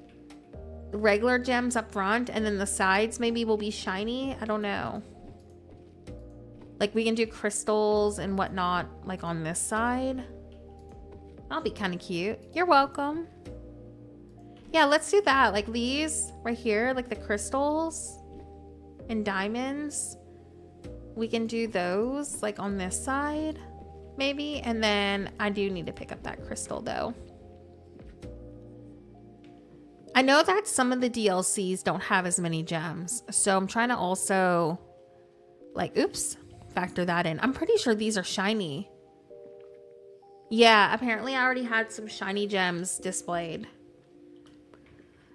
regular gems up front, and then the sides maybe will be shiny. I don't know. Like, we can do crystals and whatnot like on this side. That'll be kind of cute. You're welcome. Yeah, let's do that. Like these right here, like the crystals and diamonds. We can do those like on this side maybe. And then I do need to pick up that crystal though. I know that some of the DLCs don't have as many gems, so I'm trying to also like, oops, factor that in. I'm pretty sure these are shiny. Yeah, apparently I already had some shiny gems displayed.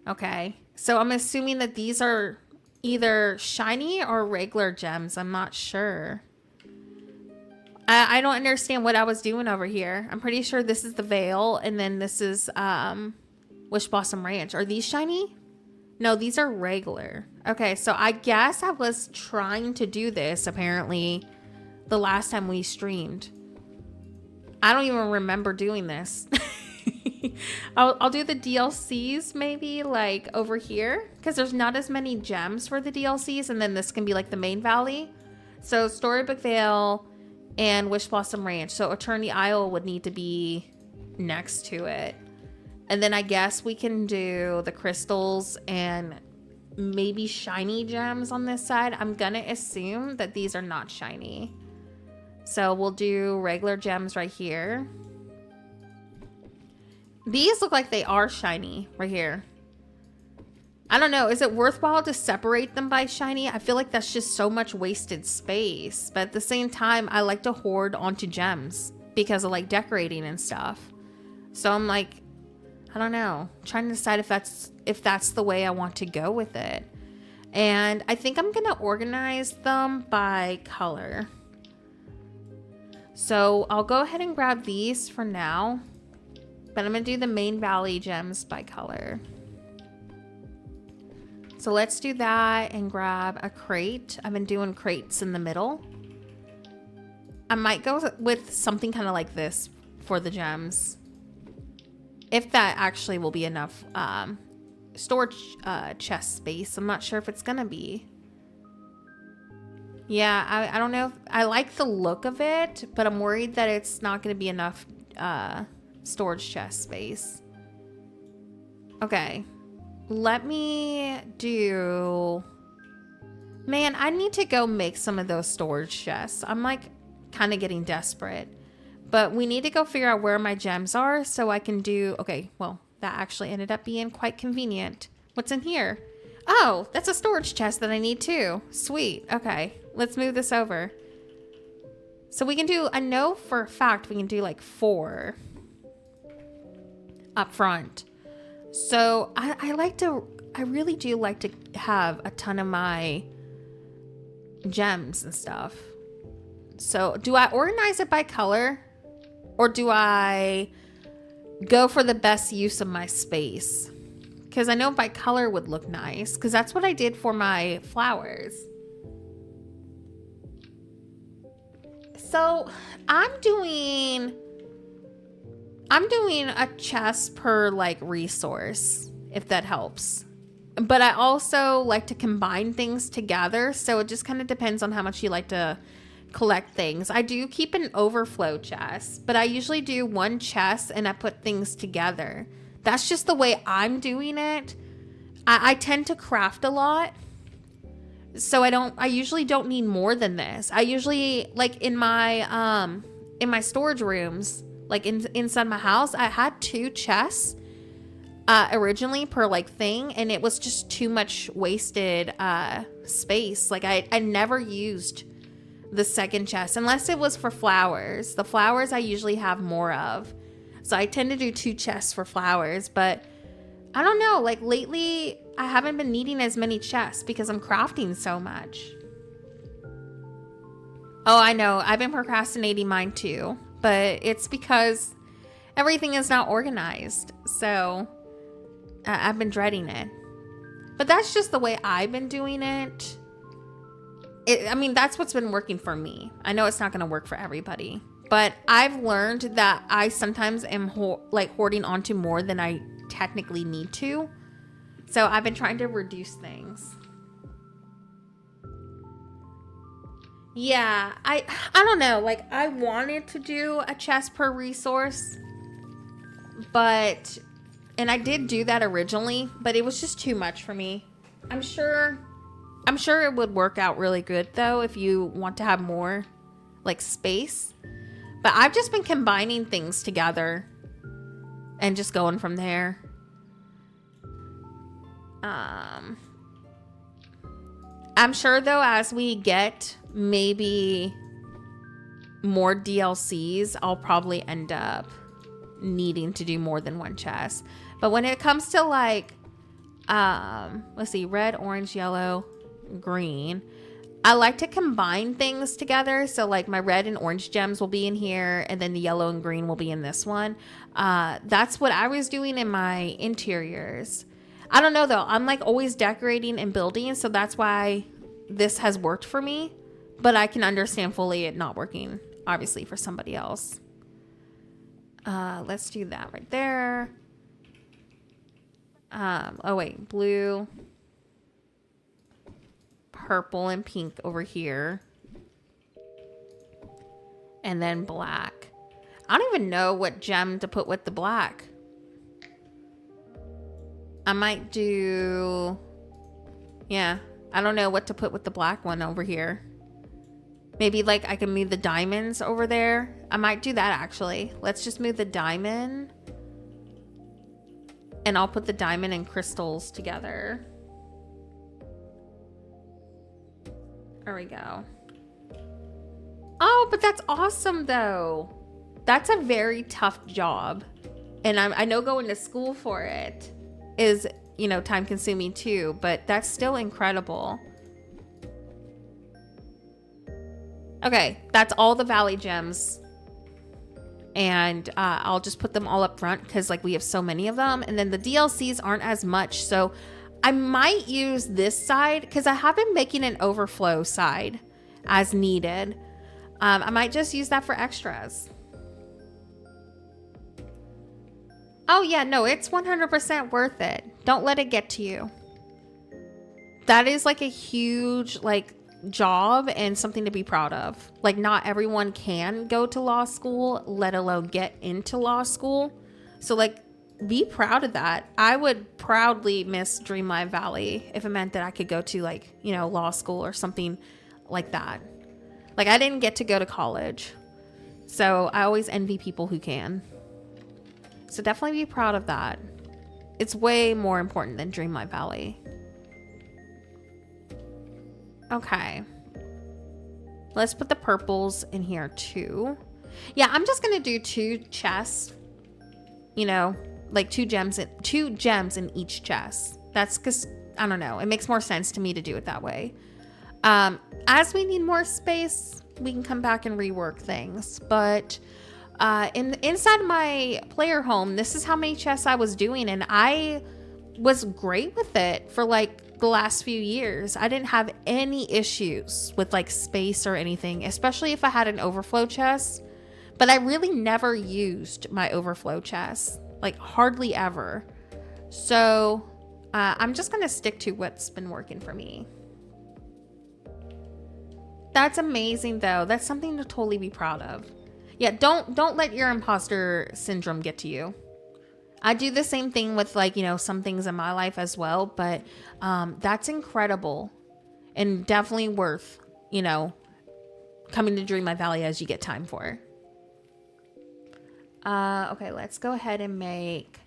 Okay, so I'm assuming that these are either shiny or regular gems. I'm not sure. I don't understand what I was doing over here. I'm pretty sure this is the Veil, and then this is Wish Blossom Ranch. Are these shiny? No, these are regular. Okay, so I guess I was trying to do this apparently the last time we streamed. I don't even remember doing this. I'll do the DLCs maybe like over here, because there's not as many gems for the DLCs, and then this can be like the main valley. So Storybook Vale and Wish Blossom Ranch. So Eternity Isle would need to be next to it. And then I guess we can do the crystals and maybe shiny gems on this side. I'm gonna assume that these are not shiny. So we'll do regular gems right here. These look like they are shiny right here. I don't know. Is it worthwhile to separate them by shiny? I feel like that's just so much wasted space. But at the same time, I like to hoard onto gems because of like decorating and stuff. So I'm like, I don't know. I'm trying to decide if that's the way I want to go with it. And I think I'm going to organize them by color. So I'll go ahead and grab these for now. But I'm going to do the main valley gems by color. So let's do that and grab a crate. I've been doing crates in the middle. I might go with something kind of like this for the gems. If that actually will be enough storage chest space. I'm not sure if it's going to be. Yeah, I don't know. I like the look of it, but I'm worried that it's not going to be enough storage chest space. Okay. Let me do... Man, I need to go make some of those storage chests. I'm like kind of getting desperate. But we need to go figure out where my gems are so I can do... Okay, well, that actually ended up being quite convenient. What's in here? Oh, that's a storage chest that I need too. Sweet. Okay, let's move this over. So we can do... I know for a fact we can do like 4 up front. So I really do like to have a ton of my gems and stuff. So do I organize it by color? Or do I go for the best use of my space? Because I know by color would look nice. Because that's what I did for my flowers. So I'm doing a chest per like resource, if that helps. But I also like to combine things together. So it just kind of depends on how much you like to collect things. I do keep an overflow chest, but I usually do one chest and I put things together. That's just the way I'm doing it. I tend to craft a lot. So I usually don't need more than this. I usually, like in my storage rooms, like inside my house, I had 2 chests originally per like thing, and it was just too much wasted space. Like I never used the second chest unless it was for flowers. The flowers I usually have more of. So I tend to do 2 chests for flowers, but I don't know, like lately I haven't been needing as many chests because I'm crafting so much. Oh, I know, I've been procrastinating mine too, but it's because everything is not organized. So I've been dreading it. But that's just the way I've been doing it. I mean, that's what's been working for me. I know it's not going to work for everybody. But I've learned that I sometimes am hoarding onto more than I technically need to. So I've been trying to reduce things. Yeah, I don't know. Like, I wanted to do a chest per resource. And I did do that originally, but it was just too much for me. I'm sure it would work out really good though if you want to have more like space. But I've just been combining things together and just going from there. I'm sure though, as we get maybe more DLCs, I'll probably end up needing to do more than one chest. But when it comes to like, let's see, red, orange, yellow, green, I like to combine things together. So like my red and orange gems will be in here, and then the yellow and green will be in this one. That's what I was doing in my interiors. I don't know though. I'm like always decorating and building, so that's why this has worked for me. But I can understand fully it not working, obviously, for somebody else. Let's do that right there. Oh wait, blue, purple, and pink over here. And then black. I don't even know what gem to put with the black. I might do... Yeah, I don't know what to put with the black one over here. Maybe like I can move the diamonds over there. I might do that actually. Let's just move the diamond. And I'll put the diamond and crystals together. There we go. Oh, but that's awesome though. That's a very tough job. And I know going to school for it is, you know, time consuming too, but that's still incredible. Okay, that's all the valley gems. And I'll just put them all up front because like we have so many of them. And then the DLCs aren't as much. So I might use this side because I have been making an overflow side as needed. I might just use that for extras. Oh yeah, no, it's 100% worth it. Don't let it get to you. That is like a huge like job and something to be proud of. Like not everyone can go to law school, let alone get into law school. So like be proud of that. I would proudly miss Dreamlight Valley if it meant that I could go to like, you know, law school or something like that. Like I didn't get to go to college. So I always envy people who can. So definitely be proud of that. It's way more important than Dreamlight Valley. Okay. Let's put the purples in here too. Yeah, I'm just going to do 2 chests. You know, like 2 gems in each chest. That's because, I don't know, it makes more sense to me to do it that way. As we need more space, we can come back and rework things. But inside my player home, this is how many chests I was doing, and I was great with it for like the last few years. I didn't have any issues with like space or anything, especially if I had an overflow chest. But I really never used my overflow chest, like hardly ever. So I'm just gonna stick to what's been working for me. That's amazing though. That's something to totally be proud of. Yeah, don't let your imposter syndrome get to you. I do the same thing with like, you know, some things in my life as well, but that's incredible and definitely worth, you know, coming to Dreamlight Valley as you get time for. Okay, let's go ahead and make,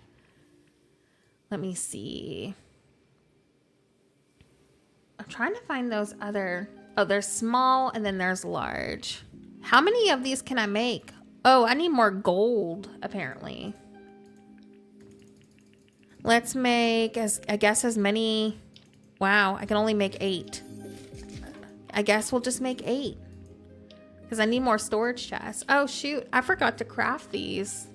let me see. I'm trying to find those other, oh, there's small and then there's large. How many of these can I make? Oh, I need more gold, apparently. Let's make, I guess, as many. Wow, I can only make 8. I guess we'll just make 8. Because I need more storage chests. Oh, shoot. I forgot to craft these.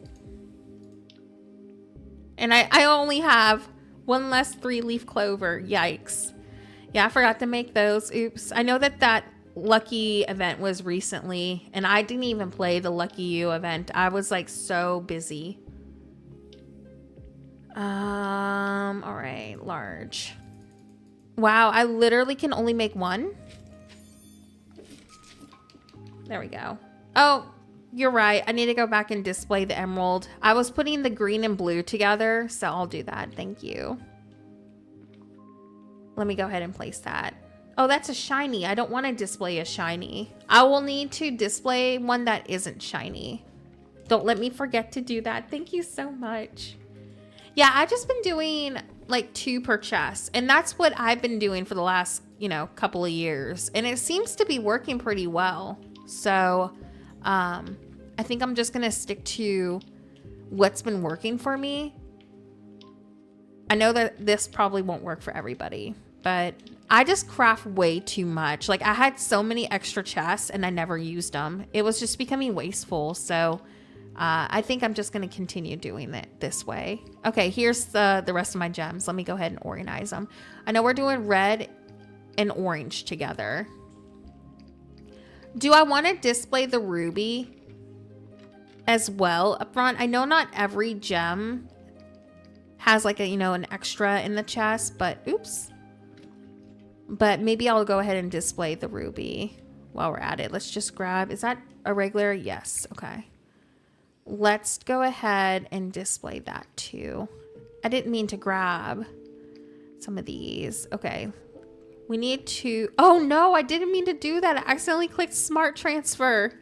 And I only have 1 less 3-leaf clover. Yikes. Yeah, I forgot to make those. Oops. I know that Lucky event was recently. And I didn't even play the Lucky You event. I was like so busy. All right. Large. Wow. I literally can only make 1. There we go. Oh, you're right. I need to go back and display the emerald. I was putting the green and blue together, so I'll do that. Thank you. Let me go ahead and place that. Oh, that's a shiny. I don't want to display a shiny. I will need to display one that isn't shiny. Don't let me forget to do that. Thank you so much. Yeah, I've just been doing like 2 per chest, and that's what I've been doing for the last, you know, couple of years, and it seems to be working pretty well. So, I think I'm just going to stick to what's been working for me. I know that this probably won't work for everybody, but I just craft way too much. Like I had so many extra chests and I never used them. It was just becoming wasteful. So, I think I'm just going to continue doing it this way. Okay, here's the rest of my gems. Let me go ahead and organize them. I know we're doing red and orange together. Do I want to display the ruby as well up front? I know not every gem has like a, you know, an extra in the chest, but oops. But maybe I'll go ahead and display the ruby while we're at it. Let's just grab, is that a regular? Yes. Okay. Let's go ahead and display that too. I didn't mean to grab some of these. Okay. We need to, oh no, I didn't mean to do that. I accidentally clicked smart transfer.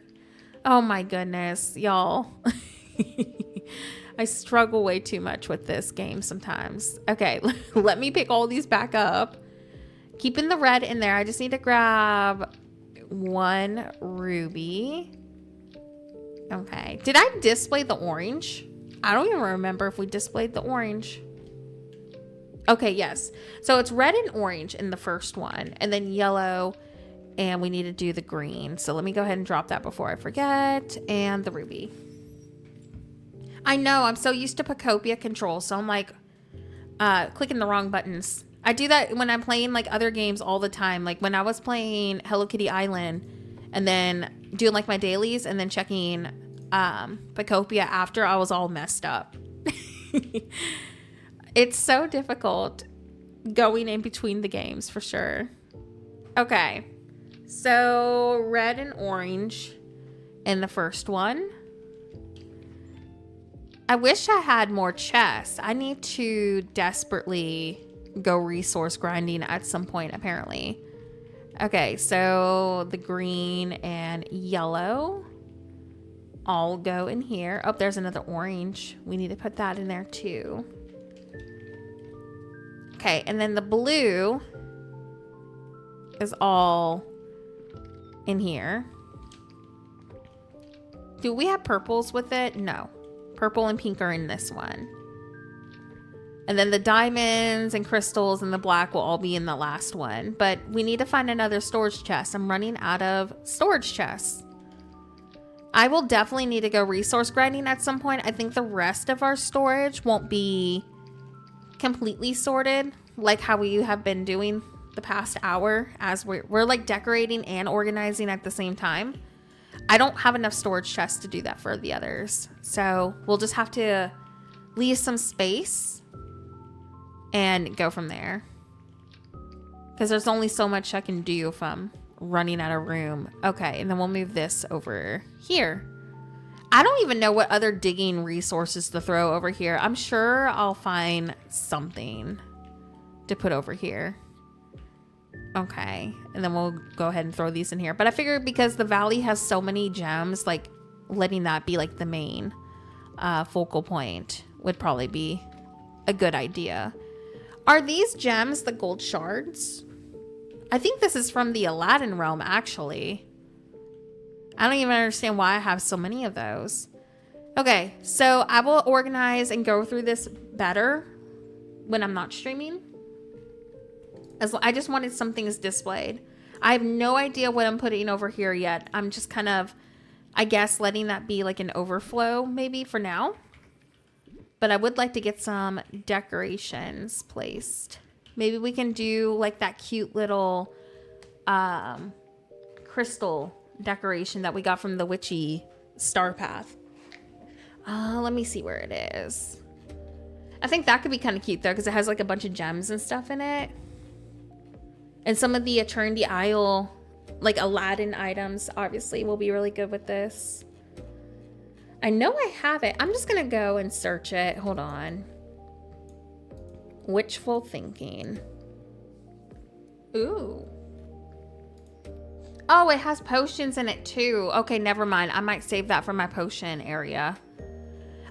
Oh my goodness, y'all. I struggle way too much with this game sometimes. Okay, let me pick all these back up. Keeping the red in there. I just need to grab 1 ruby. Okay, did I display the orange? I don't even remember if we displayed the orange. Okay, yes. So it's red and orange in the first one, and then yellow, and we need to do the green. So let me go ahead and drop that before I forget, and the ruby. I know, I'm so used to Pacopia control, so I'm like clicking the wrong buttons. I do that when I'm playing like other games all the time. Like when I was playing Hello Kitty Island, and then doing like my dailies, and then checking Pacopia after, I was all messed up. It's so difficult going in between the games for sure. Okay, so red and orange in the first one. I wish I had more chests. I need to desperately go resource grinding at some point, apparently. Okay, so the green and yellow all go in here. Oh, there's another orange. We need to put that in there too. Okay, and then the blue is all in here. Do we have purples with it? No. Purple and pink are in this one. And then the diamonds and crystals and the black will all be in the last one. But we need to find another storage chest. I'm running out of storage chests. I will definitely need to go resource grinding at some point. I think the rest of our storage won't be completely sorted like how we have been doing the past hour, as we're like decorating and organizing at the same time. I don't have enough storage chests to do that for the others, so we'll just have to leave some space and go from there, because there's only so much I can do from running out of room. Okay, and then we'll move this over here. I don't even know what other digging resources to throw over here. I'm sure I'll find something to put over here. Okay, and then we'll go ahead and throw these in here. But I figured because the valley has so many gems, like letting that be like the main focal point would probably be a good idea. Are these gems the gold shards? I think this is from the Aladdin realm, actually. I don't even understand why I have so many of those. Okay, so I will organize and go through this better when I'm not streaming. I just wanted some things displayed. I have no idea what I'm putting over here yet. I'm just kind of, I guess, letting that be like an overflow maybe for now. But I would like to get some decorations placed. Maybe we can do like that cute little crystal decoration that we got from the witchy star path. Let me see where it is. I think that could be kind of cute though, because it has like a bunch of gems and stuff in it. And some of the Eternity Isle, like Aladdin items, obviously will be really good with this. I know I have it. I'm just going to go and search it. Hold on. Witchful thinking. Ooh. Oh, it has potions in it too. Okay, never mind. I might save that for my potion area.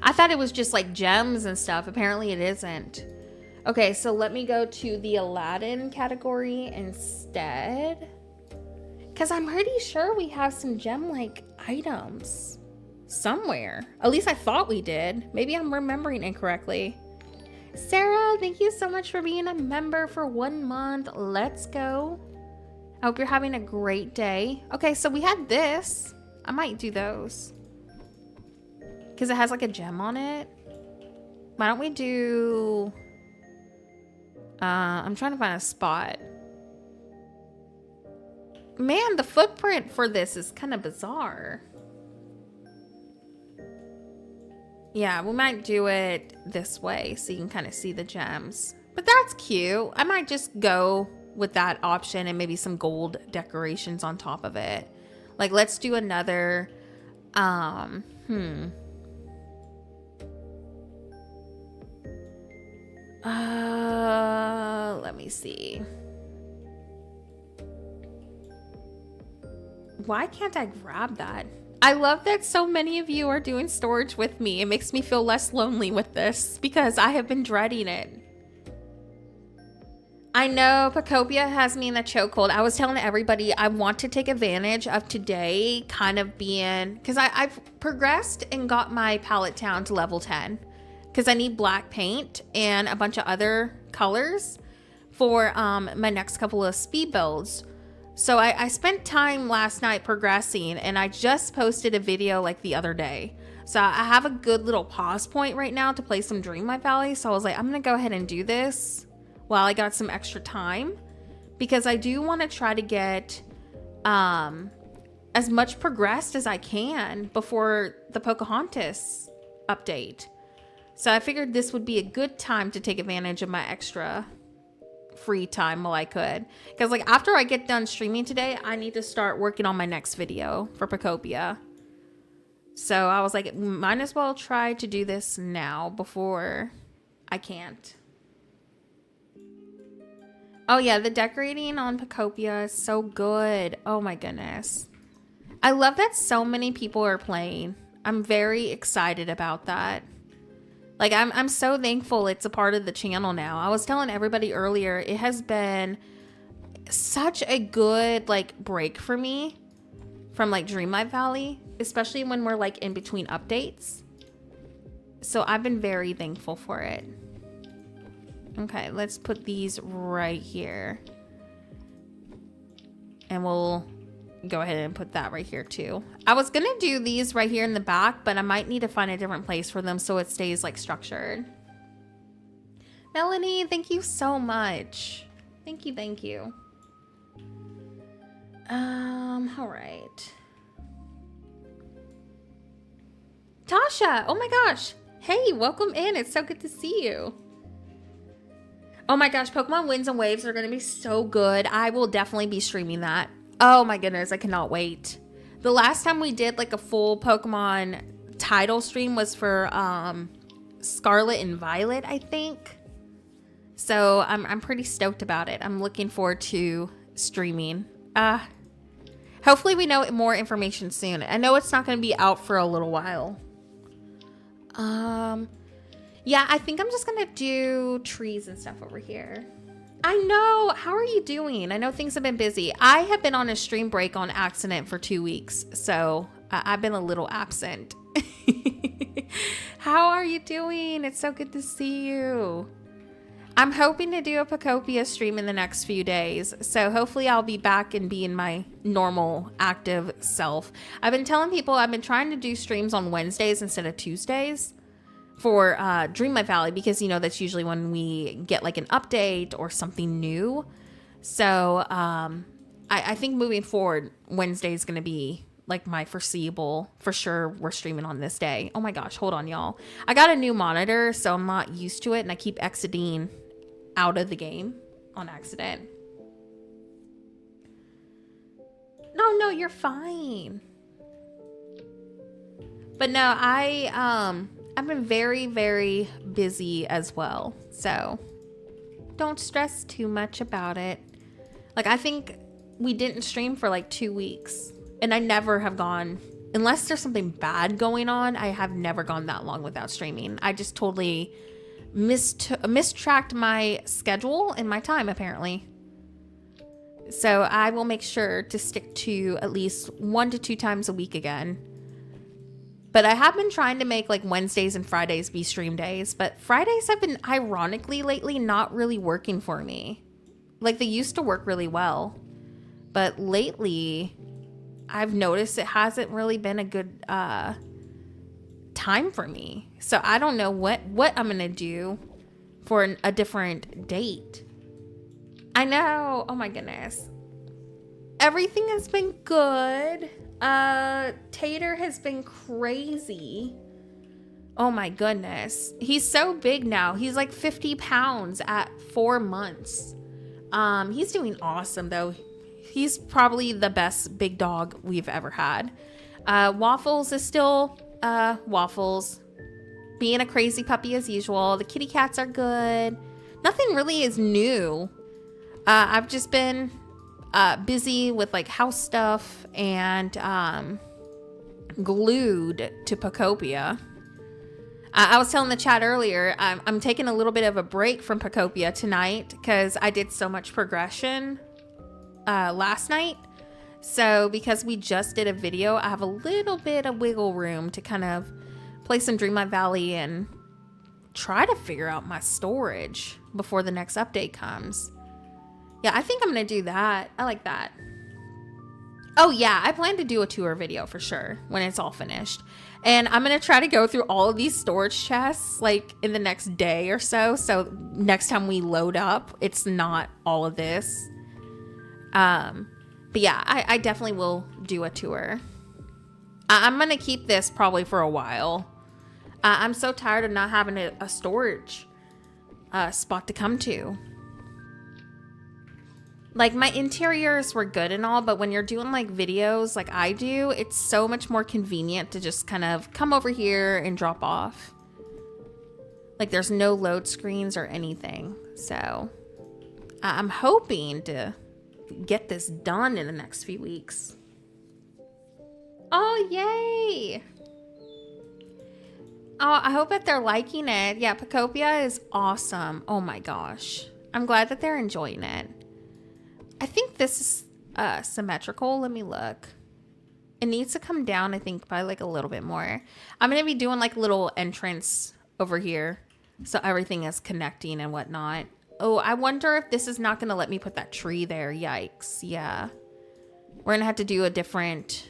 I thought it was just like gems and stuff. Apparently it isn't. Okay, so let me go to the Aladdin category instead. Because I'm pretty sure we have some gem-like items somewhere. At least I thought we did. Maybe I'm remembering incorrectly. Sarah, thank you so much for being a member for 1 month. Let's go. I hope you're having a great day. Okay, so we had this. I might do those. Because it has like a gem on it. Why don't we do... I'm trying to find a spot. Man, the footprint for this is kind of bizarre. Yeah, we might do it this way so you can kind of see the gems. But that's cute. I might just go with that option and maybe some gold decorations on top of it. Like, let's do another, let me see. Why can't I grab that? I love that so many of you are doing storage with me. It makes me feel less lonely with this because I have been dreading it. I know Pacopia has me in a chokehold. I was telling everybody I want to take advantage of today kind of being, because I've progressed and got my palette down to level 10 because I need black paint and a bunch of other colors for my next couple of speed builds. So I spent time last night progressing, and I just posted a video like the other day. So I have a good little pause point right now to play some Dreamlight Valley. So I was like, I'm going to go ahead and do this while I got some extra time, because I do want to try to get as much progressed as I can before the Pocahontas update. So I figured this would be a good time to take advantage of my extra free time while I could. Because like after I get done streaming today, I need to start working on my next video for Pacopia. So I was like, might as well try to do this now before I can't. Oh yeah, the decorating on Pacopia is so good. Oh my goodness. I love that so many people are playing. I'm very excited about that. Like, I'm so thankful it's a part of the channel now. I was telling everybody earlier, it has been such a good, like, break for me from, like, Dreamlight Valley, especially when we're, like, in between updates. So I've been very thankful for it. Okay, let's put these right here. And we'll go ahead and put that right here too. I was gonna do these right here in the back, but I might need to find a different place for them so it stays like structured. Melanie, thank you so much. Thank you, thank you. All right. Tasha, oh my gosh. Hey, welcome in. It's so good to see you. Oh my gosh, Pokemon Winds and Waves are going to be so good. I will definitely be streaming that. Oh my goodness, I cannot wait. The last time we did like a full Pokemon title stream was for Scarlet and Violet, I think. So I'm pretty stoked about it. I'm looking forward to streaming. Hopefully we know more information soon. I know it's not going to be out for a little while. Yeah, I think I'm just going to do trees and stuff over here. I know. How are you doing? I know things have been busy. I have been on a stream break on accident for 2 weeks, so I've been a little absent. How are you doing? It's so good to see you. I'm hoping to do a Pokopia stream in the next few days, so hopefully I'll be back and be in my normal active self. I've been telling people I've been trying to do streams on Wednesdays instead of Tuesdays for Dreamlight Valley, because, you know, that's usually when we get like an update or something new. So I think moving forward, Wednesday is going to be like my foreseeable, for sure we're streaming on this day. Oh my gosh, hold on, y'all. I got a new monitor, so I'm not used to it, and I keep exiting out of the game on accident. No, you're fine. But no, I've been very, very busy as well, so don't stress too much about it. Like, I think we didn't stream for like 2 weeks, and I never have gone, unless there's something bad going on, I have never gone that long without streaming. I just totally mistracked my schedule and my time, apparently. So I will make sure to stick to at least 1 to 2 times a week again. But I have been trying to make like Wednesdays and Fridays be stream days, but Fridays have been, ironically lately, not really working for me. Like, they used to work really well, but lately I've noticed it hasn't really been a good time for me. So I don't know what I'm going to do for a different date. I know. Oh my goodness. Everything has been good. Tater has been crazy. Oh my goodness. He's so big now. He's like 50 pounds at 4 months. He's doing awesome though. He's probably the best big dog we've ever had. Waffles is still Waffles, being a crazy puppy as usual. The kitty cats are good. Nothing really is new. I've just been busy with like house stuff and glued to Pokopia. I was telling the chat earlier, I'm taking a little bit of a break from Pokopia tonight because I did so much progression last night. So because we just did a video, I have a little bit of wiggle room to kind of play some Dreamlight Valley and try to figure out my storage before the next update comes. Yeah, I think I'm going to do that. I like that. Oh yeah, I plan to do a tour video for sure when it's all finished. And I'm going to try to go through all of these storage chests like in the next day or so. So next time we load up, it's not all of this. But yeah, I definitely will do a tour. I'm going to keep this probably for a while. I'm so tired of not having a storage spot to come to. Like, my interiors were good and all, but when you're doing like videos like I do, it's so much more convenient to just kind of come over here and drop off. Like, there's no load screens or anything. So I'm hoping to get this done in the next few weeks. Oh, yay! Oh, I hope that they're liking it. Yeah, Pokopia is awesome. Oh my gosh. I'm glad that they're enjoying it. I think this is symmetrical. Let me look. It needs to come down, I think, by like a little bit more. I'm going to be doing like a little entrance over here, so everything is connecting and whatnot. Oh, I wonder if this is not going to let me put that tree there. Yikes. Yeah. We're going to have to do a different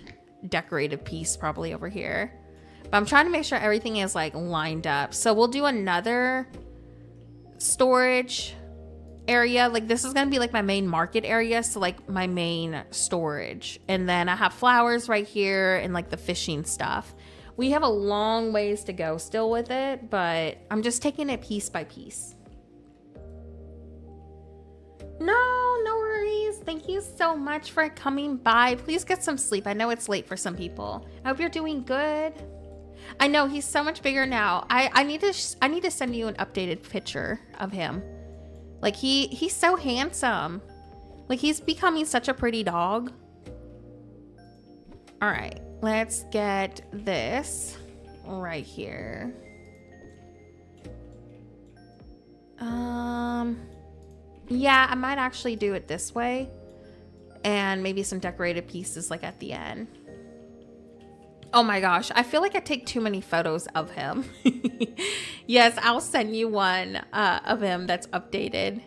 decorative piece probably over here. But I'm trying to make sure everything is like lined up. So we'll do another storage area. Like, this is going to be like my main market area. So like my main storage. And then I have flowers right here and like the fishing stuff. We have a long ways to go still with it, but I'm just taking it piece by piece. No worries. Thank thank you so much for coming by. Please get some sleep. I know it's late for some people. I hope you're doing good. I know he's so much bigger now. I need to send you an updated picture of him. Like he's so handsome. Like he's becoming such a pretty dog. All right, let's get this right here. Yeah, I might actually do it this way, and maybe some decorated pieces like at the end. Oh my gosh, I feel like I take too many photos of him. Yes, I'll send you one of him that's updated.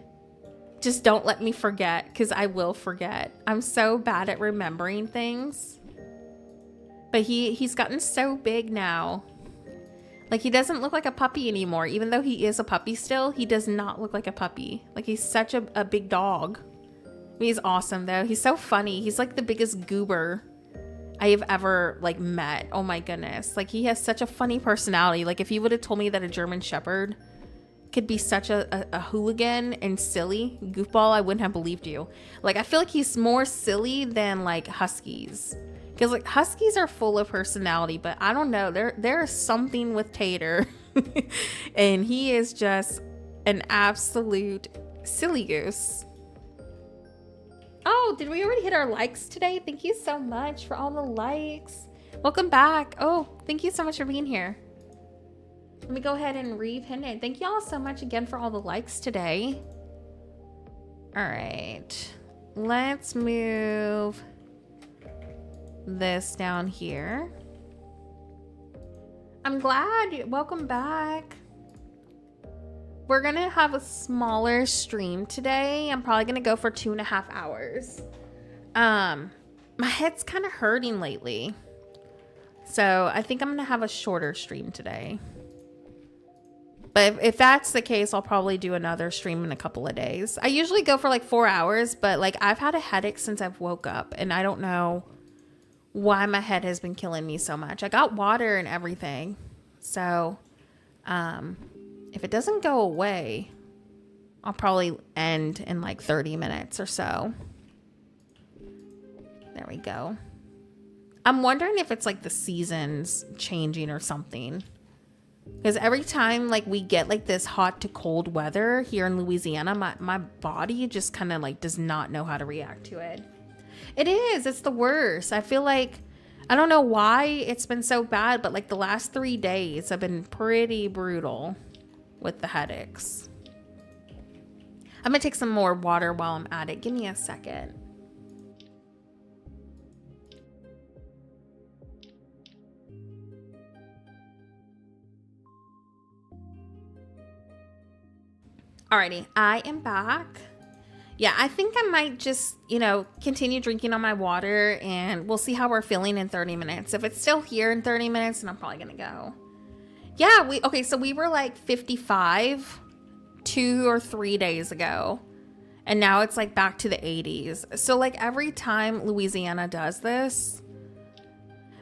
Just don't let me forget, because I will forget. I'm so bad at remembering things. But he's gotten so big now. Like, he doesn't look like a puppy anymore. Even though he is a puppy still, he does not look like a puppy. Like, he's such a big dog. He's awesome, though. He's so funny. He's like the biggest goober I have ever, like, met. Oh, my goodness. Like, he has such a funny personality. Like, if you would have told me that a German Shepherd could be such a hooligan and silly goofball, I wouldn't have believed you. Like, I feel like he's more silly than, like, Huskies. Because, like, Huskies are full of personality, but I don't know. There's something with Tater. And he is just an absolute silly goose. Oh, did we already hit our likes today? Thank you so much for all the likes. Welcome back. Oh, thank you so much for being here. Let me go ahead and repin it. Thank you all so much again for all the likes today. All right. Let's move this down here. I'm glad. Welcome back. We're gonna have a smaller stream today. I'm probably gonna go for 2.5 hours. My head's kind of hurting lately, so I think I'm gonna have a shorter stream today. But if that's the case, I'll probably do another stream in a couple of days. I usually go for like 4 hours, but like I've had a headache since I've woke up, and I don't know why my head has been killing me so much. I got water and everything. So, if it doesn't go away, I'll probably end in like 30 minutes or so. There we go. I'm wondering if it's like the seasons changing or something. Because every time like we get like this hot to cold weather here in Louisiana, my body just kind of like does not know how to react to it. It is. It's the worst. I feel like, I don't know why it's been so bad, but like the last 3 days have been pretty brutal with the headaches. I'm gonna take some more water while I'm at it. Give me a second. Alrighty, I am back. Yeah, I think I might just, continue drinking on my water, and we'll see how we're feeling in 30 minutes. If it's still here in 30 minutes, then I'm probably gonna go. Yeah, so we were like 55 2 or 3 days ago, and now it's like back to the 80s. So like every time Louisiana does this,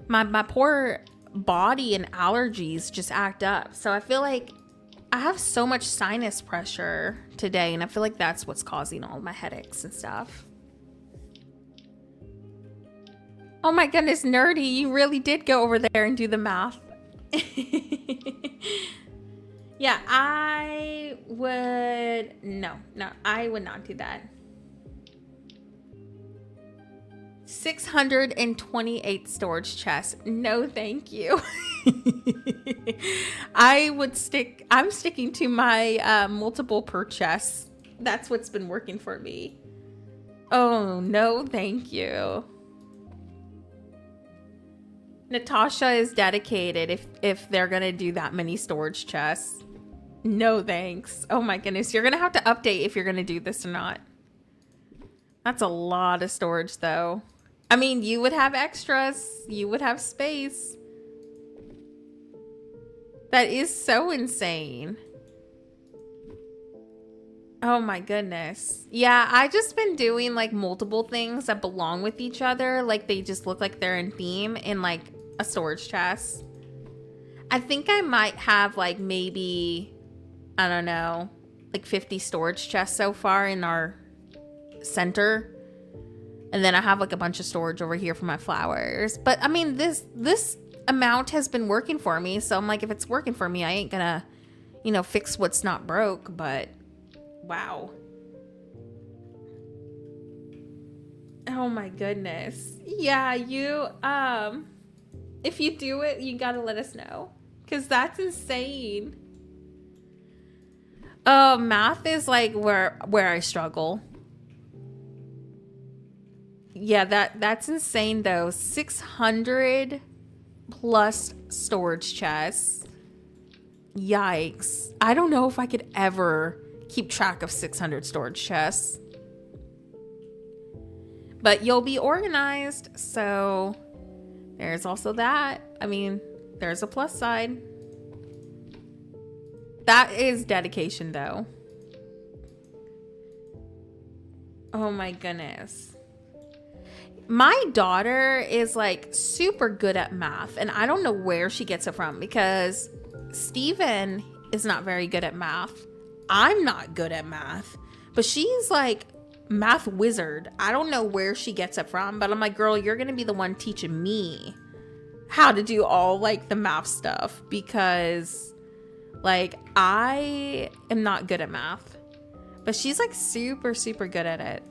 my poor body and allergies just act up. So I feel like I have so much sinus pressure today, and I feel like that's what's causing all my headaches and stuff. Oh my goodness, nerdy, you really did go over there and do the math. Yeah, I would not do that. 628 storage chests. No, thank you. I'm sticking to my multiple per chest. That's what's been working for me. Oh, no, thank you. Natasha is dedicated if they're going to do that many storage chests. No, thanks. Oh my goodness. You're going to have to update if you're going to do this or not. That's a lot of storage though. I mean, you would have extras. You would have space. That is so insane. Oh my goodness. Yeah, I just been doing like multiple things that belong with each other. Like they just look like they're in theme in like a storage chest. I think I might have like maybe, I don't know, like 50 storage chests so far in our center. And then I have like a bunch of storage over here for my flowers. But I mean, this amount has been working for me. So I'm like, if it's working for me, I ain't gonna, you know, fix what's not broke. But wow. Oh my goodness. Yeah, you, if you do it, you gotta let us know. Because that's insane. Math is like where I struggle. Yeah, that's insane though. 600 plus storage chests. Yikes. I don't know if I could ever keep track of 600 storage chests. But you'll be organized, so there's also that. I mean, there's a plus side. That is dedication, though. Oh my goodness. My daughter is like super good at math, and I don't know where she gets it from because Steven is not very good at math. I'm not good at math, but she's like math wizard. I don't know where she gets it from, but I'm like, girl, you're gonna be the one teaching me how to do all like the math stuff because like I am not good at math, but she's like super good at it.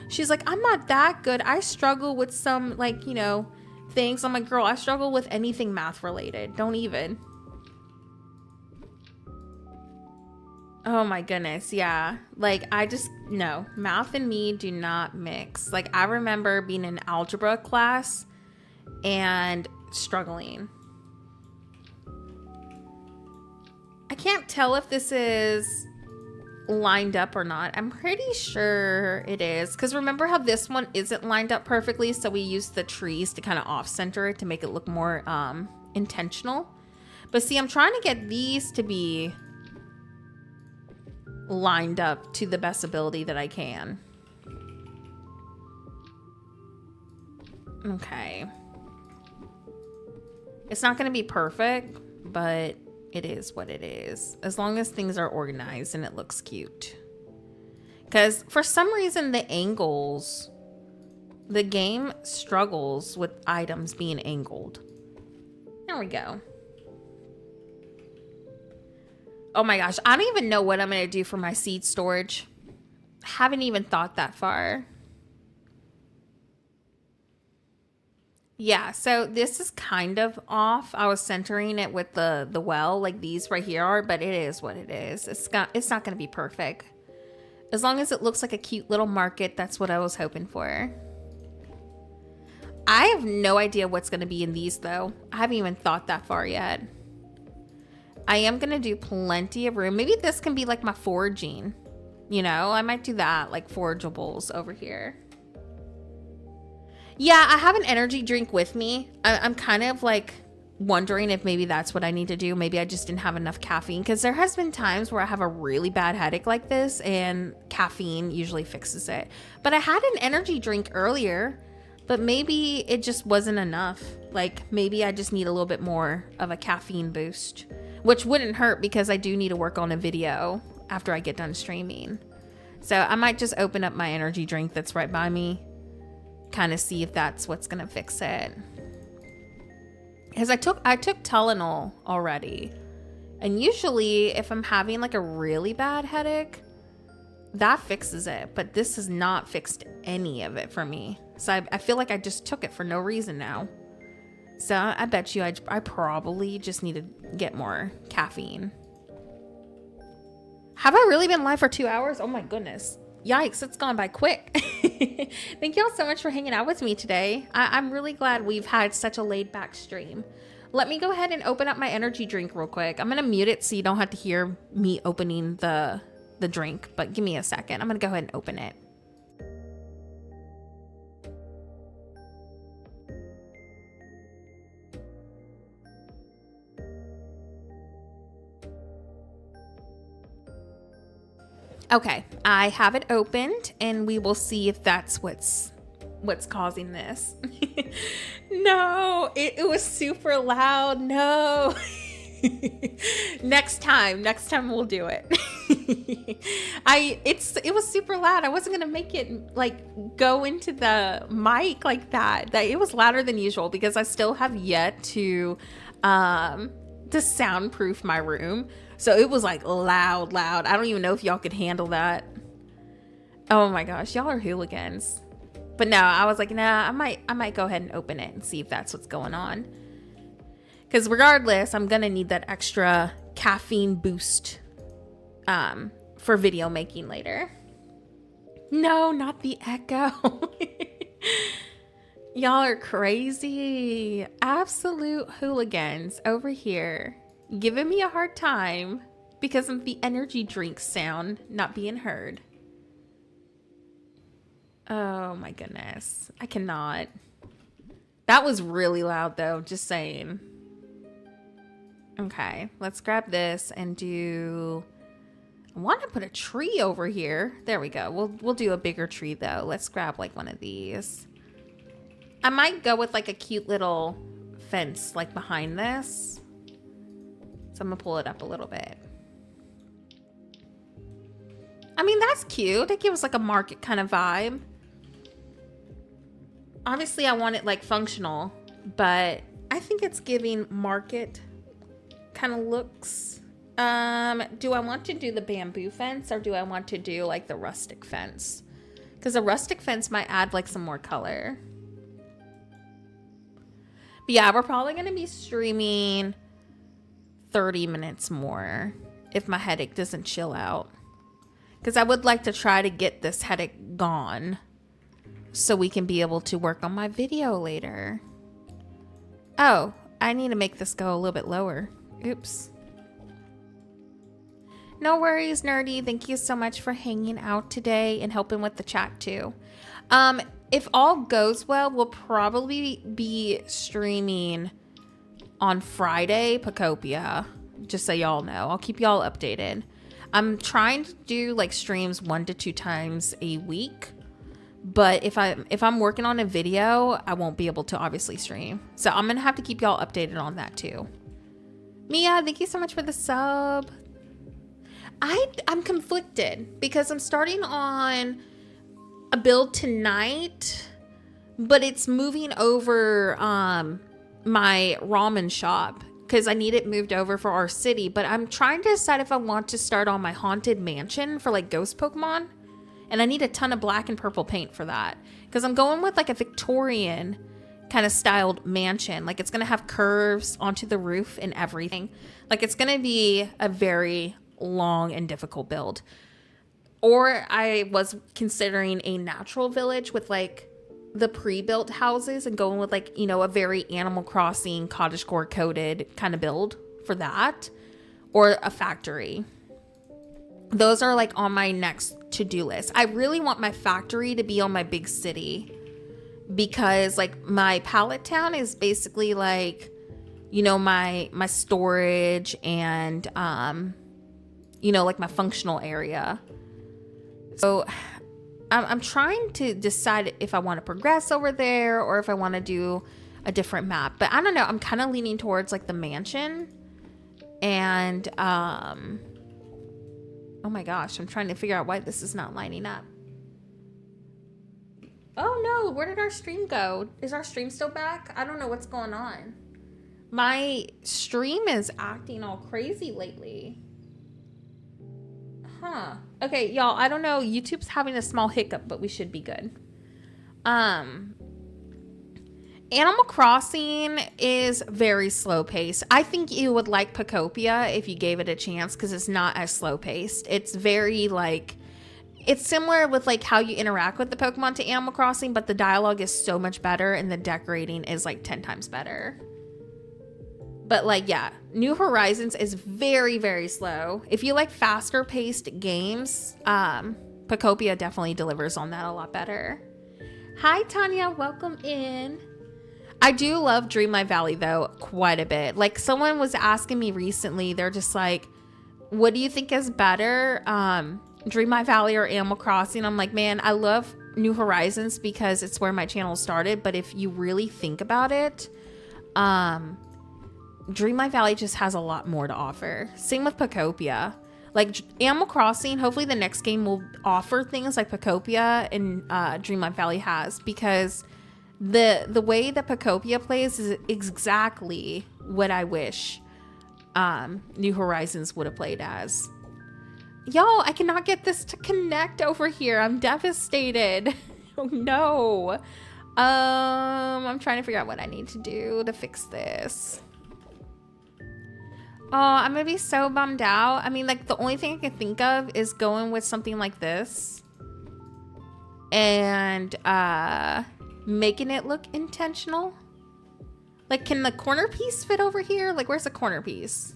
She's like, I'm not that good. I struggle with some like, you know, things. I'm like, girl, I struggle with anything math related. Don't even. Oh my goodness, yeah. Like, no. Math and me do not mix. Like, I remember being in algebra class and struggling. I can't tell if this is lined up or not. I'm pretty sure it is. Because remember how this one isn't lined up perfectly? So we used the trees to kind of off-center it to make it look more intentional. But see, I'm trying to get these to be lined up to the best ability that I can. Okay. It's not going to be perfect, but it is what it is. As long as things are organized and it looks cute. Because for some reason, the angles, the game struggles with items being angled. There we go. Oh my gosh, I don't even know what I'm going to do for my seed storage. Haven't even thought that far. Yeah, so this is kind of off. I was centering it with the well, like these right here are, but it is what it is. It's not going to be perfect. As long as it looks like a cute little market, that's what I was hoping for. I have no idea what's going to be in these, though. I haven't even thought that far yet. I am going to do plenty of room. Maybe this can be like my foraging. You know, I might do that, like forageables over here. Yeah, I have an energy drink with me. I'm kind of like wondering if maybe that's what I need to do. Maybe I just didn't have enough caffeine because there has been times where I have a really bad headache like this and caffeine usually fixes it. But I had an energy drink earlier, but maybe it just wasn't enough. Like maybe I just need a little bit more of a caffeine boost, which wouldn't hurt because I do need to work on a video after I get done streaming. So I might just open up my energy drink that's right by me, kind of see if that's what's gonna fix it. Because I took Tylenol already, and usually if I'm having like a really bad headache, that fixes it, but this has not fixed any of it for me. So I feel like I just took it for no reason now. So I bet you I probably just need to get more caffeine. Have I really been live for 2 hours? Oh my goodness. Yikes, it's gone by quick. Thank y'all so much for hanging out with me today. I'm really glad we've had such a laid back stream. Let me go ahead and open up my energy drink real quick. I'm gonna mute it so you don't have to hear me opening the drink, but give me a second. I'm gonna go ahead and open it. Okay, I have it opened and we will see if that's what's causing this. No, it was super loud. No. Next time we'll do it. It was super loud. I wasn't gonna make it like go into the mic like that. It was louder than usual because I still have yet to soundproof my room. So it was like loud. I don't even know if y'all could handle that. Oh my gosh, y'all are hooligans. But no, I was like, nah, I might go ahead and open it and see if that's what's going on. Because regardless, I'm gonna need that extra caffeine boost for video making later. No, not the echo. Y'all are crazy. Absolute hooligans over here giving me a hard time because of the energy drink sound not being heard. Oh my goodness. I cannot. That was really loud though, just saying. Okay, let's grab this and do... I want to put a tree over here. There we go. We'll do a bigger tree though. Let's grab like one of these. I might go with like a cute little fence like behind this. So I'm gonna pull it up a little bit. I mean, that's cute. It gives like a market kind of vibe. Obviously, I want it like functional, but I think it's giving market kind of looks. Do I want to do the bamboo fence or do I want to do like the rustic fence? Because the rustic fence might add like some more color. But yeah, we're probably going to be streaming 30 minutes more if my headache doesn't chill out. Because I would like to try to get this headache gone so we can be able to work on my video later. Oh, I need to make this go a little bit lower. Oops. No worries, Nerdy. Thank you so much for hanging out today and helping with the chat too. If all goes well, we'll probably be streaming on Friday, Pacopia. Just so y'all know. I'll keep y'all updated. I'm trying to do like streams 1 to 2 times a week. But if I'm working on a video, I won't be able to obviously stream. So I'm going to have to keep y'all updated on that too. Mia, thank you so much for the sub. I'm conflicted because I'm starting on a build tonight, but it's moving over my ramen shop because I need it moved over for our city. But I'm trying to decide if I want to start on my haunted mansion for like ghost Pokemon. And I need a ton of black and purple paint for that because I'm going with like a Victorian kind of styled mansion. Like it's going to have curves onto the roof and everything. Like it's going to be a very long and difficult build. Or I was considering a natural village with like the pre-built houses and going with like, you know, a very Animal Crossing cottagecore coded kind of build for that, or a factory. Those are like on my next to-do list. I really want my factory to be on my big city because like my pallet town is basically like, you know, my storage and you know, like my functional area. So I'm trying to decide if I want to progress over there or if I want to do a different map. But I don't know. I'm kind of leaning towards like the mansion. And oh my gosh, I'm trying to figure out why this is not lining up. Oh no, where did our stream go? Is our stream still back? I don't know what's going on. My stream is acting all crazy lately. Huh. Okay, y'all, I don't know. YouTube's having a small hiccup, but we should be good. Animal Crossing is very slow paced. I think you would like Pacopia if you gave it a chance because it's not as slow paced. It's very like, it's similar with like how you interact with the Pokemon to Animal Crossing, but the dialogue is so much better and the decorating is like 10 times better. But like, yeah, New Horizons is very, very slow. If you like faster paced games, Pacopia definitely delivers on that a lot better. Hi, Tanya. Welcome in. I do love Dreamlight Valley, though, quite a bit. Like, someone was asking me recently, they're just like, what do you think is better, Dreamlight Valley or Animal Crossing? I'm like, man, I love New Horizons because it's where my channel started. But if you really think about it, Dreamlight Valley just has a lot more to offer. Same with Pokopia. Like Animal Crossing, hopefully the next game will offer things like Pokopia and Dreamlight Valley has, because the way that Pokopia plays is exactly what I wish New Horizons would have played as. Y'all, I cannot get this to connect over here. I'm devastated. Oh no. I'm trying to figure out what I need to do to fix this. Oh, I'm gonna be so bummed out. I mean, like, the only thing I can think of is going with something like this and making it look intentional. Like, can the corner piece fit over here? Like, where's the corner piece?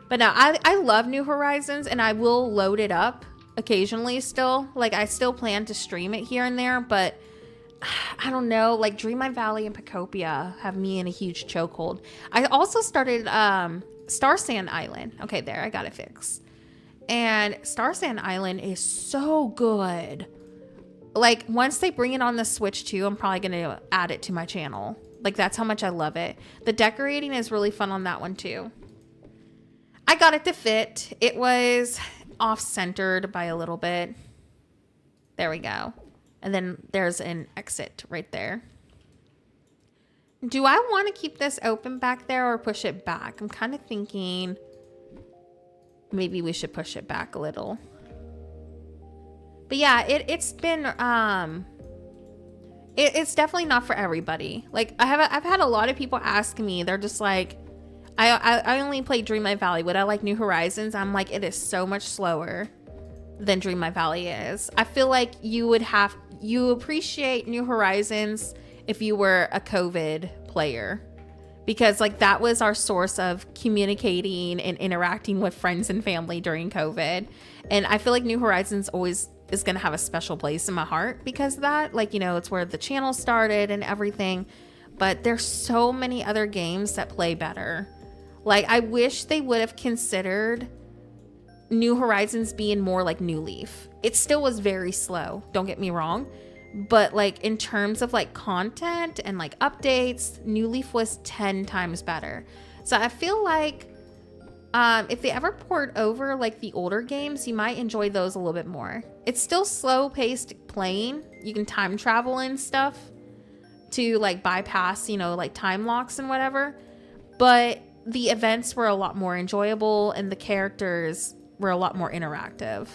But no, I love New Horizons, and I will load it up occasionally still. Like, I still plan to stream it here and there, but I don't know, like Dreamlight Valley and Pokopia have me in a huge chokehold. I also started Star Sand Island. Okay, there, I got it fixed. And Star Sand Island is so good. Like, once they bring it on the Switch too, I'm probably gonna add it to my channel. Like, that's how much I love it. The decorating is really fun on that one too. I got it to fit. It was off-centered by a little bit. There we go. And then there's an exit right there. Do I want to keep this open back there or push it back? I'm kind of thinking maybe we should push it back a little. But yeah, it's been it's definitely not for everybody. Like, I've had a lot of people ask me, they're just like, I only play Dreamlight Valley. Would I like New Horizons? I'm like, it is so much slower than Dreamlight Valley is. I feel like you appreciate New Horizons if you were a COVID player, because like that was our source of communicating and interacting with friends and family during COVID. And I feel like New Horizons always is going to have a special place in my heart because of that. Like, you know, it's where the channel started and everything, but there's so many other games that play better. Like, I wish they would have considered New Horizons being more like New Leaf. It still was very slow, don't get me wrong, but like in terms of like content and like updates, New Leaf was 10 times better. So I feel like if they ever port over like the older games, you might enjoy those a little bit more. It's still slow paced playing. You can time travel and stuff to like bypass, you know, like time locks and whatever, but the events were a lot more enjoyable and the characters were a lot more interactive.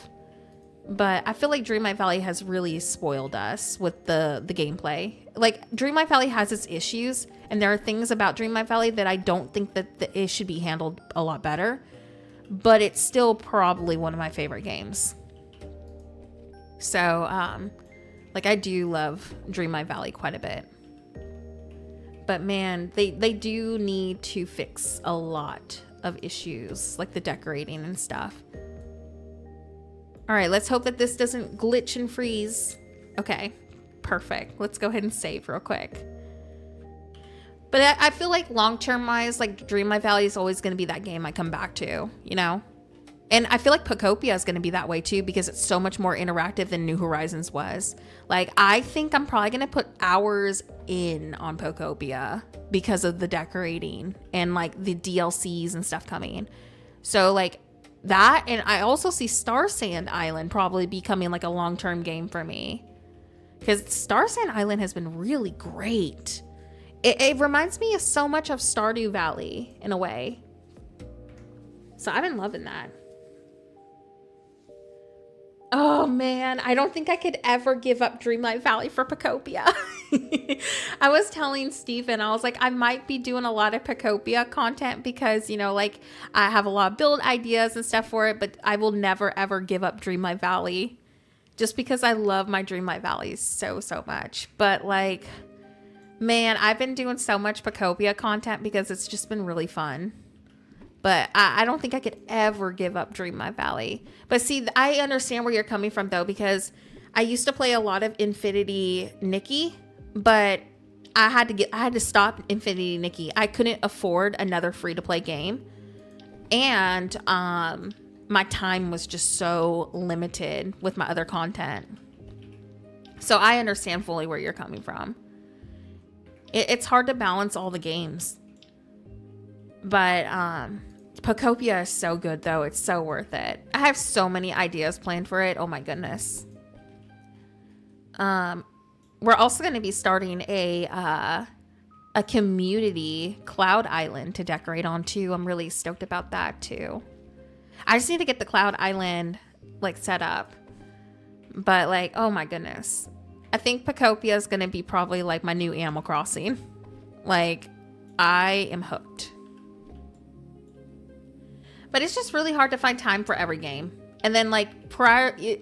But I feel like Dreamlight Valley has really spoiled us with the gameplay. Like, Dreamlight Valley has its issues, and there are things about Dreamlight Valley that I don't think that it should be handled a lot better, but it's still probably one of my favorite games. So like, I do love Dreamlight Valley quite a bit. But man, they do need to fix a lot of issues, like the decorating and stuff. All right, let's hope that this doesn't glitch and freeze. Okay, perfect. Let's go ahead and save real quick. But I feel like long-term wise, like Dreamlight Valley is always going to be that game I come back to, you know? And I feel like Pokopia is going to be that way too, because it's so much more interactive than New Horizons was. Like, I think I'm probably going to put hours in on Pokopia because of the decorating and like the DLCs and stuff coming. So like that, and I also see Star Sand Island probably becoming like a long-term game for me, because Star Sand Island has been really great. It reminds me of so much of Stardew Valley in a way. So I've been loving that. Oh man, I don't think I could ever give up Dreamlight Valley for Pokopia. I was telling Steven, I was like, I might be doing a lot of Pokopia content because, you know, like I have a lot of build ideas and stuff for it, but I will never ever give up Dreamlight Valley just because I love my Dreamlight Valley so much. But like, man, I've been doing so much Pokopia content because it's just been really fun. But I don't think I could ever give up Dreamlight Valley. But see, I understand where you're coming from though, because I used to play a lot of Infinity Nikki, but I had to stop Infinity Nikki. I couldn't afford another free-to-play game, and my time was just so limited with my other content. So I understand fully where you're coming from. It's hard to balance all the games. But Pocopia is so good though. It's so worth it. I have so many ideas planned for it. Oh my goodness. We're also going to be starting a community cloud island to decorate on too. I'm really stoked about that too. I just need to get the cloud island like set up. But like, oh my goodness. I think Pocopia is going to be probably like my new Animal Crossing. Like, I am hooked. But it's just really hard to find time for every game. And then like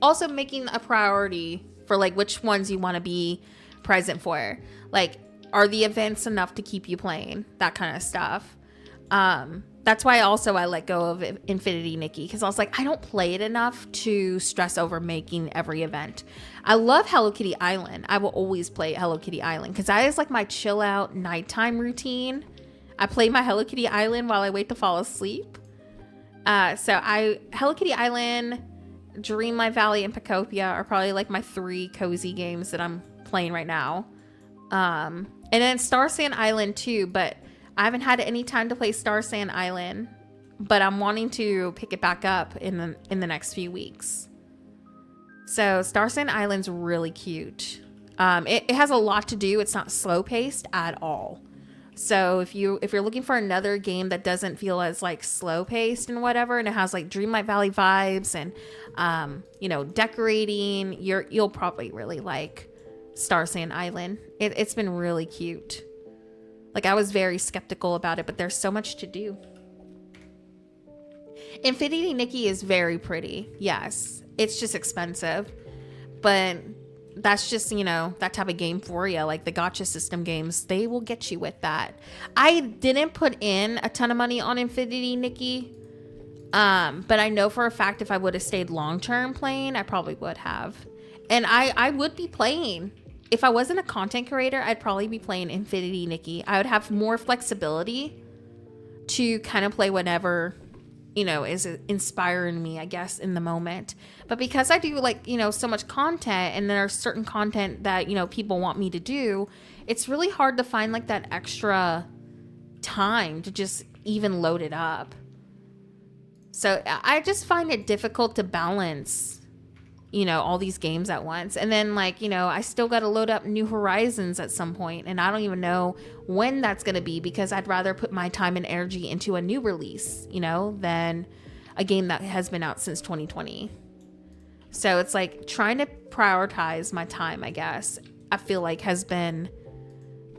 also making a priority for like which ones you want to be present for. Like, are the events enough to keep you playing? That kind of stuff. That's why also I let go of Infinity Nikki, because I was like, I don't play it enough to stress over making every event. I love Hello Kitty Island. I will always play Hello Kitty Island because that is like my chill out nighttime routine. I play my Hello Kitty Island while I wait to fall asleep. Hello Kitty Island, Dreamlight Valley, and Pocopia are probably like my 3 cozy games that I'm playing right now. And then Star Sand Island too, but I haven't had any time to play Star Sand Island, but I'm wanting to pick it back up in the next few weeks. So Star Sand Island's really cute. It has a lot to do. It's not slow paced at all. So if you're looking for another game that doesn't feel as like slow paced and whatever, and it has like Dreamlight Valley vibes and decorating, you'll probably really like Star Sand Island. It's been really cute. Like, I was very skeptical about it, but there's so much to do. Infinity Nikki is very pretty. Yes. It's just expensive. But that's just, that type of game for you. Like the gacha system games, they will get you with that. I didn't put in a ton of money on Infinity Nikki. But I know for a fact if I would have stayed long-term playing, I probably would have. And I would be playing. If I wasn't a content creator, I'd probably be playing Infinity Nikki. I would have more flexibility to kind of play whatever, is inspiring me, I guess, in the moment. But because I do like, so much content, and there are certain content that, people want me to do, it's really hard to find like that extra time to just even load it up. So I just find it difficult to balance all these games at once. And then like, I still got to load up New Horizons at some point, and I don't even know when that's going to be, because I'd rather put my time and energy into a new release, than a game that has been out since 2020. So it's like trying to prioritize my time, I guess, I feel like has been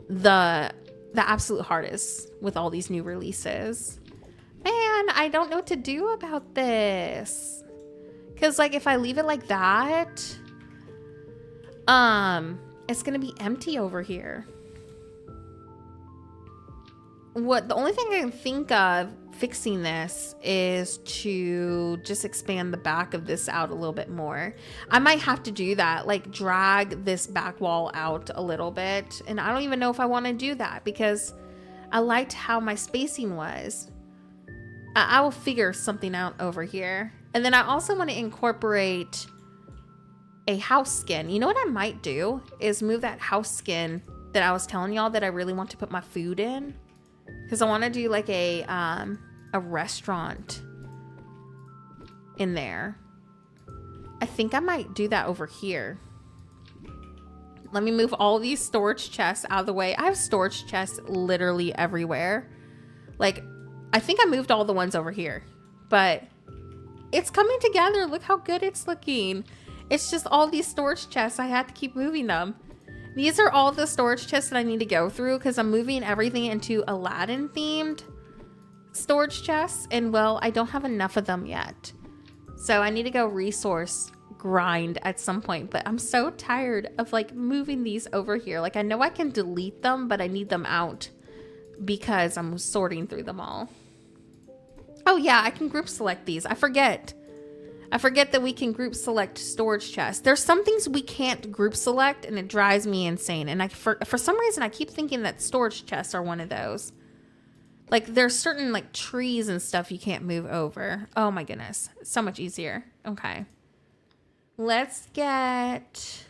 the absolute hardest with all these new releases. Man, I don't know what to do about this. Because, like, if I leave it like that, it's going to be empty over here. The only thing I can think of fixing this is to just expand the back of this out a little bit more. I might have to do that, like drag this back wall out a little bit. And I don't even know if I want to do that because I liked how my spacing was. I will figure something out over here. And then I also want to incorporate a house skin. You know what I might do is move that house skin that I was telling y'all that I really want to put my food in. Because I want to do like a restaurant in there. I think I might do that over here. Let me move all these storage chests out of the way. I have storage chests literally everywhere. Like, I think I moved all the ones over here. But it's coming together. Look how good it's looking. It's just all these storage chests. I had to keep moving them. These are all the storage chests that I need to go through because I'm moving everything into Aladdin themed storage chests. And well, I don't have enough of them yet. So I need to go resource grind at some point. But I'm so tired of like moving these over here. Like I know I can delete them, but I need them out because I'm sorting through them all. Oh yeah, I can group select these. I forget that we can group select storage chests. There's some things we can't group select and it drives me insane. And for some reason, I keep thinking that storage chests are one of those. Like there's certain like trees and stuff you can't move over. Oh my goodness. It's so much easier. Okay. Let's get,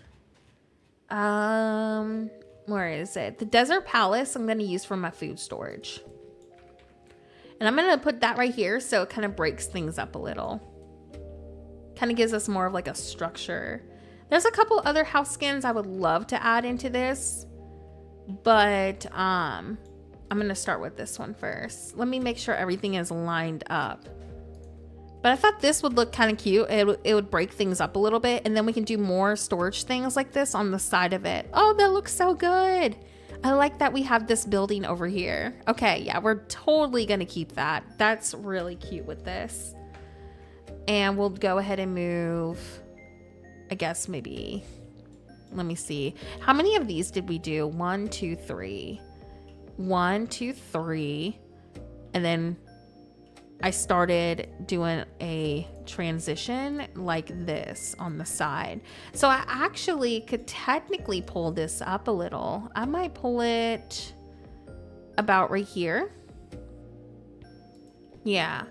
where is it? The Desert Palace I'm going to use for my food storage. And I'm going to put that right here so it kind of breaks things up a little. Kind of gives us more of like a structure. There's a couple other house skins I would love to add into this, but I'm going to start with this one first. Let me make sure everything is lined up. But I thought this would look kind of cute. It would break things up a little bit, and then we can do more storage things like this on the side of it. Oh, that looks so good. I like that we have this building over here. Okay, yeah, we're totally gonna keep that. That's really cute with this. And we'll go ahead and move, I guess maybe, let me see. How many of these did we do? 1, 2, 3. 1, 2, 3. And then I started doing a transition like this on the side. So I actually could technically pull this up a little. I might pull it about right here. Yeah.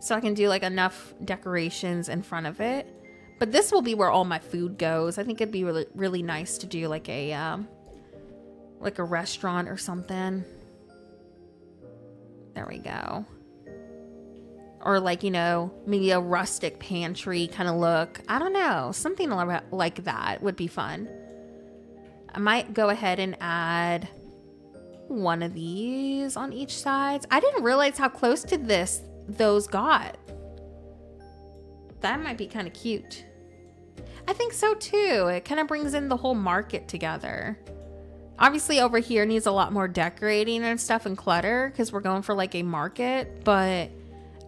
So I can do like enough decorations in front of it. But this will be where all my food goes. I think it'd be really, really nice to do like a restaurant or something. There we go. Or like, you know, maybe a rustic pantry kind of look. I don't know. Something like that would be fun. I might go ahead and add one of these on each side. I didn't realize how close to this those got. That might be kind of cute. I think so too. It kind of brings in the whole market together. Obviously over here needs a lot more decorating and stuff and clutter because we're going for like a market, but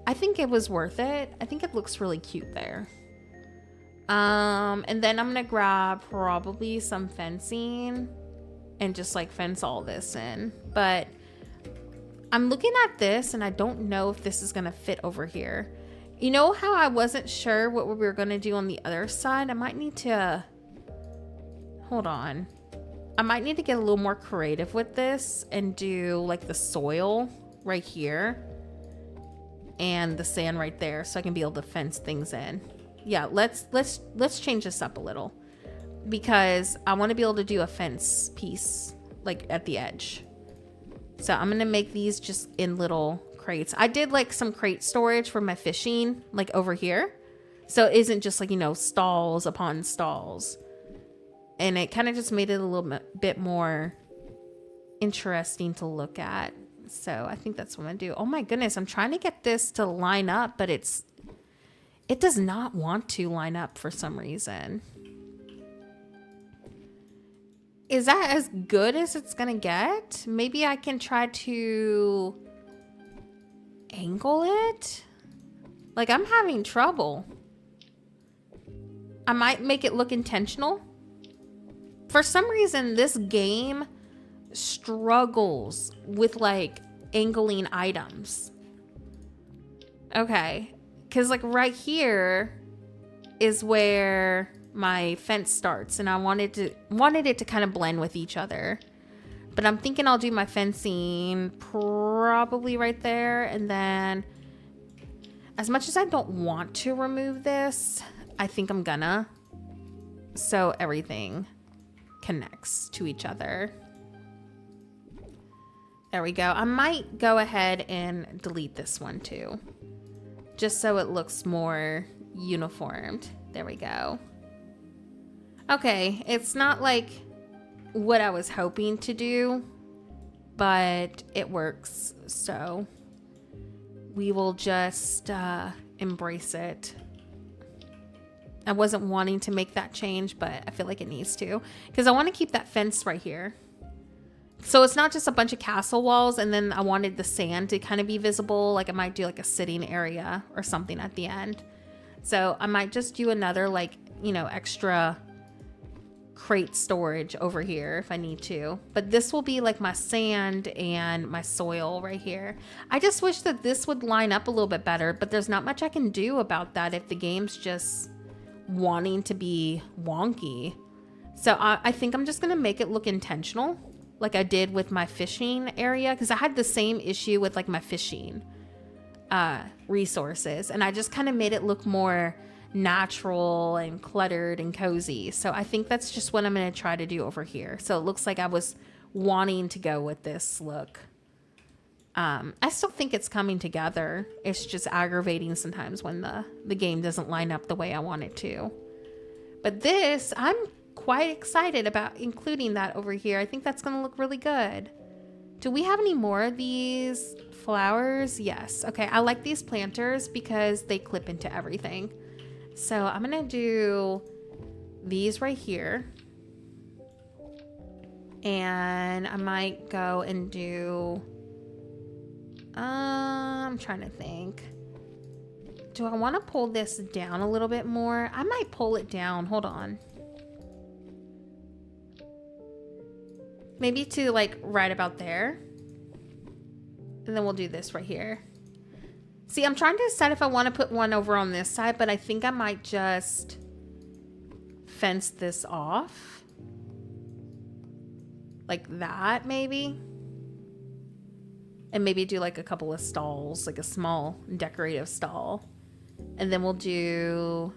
I think it was worth it. I think it looks really cute there. And then I'm gonna grab probably some fencing and just like fence all this in. But I'm looking at this and I don't know if this is gonna fit over here. You know how I wasn't sure what we were gonna do on the other side? I might need to, hold on. I might need to get a little more creative with this and do like the soil right here and the sand right there so I can be able to fence things in. Yeah, let's change this up a little because I want to be able to do a fence piece like at the edge. So I'm gonna make these just in little crates. I did like some crate storage for my fishing like over here, so it isn't just like, you know, stalls upon stalls, and it kind of just made it a little bit more interesting to look at. So I think that's what I'm gonna do. Oh my goodness, I'm trying to get this to line up, but it does not want to line up for some reason. Is that as good as it's gonna get? Maybe I can try to angle it. Like, I'm having trouble. I might make it look intentional. For some reason, this game struggles with like angling items. Okay, because like right here is where my fence starts, and I wanted it to kind of blend with each other. But I'm thinking I'll do my fencing probably right there, and then as much as I don't want to remove this, I think I'm gonna, so everything connects to each other. There we go. I might go ahead and delete this one too, just so it looks more uniformed. There we go. Okay, it's not like what I was hoping to do, but it works, so we will just embrace it. I wasn't wanting to make that change, but I feel like it needs to, because I want to keep that fence right here. So it's not just a bunch of castle walls, and then I wanted the sand to kind of be visible. Like I might do like a sitting area or something at the end. So I might just do another like, you know, extra crate storage over here if I need to. But this will be like my sand and my soil right here. I just wish that this would line up a little bit better, but there's not much I can do about that if the game's just wanting to be wonky. So I think I'm just gonna make it look intentional, like I did with my fishing area, because I had the same issue with like my fishing resources, and I just kind of made it look more natural and cluttered and cozy. So I think that's just what I'm going to try to do over here. So it looks like I was wanting to go with this look. I still think it's coming together. It's just aggravating sometimes when the game doesn't line up the way I want it to. But this, I'm quite excited about including that over here. I think that's going to look really good. Do we have any more of these flowers? Yes. Okay, I like these planters because they clip into everything. So I'm going to do these right here. And I might go and do... I'm trying to think. Do I want to pull this down a little bit more? I might pull it down. Hold on. Maybe to like right about there. And then we'll do this right here. See, I'm trying to decide if I want to put one over on this side, but I think I might just fence this off. Like that, maybe. And maybe do like a couple of stalls, like a small decorative stall. And then we'll do...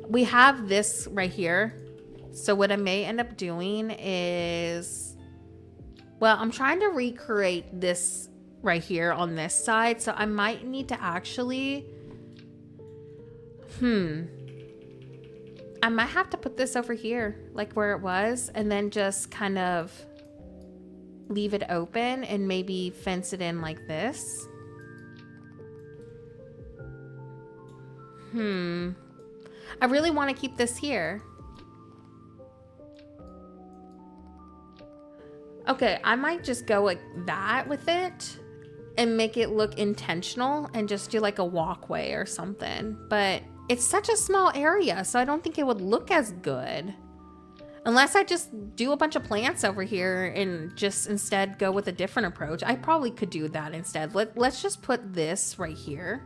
We have this right here. So what I may end up doing is... Well, I'm trying to recreate this right here on this side. So I might need to actually... I might have to put this over here, like where it was. And then just kind of leave it open and maybe fence it in like this. I really want to keep this here. Okay, I might just go like that with it and make it look intentional and just do like a walkway or something. But it's such a small area, so I don't think it would look as good. Unless I just do a bunch of plants over here and just instead go with a different approach. I probably could do that instead. Let's just put this right here.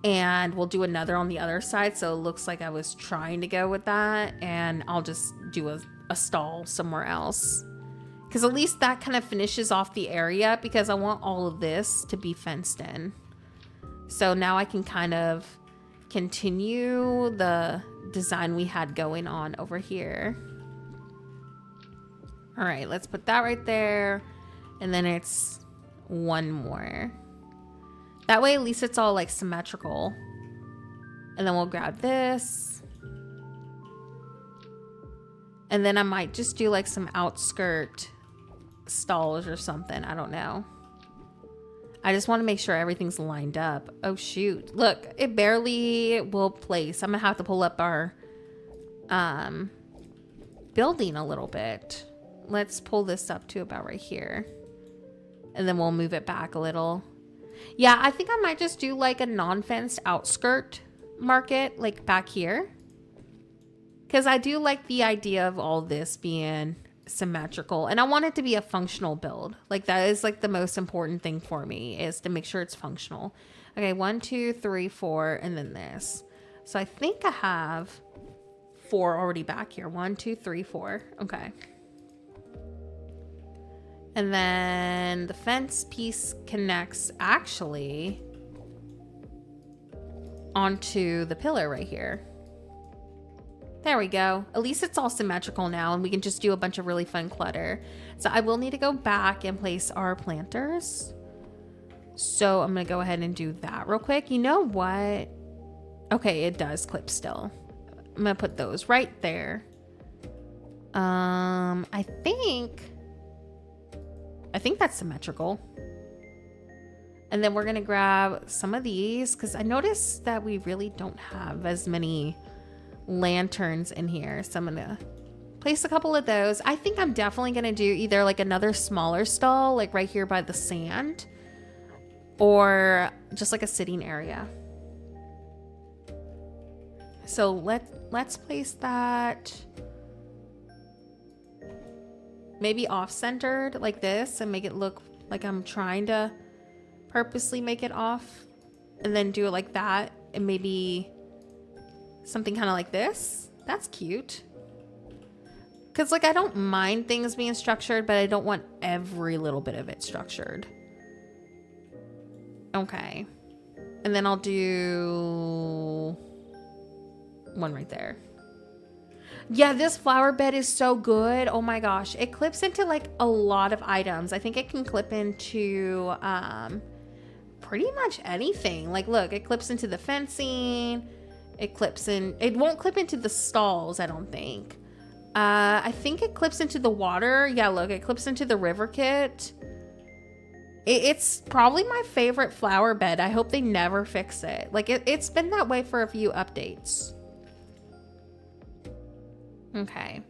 And we'll do another on the other side, so it looks like I was trying to go with that. And I'll just do a stall somewhere else. Because at least that kind of finishes off the area, because I want all of this to be fenced in. So now I can kind of continue the design we had going on over here. All right, let's put that right there. And then it's one more. That way, at least it's all like symmetrical. And then we'll grab this. And then I might just do like some outskirt stalls or something. I don't know. I just want to make sure everything's lined up. Oh, shoot. Look, it barely will place. I'm going to have to pull up our building a little bit. Let's pull this up to about right here. And then we'll move it back a little. Yeah, I think I might just do like a non-fenced outskirt market, like back here. Because I do like the idea of all this being symmetrical. And I want it to be a functional build. Like that is like the most important thing for me, is to make sure it's functional. Okay, 1, 2, 3, 4, and then this. So I think I have 4 already back here. 1, 2, 3, 4. Okay. And then the fence piece connects actually onto the pillar right here. There we go. At least it's all symmetrical now, and we can just do a bunch of really fun clutter. So I will need to go back and place our planters. So I'm going to go ahead and do that real quick. You know what? Okay, it does clip still. I'm going to put those right there. I think that's symmetrical. And then we're going to grab some of these, because I noticed that we really don't have as many lanterns in here. So I'm going to place a couple of those. I think I'm definitely going to do either like another smaller stall, like right here by the sand, or just like a sitting area. So let's place that maybe off-centered like this and make it look like I'm trying to purposely make it off, and then do it like that, and maybe something kind of like this. That's cute. Because like I don't mind things being structured, but I don't want every little bit of it structured. Okay. And then I'll do one right there. Yeah, this flower bed is so good. Oh my gosh. It clips into like a lot of items. I think it can clip into pretty much anything. Like, look, it clips into the fencing. It clips in. It won't clip into the stalls, I don't think. I think it clips into the water. Yeah, look, it clips into the river kit. It's probably my favorite flower bed. I hope they never fix it. Like, it's been that way for a few updates. Okay.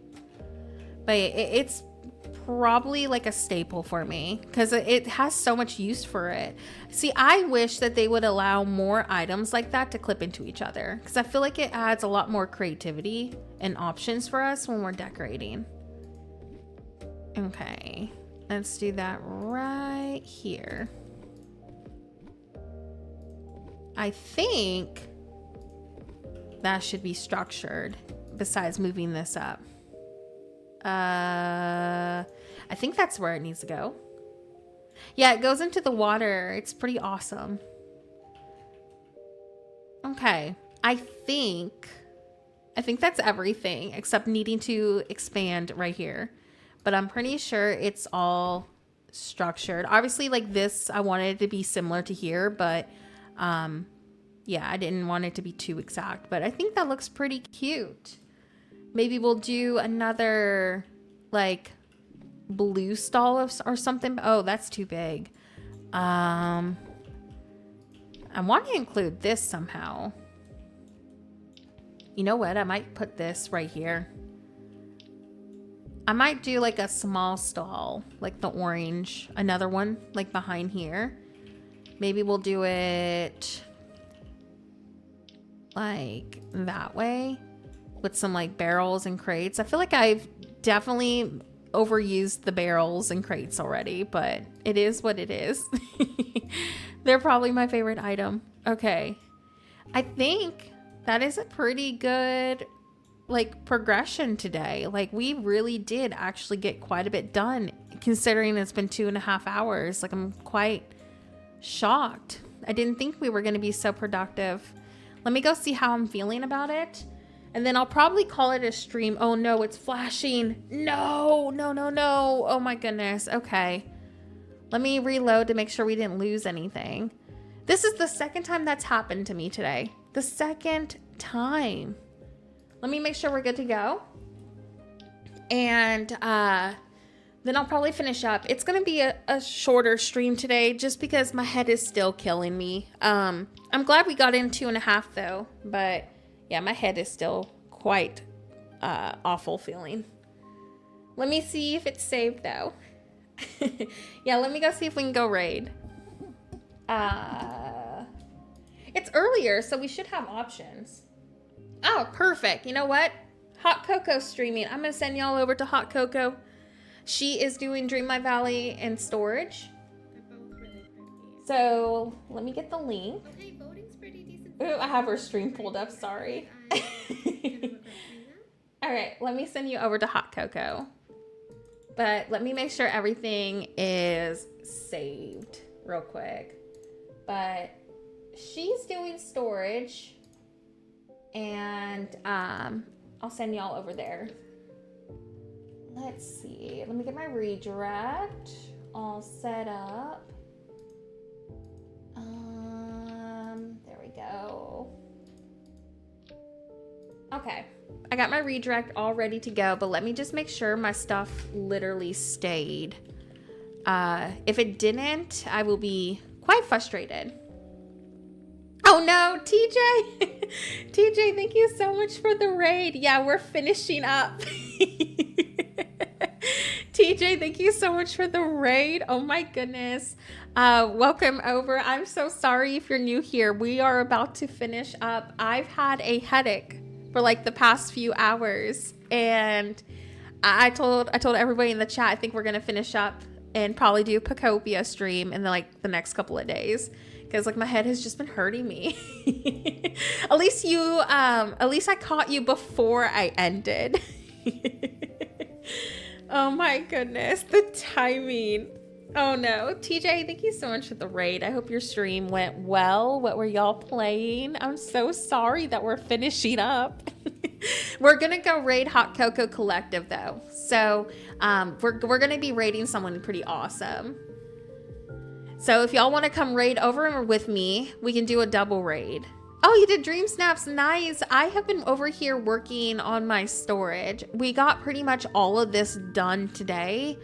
But it's probably like a staple for me because it has so much use for it. See, I wish that they would allow more items like that to clip into each other because I feel like it adds a lot more creativity and options for us when we're decorating. Okay, let's do that right here. I think that should be structured besides moving this up. I think that's where it needs to go. Yeah, it goes into the water. It's pretty awesome. Okay, I think that's everything except needing to expand right here. But I'm pretty sure it's all structured. Obviously, like this, I wanted it to be similar to here, but yeah, I didn't want it to be too exact. But I think that looks pretty cute. Maybe we'll do another like blue stall or something. Oh, that's too big. I want to include this somehow. You know what? I might put this right here. I might do like a small stall, like the orange, another one like behind here. Maybe we'll do it like that way with some like barrels and crates. I feel like I've definitely overused the barrels and crates already, but it is what it is. They're probably my favorite item. Okay. I think that is a pretty good like progression today. Like we really did actually get quite a bit done considering it's been 2.5 hours. Like I'm quite shocked. I didn't think we were going to be so productive. Let me go see how I'm feeling about it. And then I'll probably call it a stream. Oh no, it's flashing. No. Oh my goodness. Okay. Let me reload to make sure we didn't lose anything. This is the second time that's happened to me today. The second time. Let me make sure we're good to go. And then I'll probably finish up. It's going to be a shorter stream today just because my head is still killing me. I'm glad we got in 2.5 though. But yeah, my head is still quite awful feeling. Let me see if it's saved though. Yeah, let me go see if we can go raid. It's earlier, so we should have options. Oh, perfect. You know what? Hot Coco's streaming. I'm going to send y'all over to Hot Coco. She is doing Dreamlight Valley and storage. They're both really pretty. So let me get the link. Okay, voting's pretty decent. Ooh, I have her stream pulled up. Sorry. All right, let me send you over to Hot Coco. But let me make sure everything is saved real quick. But she's doing storage. And I'll send y'all over there. Let's see. Let me get my redirect all set up. There we go. Okay. I got my redirect all ready to go, but let me just make sure my stuff literally stayed. If it didn't, I will be quite frustrated. Oh no, TJ. TJ, thank you so much for the raid. Yeah, we're finishing up. TJ, thank you so much for the raid. Oh my goodness. Welcome over. I'm so sorry if you're new here. We are about to finish up. I've had a headache for like the past few hours. And I told everybody in the chat, I think we're going to finish up and probably do a Pacopia stream in the next couple of days. Because like my head has just been hurting me. At least I caught you before I ended. Oh my goodness, the timing. Oh no, TJ, thank you so much for the raid. I hope your stream went well. What were y'all playing? I'm so sorry that we're finishing up. We're gonna go raid Hot Cocoa Collective though. So we're gonna be raiding someone pretty awesome. So if y'all want to come raid over with me, we can do a double raid. Oh, you did Dream Snaps. Nice. I have been over here working on my storage. We got pretty much all of this done today.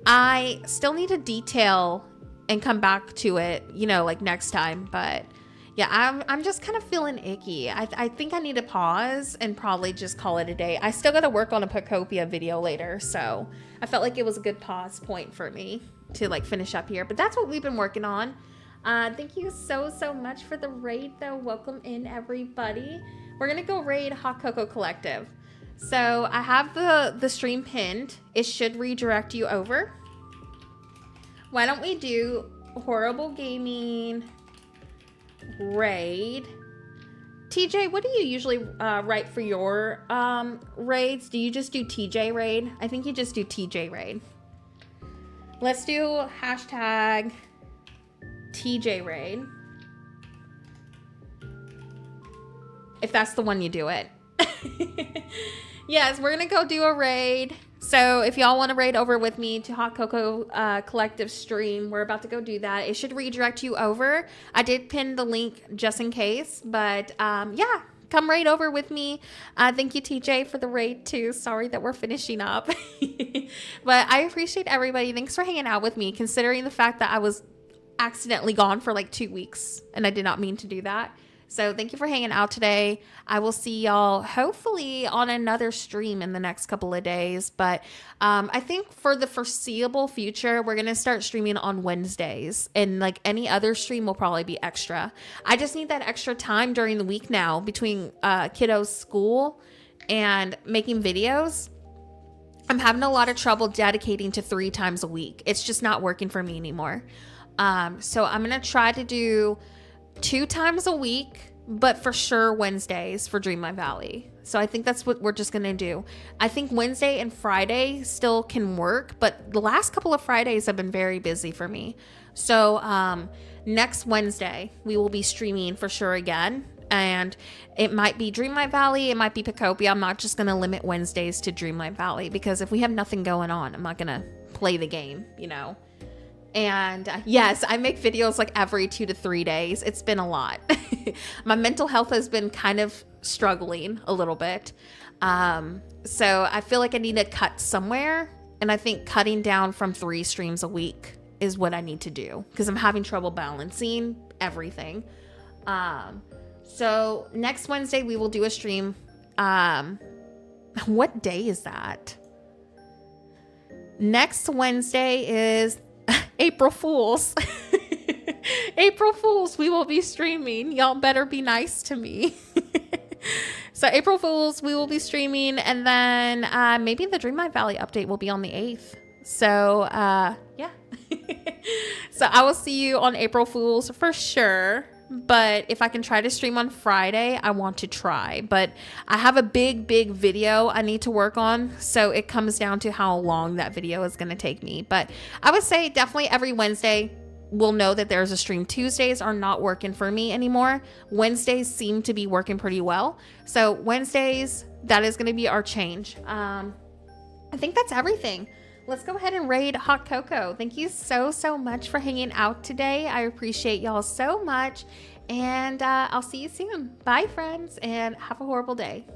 I still need to detail and come back to it, you know, like next time. But yeah, I'm just kind of feeling icky. I think I need to pause and probably just call it a day. I still got to work on a Pocopia video later. So I felt like it was a good pause point for me to like finish up here. But that's what we've been working on. Thank you so much for the raid though. Welcome in everybody. We're gonna go raid Hot Cocoa Collective. So I have the stream pinned. It should redirect you over. Why don't we do Horrible Gaming raid? TJ, what do you usually write for your raids? Do you just do TJ raid? I think you just do TJ raid. Let's do hashtag TJ raid, if that's the one you do it. Yes, we're gonna go do a raid. So if y'all want to raid over with me to Hot Cocoa Collective stream, we're about to go do that. It should redirect you over. I did pin the link just in case, but yeah, come raid over with me. Thank you, TJ, for the raid too. Sorry that we're finishing up. But I appreciate everybody. Thanks for hanging out with me, considering the fact that I was accidentally gone for like 2 weeks and I did not mean to do that. So thank you for hanging out today. I will see y'all hopefully on another stream in the next couple of days. But I think for the foreseeable future, we're going to start streaming on Wednesdays, and like any other stream will probably be extra. I just need that extra time during the week now between kiddos' school and making videos. I'm having a lot of trouble dedicating to 3 times a week. It's just not working for me anymore. So I'm going to try to do 2 times a week, but for sure Wednesdays for Dreamlight Valley. So I think that's what we're just going to do. I think Wednesday and Friday still can work, but the last couple of Fridays have been very busy for me. So next Wednesday, we will be streaming for sure again. And it might be Dreamlight Valley, it might be Pocopia. I'm not just going to limit Wednesdays to Dreamlight Valley, because if we have nothing going on, I'm not going to play the game, you know. And yes, I make videos like every 2 to 3 days. It's been a lot. My mental health has been kind of struggling a little bit. So I feel like I need to cut somewhere. And I think cutting down from 3 streams a week is what I need to do, because I'm having trouble balancing everything. So next Wednesday we will do a stream. What day is that? Next Wednesday is April Fools. April Fools, we will be streaming. Y'all better be nice to me. So April Fools, we will be streaming, and then maybe the Dreamlight Valley update will be on the 8th. So yeah. So I will see you on April Fools for sure. But if I can try to stream on Friday, I want to try. But I have a big video I need to work on. So it comes down to how long that video is going to take me. But I would say definitely every Wednesday we'll know that there's a stream. Tuesdays are not working for me anymore. Wednesdays seem to be working pretty well. So Wednesdays, that is going to be our change. I think that's everything. Let's go ahead and raid Hot Cocoa. Thank you so much for hanging out today. I appreciate y'all so much. And I'll see you soon. Bye, friends, and have a horrible day.